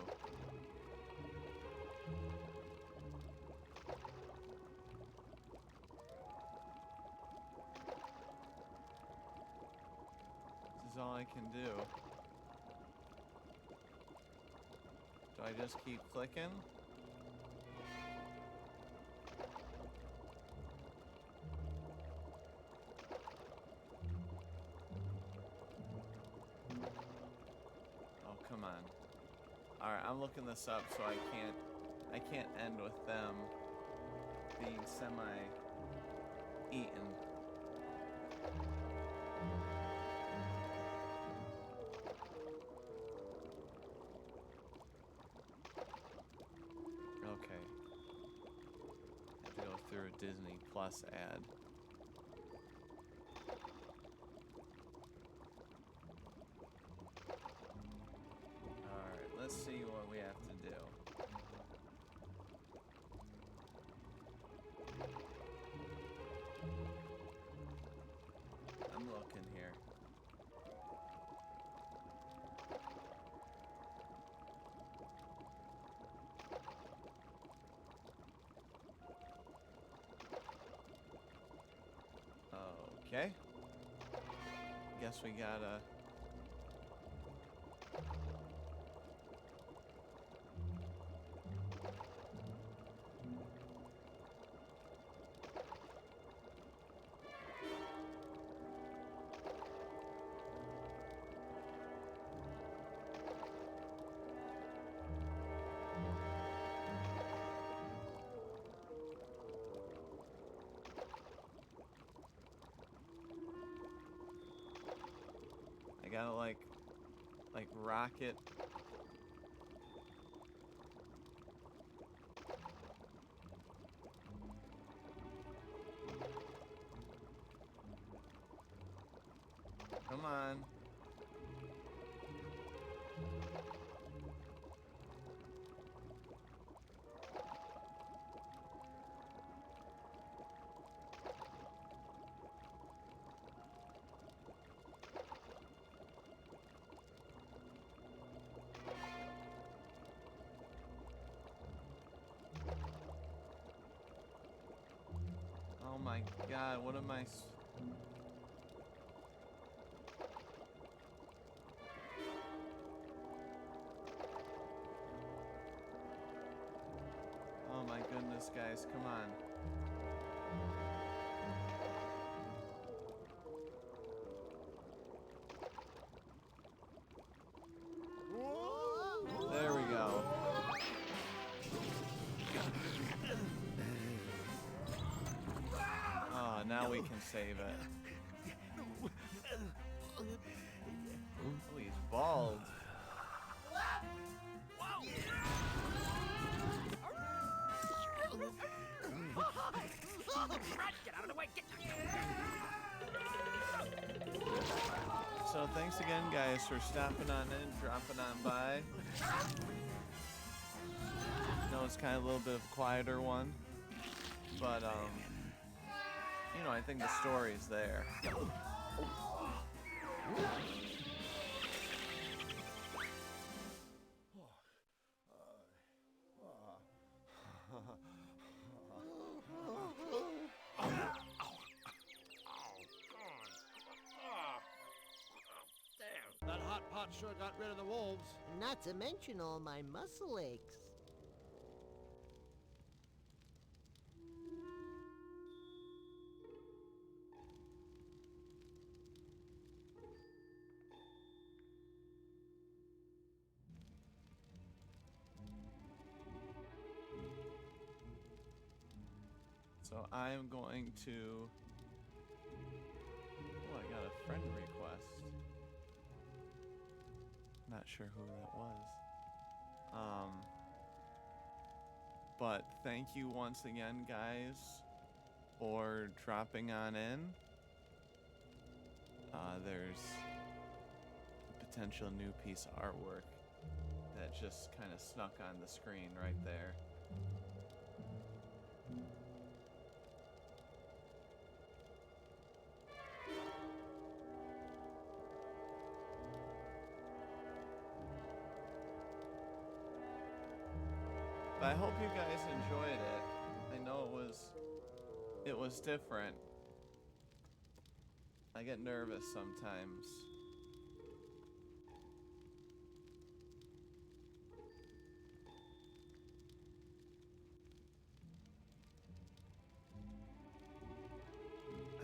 This is all I can do. Do I just keep clicking? Oh, come on. Alright, I'm looking this up so I can't end with them being semi-eaten. Through a Disney Plus ad. Alright, let's see what we have to do. I'm looking here. Okay. Guess we gotta... gotta like rocket. Come on. Oh my God, what am I... Oh my goodness, guys, come on. There we go. Oh, now we can save it. Oh, he's bald. Get out of the way! Get... So So thanks again, guys, for stopping on in, dropping on by. I know it's kind of a little bit of a quieter one, but you know, I think the story's there. That hot pot sure got rid of the wolves. Not to mention all my muscle aches. So I am going to... Oh, I got a friend request. Not sure who that was. But thank you once again, guys, for dropping on in. There's a potential new piece of artwork that just kind of snuck on the screen right there. But I hope you guys enjoyed it. I know it was different. I get nervous sometimes.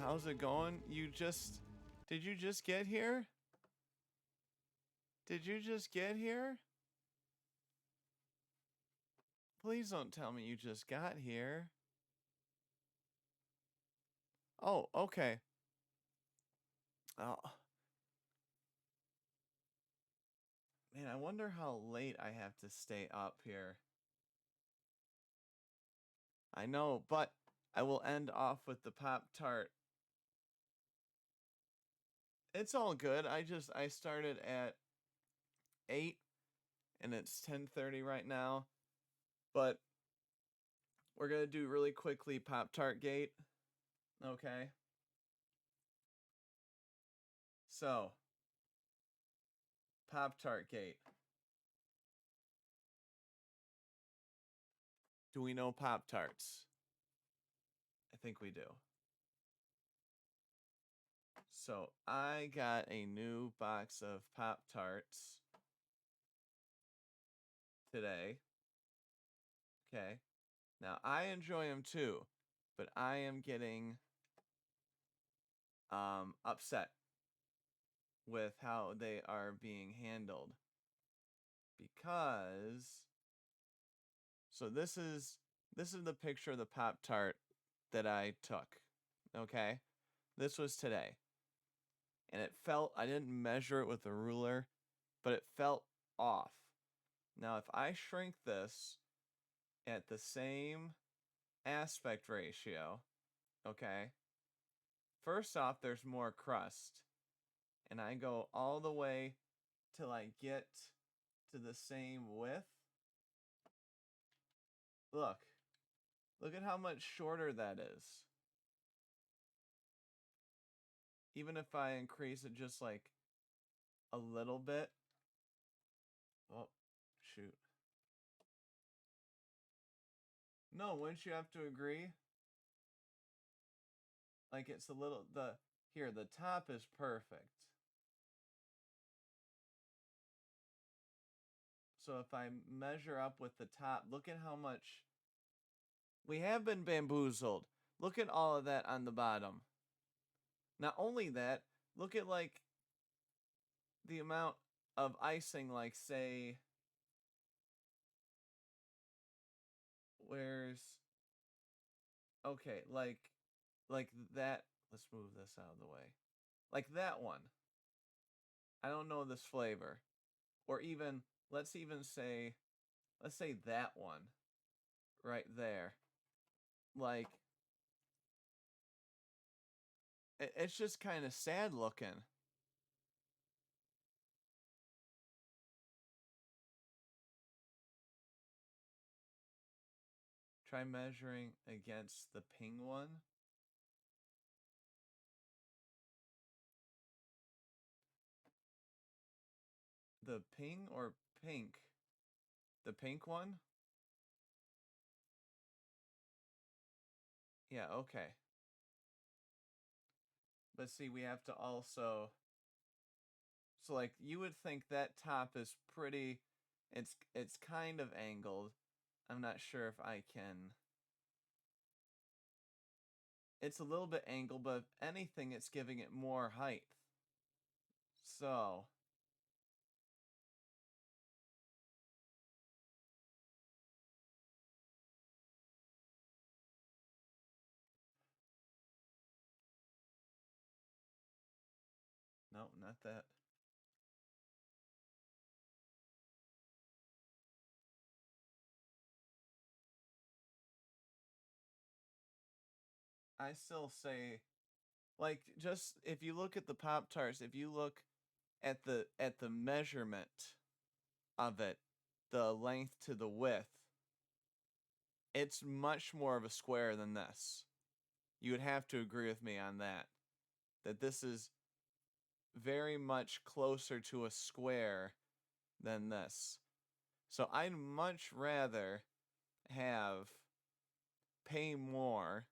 How's it going? Did you just get here? Did you just get here? Please don't tell me you just got here. Oh, okay. Oh. Man, I wonder how late I have to stay up here. I know, but I will end off with the Pop-Tart. It's all good. I started at 8 and it's 10:30 right now. But we're going to do really quickly Pop-Tart Gate. Okay. So, Pop-Tart Gate. Do we know Pop-Tarts? I think we do. So, I got a new box of Pop-Tarts today. Okay. Now, I enjoy them too, but I am getting upset with how they are being handled. Because so this is the picture of the Pop-Tart that I took. Okay? This was today. And it felt, I didn't measure it with a ruler, but it felt off. Now, if I shrink this at the same aspect ratio, okay, first off, there's more crust. And I go all the way till I get to the same width. Look at how much shorter that is. Even if I increase it just like a little bit. Oh, shoot. No, wouldn't you have to agree? Like it's a little, the top is perfect. So if I measure up with the top, look at how much we have been bamboozled. Look at all of that on the bottom. Not only that, look at like the amount of icing, like say, okay, like that. Let's move this out of the way. Like that one. I don't know this flavor. Or even, let's say that one right there. Like, it's just kind of sad looking. Try measuring against the ping one. The ping or pink? The pink one? Yeah, okay. But see, we have to also... So, like, you would think that top is pretty... It's kind of angled. I'm not sure if I can... It's a little bit angled, but if anything, it's giving it more height. So... No, not that. I still say, like, just if you look at the Pop-Tarts, if you look at the measurement of it, the length to the width, it's much more of a square than this. You would have to agree with me on that. That this is very much closer to a square than this. So I'd much rather pay more.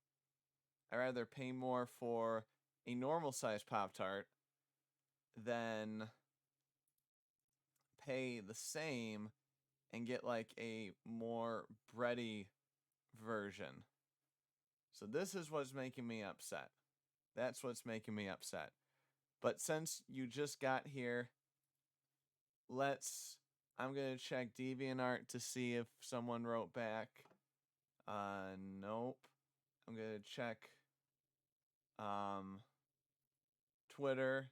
I'd rather pay more for a normal size Pop-Tart than pay the same and get like a more bready version. So this is what's making me upset. That's what's making me upset. But since you just got here, I'm going to check DeviantArt to see if someone wrote back. Nope. I'm going to check Twitter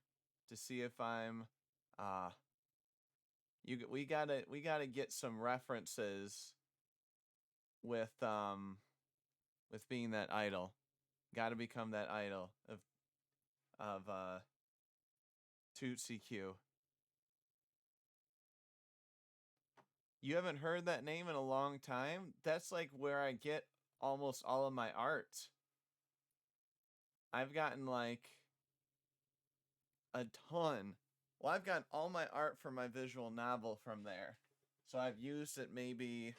to see if I'm we gotta get some references with being that idol. Gotta become that idol of Tootsie Q. You haven't heard that name in a long time? That's like where I get almost all of my art. I've gotten like a ton. Well, I've got all my art for my visual novel from there. So I've used it maybe,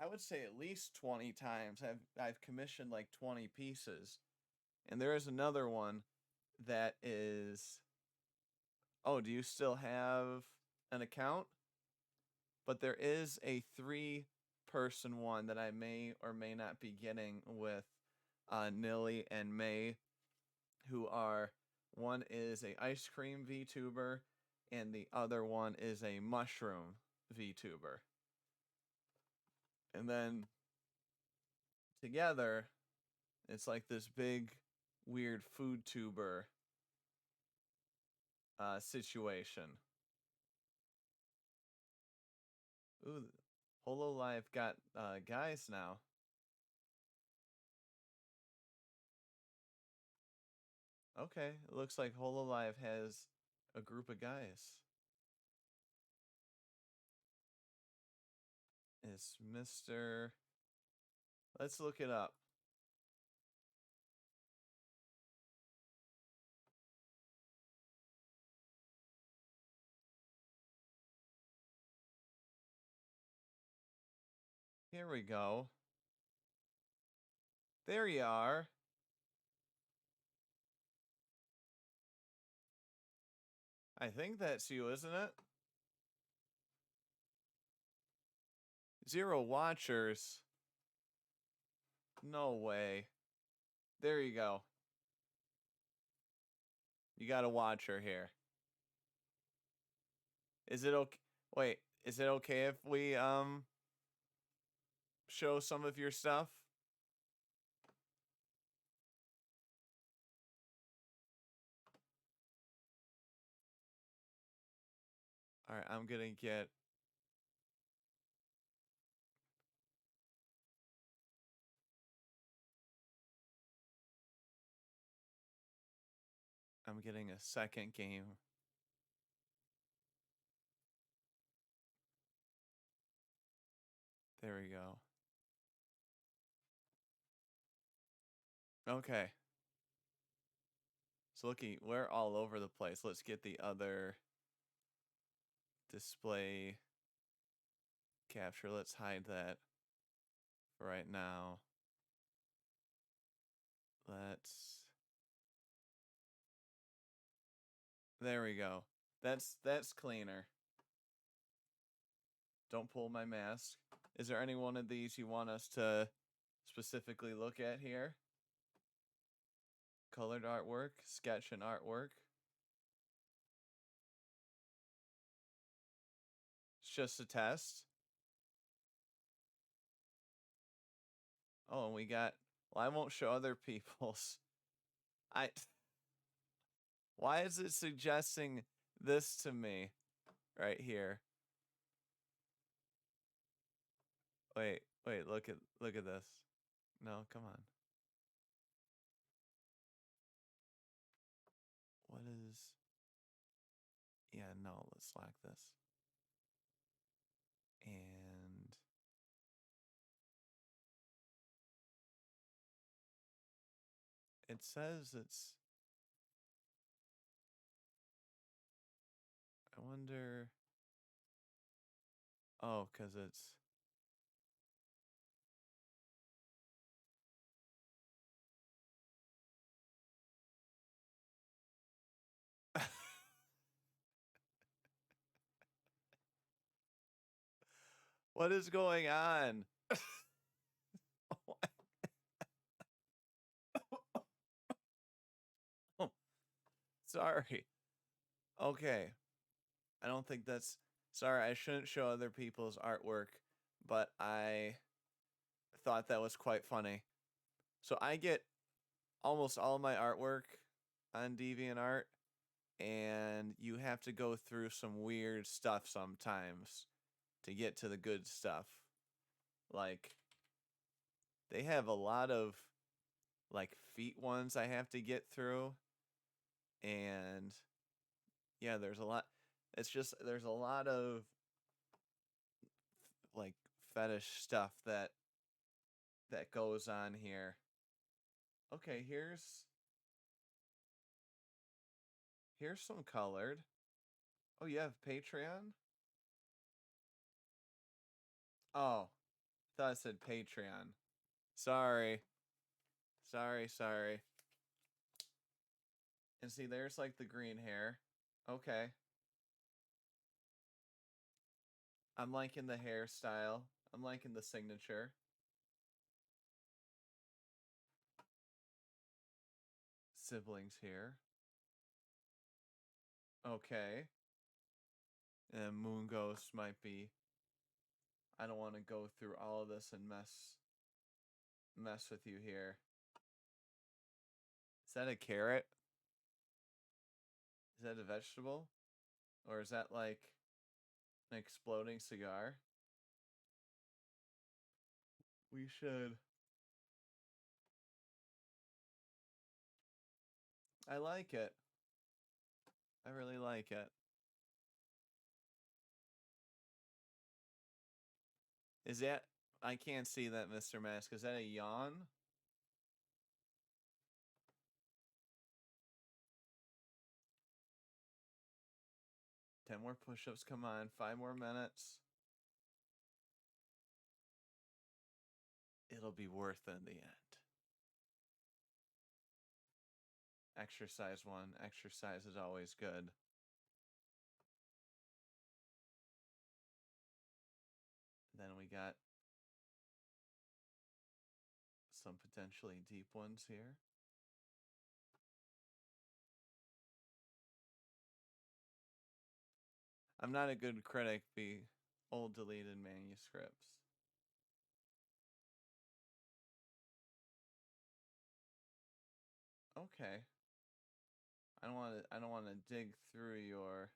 I would say at least 20 times. I've commissioned like 20 pieces. And there is another one that is... Oh, do you still have an account? But there is a 3-person one that I may or may not be getting with Nilly and May, who are... One is a ice cream VTuber, and the other one is a mushroom VTuber. And then together, it's like this big, weird food tuber situation. Ooh, HoloLive got guys now. Okay, it looks like HoloLive has a group of guys. It's Mr. Let's look it up. Here we go. There you are. I think that's you, isn't it? 0 watchers. No way. There you go. You got a watcher here. Is it okay? Wait, is it okay if we show some of your stuff? All right, I'm getting a second game. There we go. Okay. So looking, we're all over the place. Let's get the other display capture. Let's hide that for right now. There we go. That's cleaner. Don't pull my mask. Is there any one of these you want us to specifically look at here? Colored artwork, sketch and artwork. It's just a test. Oh, and we got, well, I won't show other people's. Why is it suggesting this to me right here? Wait, look at this. No, come on. What is, yeah, no, let's select this. And it says it's, I wonder, oh, because it's, what is going on? Oh, sorry. Okay. I don't think that's, sorry, I shouldn't show other people's artwork, but I thought that was quite funny. So I get almost all my artwork on DeviantArt, and you have to go through some weird stuff sometimes to get to the good stuff. Like, they have a lot of, like, feet ones I have to get through, and yeah, there's a lot. It's just, there's a lot of, like, fetish stuff that goes on here. Okay, here's some colored. Oh, you have Patreon? Oh, I thought it said Patreon. Sorry. Sorry. And see, there's like the green hair. Okay. I'm liking the hairstyle. I'm liking the signature. Siblings here. Okay. And Moon Ghost might be. I don't want to go through all of this and mess with you here. Is that a carrot? Is that a vegetable? Or is that like an exploding cigar? We should. I like it. I really like it. Is that, I can't see that, Mr. Mask. Is that a yawn? Ten more push-ups, come on. 5 more minutes. It'll be worth it in the end. Exercise 1. Exercise is always good. Then we got some potentially deep ones here. I'm not a good critic, the old deleted manuscripts. Okay. I don't want to dig through your.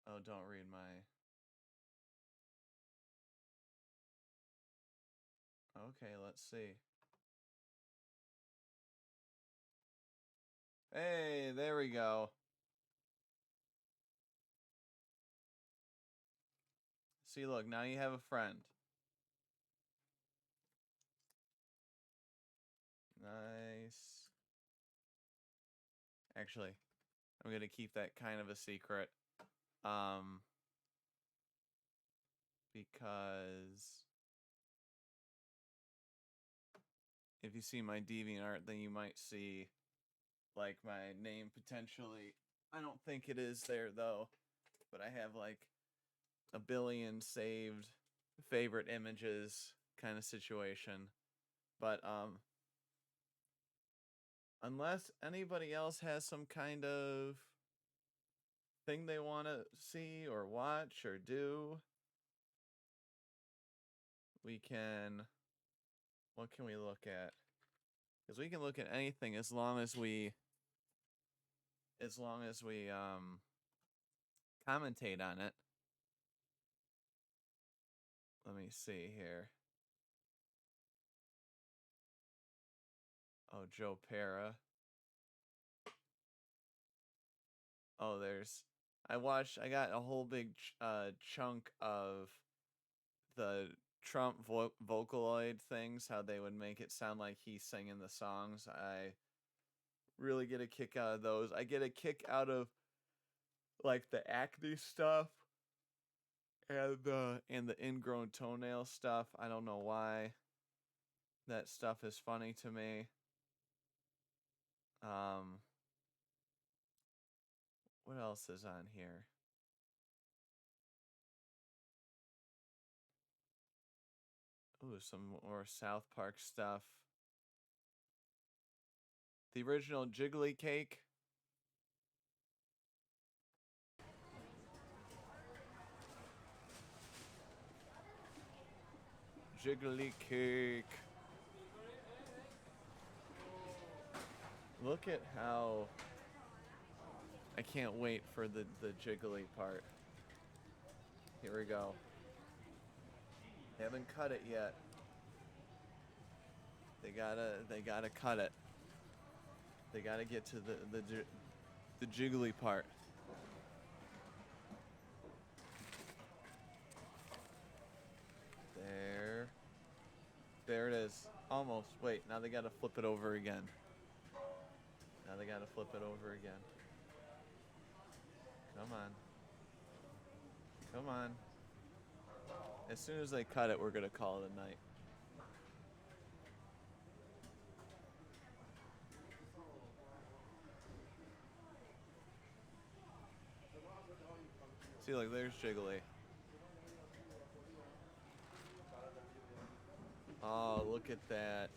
Oh, don't read my. Okay, let's see. Hey, there we go. See, look, now you have a friend. Nice. Actually, I'm going to keep that kind of a secret. Because if you see my DeviantArt, then you might see like my name potentially. I don't think it is there though, but I have like a billion saved favorite images kind of situation. But unless anybody else has some kind of thing they want to see or watch or do, we can, what can we look at? Because we can look at anything as long as we commentate on it. Let me see here. Oh, Joe Pera. Oh, I got a whole big chunk of the Trump Vocaloid things, how they would make it sound like he's singing the songs. I really get a kick out of those. I get a kick out of like the acne stuff and the ingrown toenail stuff. I don't know why that stuff is funny to me. What else is on here? Ooh, some more South Park stuff. The original Jiggly Cake. Jiggly Cake. Look at how... I can't wait for the jiggly part. Here we go. Haven't cut it yet. They gotta cut it. They gotta get to the jiggly part. There it is. Almost. Wait, now they gotta flip it over again. Come on. As soon as they cut it, we're gonna call it a night. See, like, there's Jiggly. Oh, look at that.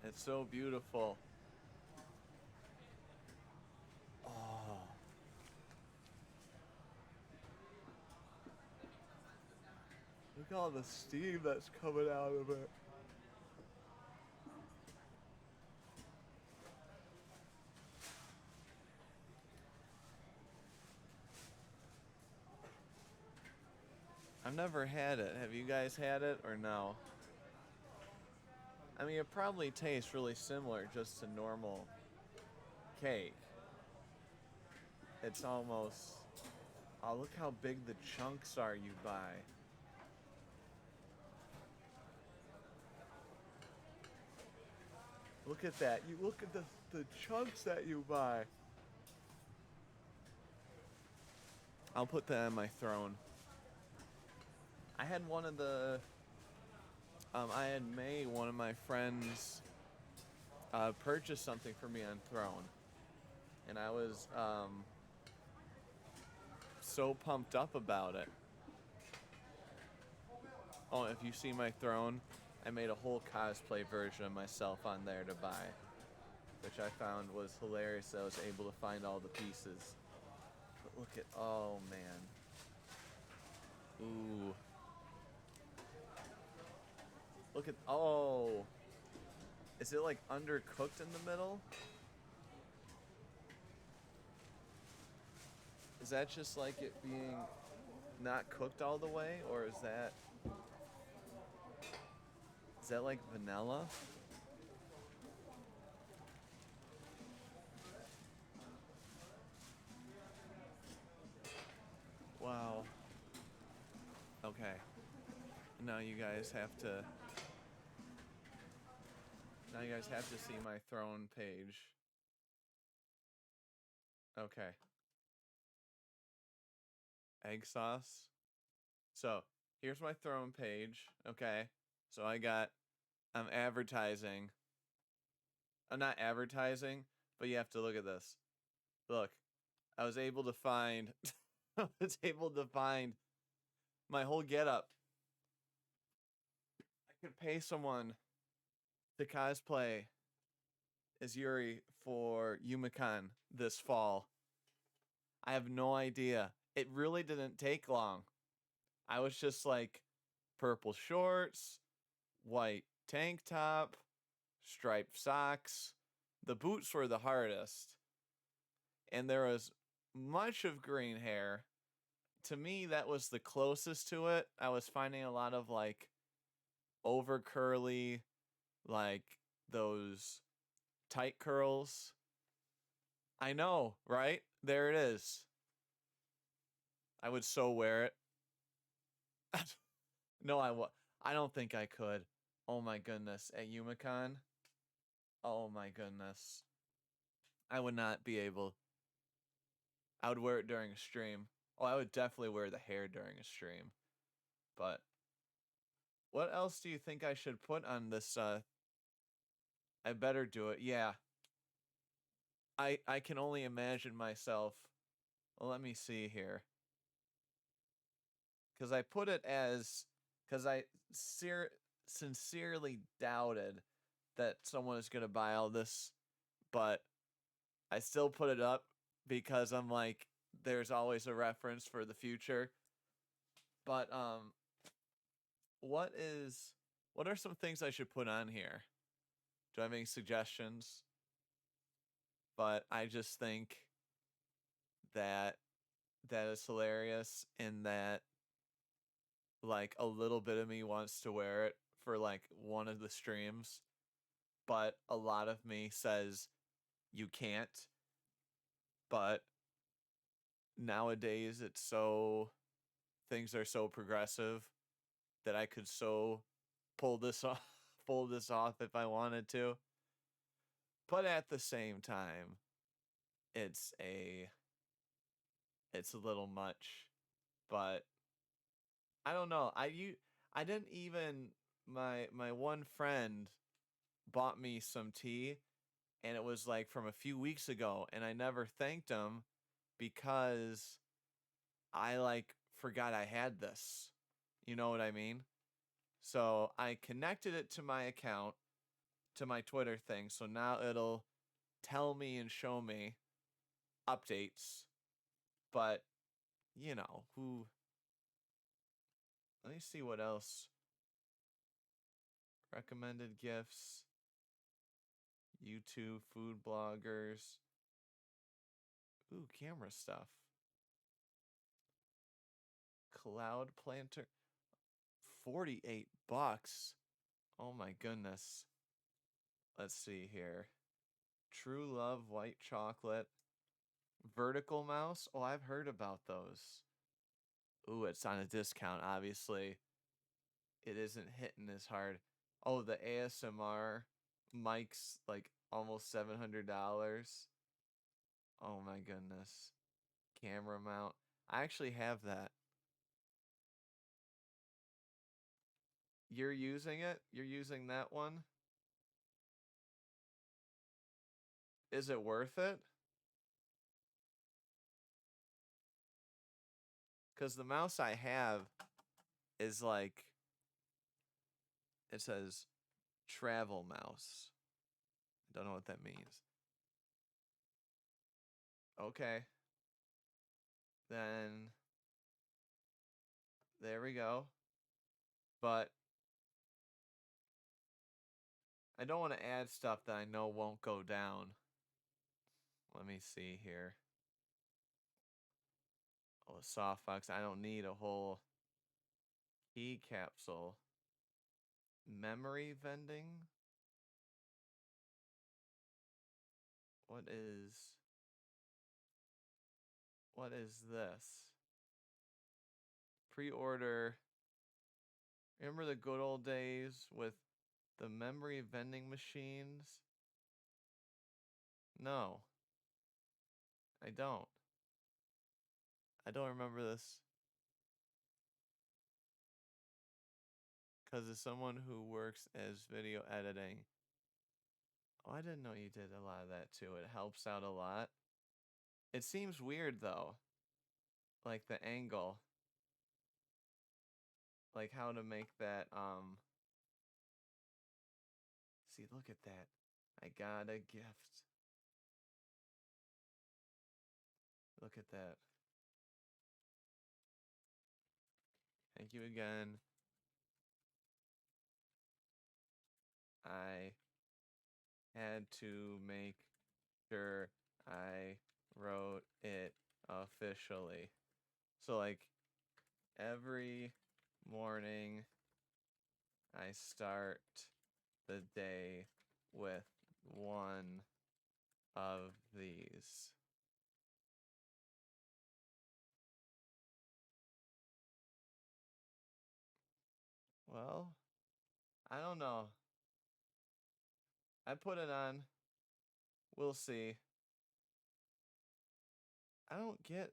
It's so beautiful. Oh. Look at all the steam that's coming out of it. I've never had it. Have you guys had it or no? I mean, it probably tastes really similar just to normal cake. It's almost... Oh, look how big the chunks are you buy. Look at that. You look at the chunks that you buy. I'll put that on my throne. I had one of the... I had May, one of my friends, purchase something for me on Throne. And I was so pumped up about it. Oh, if you see my Throne, I made a whole cosplay version of myself on there to buy, which I found was hilarious. I was able to find all the pieces. But look at, oh man. Ooh. Look at, oh. Is it like undercooked in the middle? Is that just like it being not cooked all the way, or is that like vanilla? Wow. Okay. Now you guys have to... Now you guys have to see my throne page. Okay. Egg sauce. So, here's my throne page. Okay. So I'm advertising. I'm not advertising, but you have to look at this. Look. I was able to find my whole getup. I could pay someone to cosplay as Yuri for YumiCon this fall. I have no idea. It really didn't take long. I was just like purple shorts, white tank top, striped socks. The boots were the hardest. And there was much of green hair. To me, that was the closest to it. I was finding a lot of like over curly, like those tight curls. I know, right? There it is. I would so wear it. No, I don't think I could. Oh my goodness. At YumiCon? Oh my goodness. I would not be able. I would wear it during a stream. Oh, I would definitely wear the hair during a stream. But what else do you think I should put on this? I better do it. Yeah. I can only imagine myself. Well, let me see here. Because I put it as... Because I sincerely doubted that someone is going to buy all this. But I still put it up because I'm like, there's always a reference for the future. But, what are some things I should put on here? Do I have any suggestions? But I just think that is hilarious, and that like a little bit of me wants to wear it for like one of the streams, but a lot of me says you can't. But nowadays things are so progressive that I could so pull this off if I wanted to. But at the same time, it's a little much. But I don't know. I didn't even... my one friend bought me some tea, and it was like from a few weeks ago, and I never thanked him because I like forgot I had this. You know what I mean? So I connected it to my account, to my Twitter thing, so now it'll tell me and show me updates. But, you know, let me see what else. Recommended gifts. YouTube, food bloggers. Ooh, camera stuff. Cloud planter. $48. Oh my goodness. Let's see here. True Love white chocolate. Vertical mouse. Oh, I've heard about those. Ooh, it's on a discount, obviously. It isn't hitting as hard. Oh, the ASMR mic's like almost $700. Oh my goodness. Camera mount. I actually have that. You're using it? You're using that one? Is it worth it? Because the mouse I have is like... It says travel mouse. Don't know what that means. Okay. Then there we go. But I don't want to add stuff that I know won't go down. Let me see here. Oh, a softbox. I don't need a whole key capsule. Memory vending? What is this? pre-order. Remember the good old days with the memory vending machines? No. I don't. I don't remember this. Because as someone who works as video editing. Oh, I didn't know you did a lot of that too. It helps out a lot. It seems weird though. Like the angle. Like how to make that, see, look at that. I got a gift. Look at that. Thank you again. I had to make sure I wrote it officially. So like every morning I start the day with one of these. Well, I don't know. I put it on. We'll see. I don't get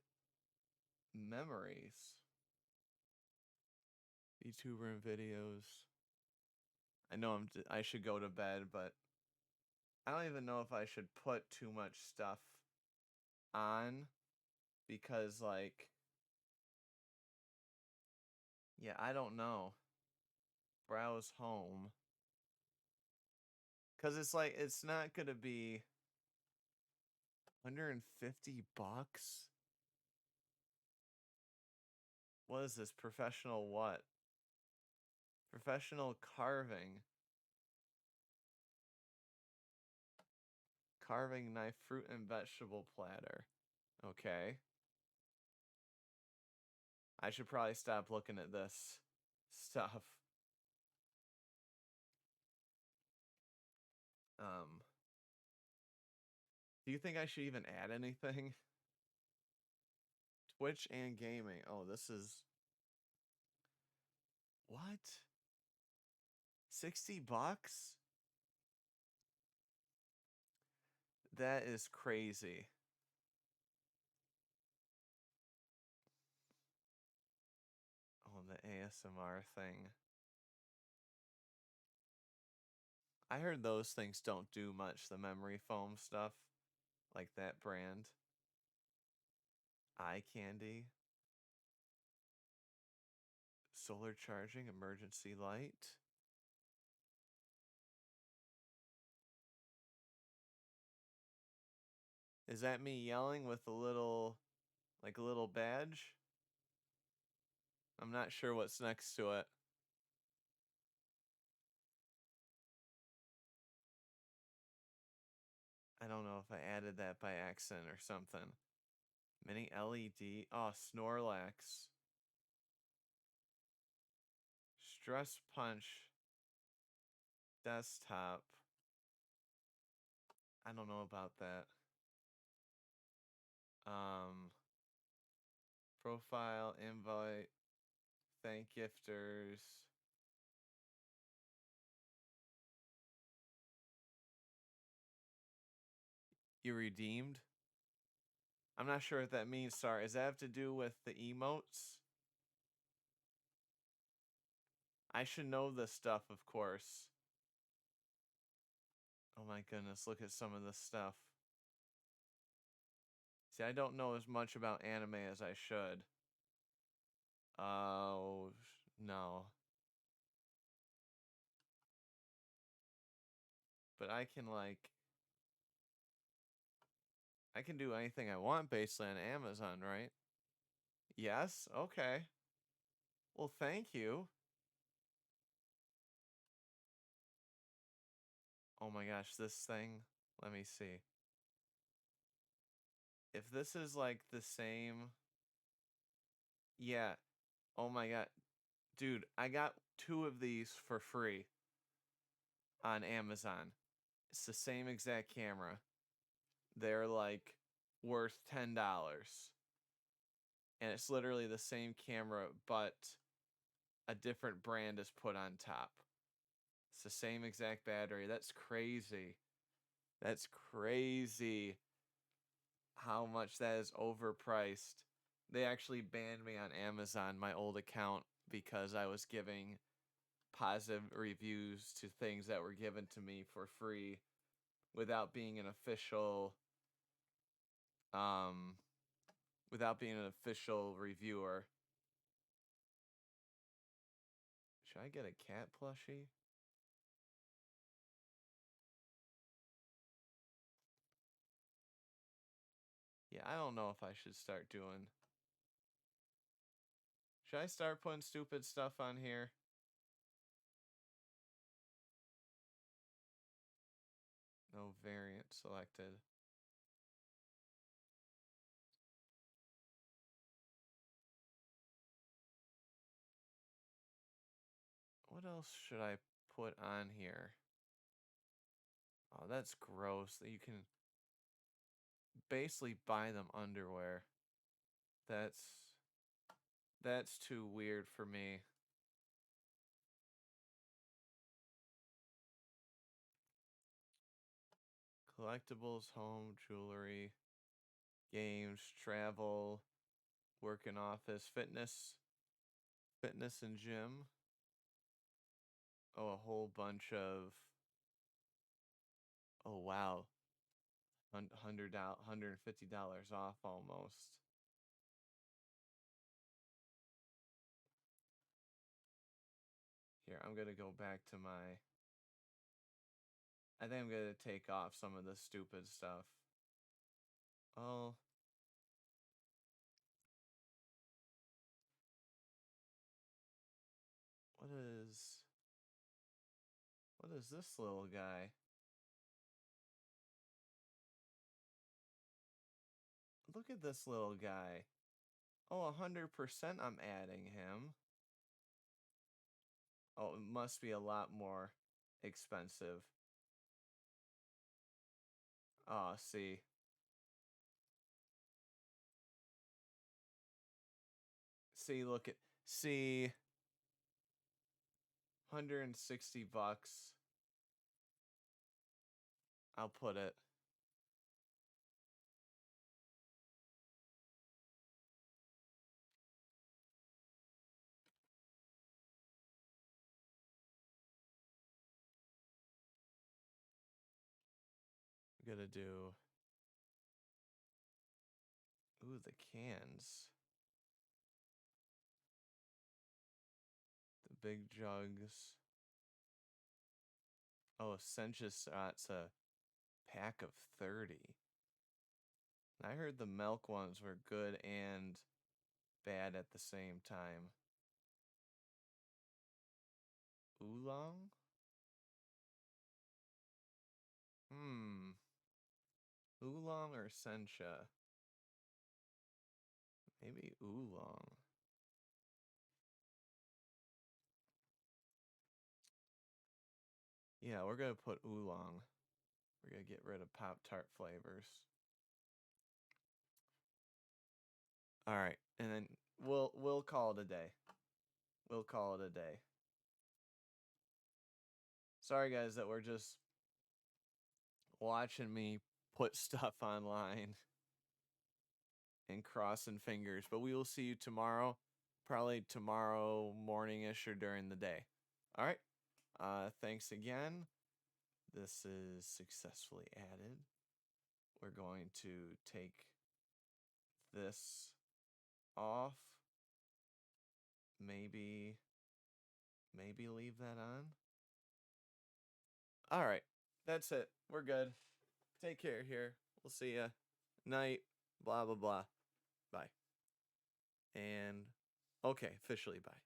memories. VTuber and videos. I know I should go to bed, but I don't even know if I should put too much stuff on because like, yeah, I don't know. Browse home. Cause it's like, it's not gonna be $150. What is this? Professional what? Professional carving. Carving knife, fruit and vegetable platter. Okay. I should probably stop looking at this stuff. Do you think I should even add anything? Twitch and gaming. Oh, this is... What? $60? That is crazy. Oh, the ASMR thing. I heard those things don't do much, the memory foam stuff. Like that brand. Eye candy. Solar charging, emergency light. Is that me yelling with a little, like a little badge? I'm not sure what's next to it. I don't know if I added that by accident or something. Mini LED. Oh, Snorlax. Stress Punch. Desktop. I don't know about that. Profile, invite, thank gifters. You redeemed? I'm not sure what that means. Sorry. Does that have to do with the emotes? I should know this stuff, of course. Oh my goodness, look at some of this stuff. See, I don't know as much about anime as I should. Oh, no. But I can, like... I can do anything I want basically on Amazon, right? Yes? Okay. Well, thank you. Oh my gosh, this thing. Let me see. If this is like the same... Yeah. Oh my god. Dude, I got 2 of these for free on Amazon. It's the same exact camera. They're like worth $10. and it's literally the same camera, but a different brand is put on top. It's the same exact battery. That's crazy. That's crazy how much that is overpriced. They actually banned me on Amazon, my old account, because I was giving positive reviews to things that were given to me for free without being an official reviewer. Should I get a cat plushie? Yeah, I don't know if I should start doing... Should I start putting stupid stuff on here? No variant selected. What else should I put on here? Oh, that's gross. That you can basically buy them underwear. That's too weird for me. Collectibles, home, jewelry, games, travel, work in office, fitness and gym. Oh, a whole bunch of... Oh, wow. $150 off almost. Here, I'm going to go back to my... I think I'm going to take off some of the stupid stuff. Oh. What is this little guy? Look at this little guy. Oh, 100% I'm adding him. Oh, it must be a lot more expensive. Oh, see. Look at... See. 160 bucks. I'll put it. I'm gonna do... Ooh, the cans. The big jugs. Oh, Essentious it's a pack of 30. I heard the milk ones were good and bad at the same time. Oolong? Oolong or Sencha? Maybe Oolong. Yeah, we're gonna put Oolong. We're gonna get rid of Pop-Tart flavors. Alright, and then we'll call it a day. We'll call it a day. Sorry guys that we're just watching me put stuff online and crossing fingers, but we will see you tomorrow, probably tomorrow morning-ish or during the day. All right. Thanks again. This is successfully added. We're going to take this off. Maybe leave that on. All right. That's it. We're good. Take care here. We'll see ya. Night. Blah, blah, blah. Bye. And, okay, officially bye.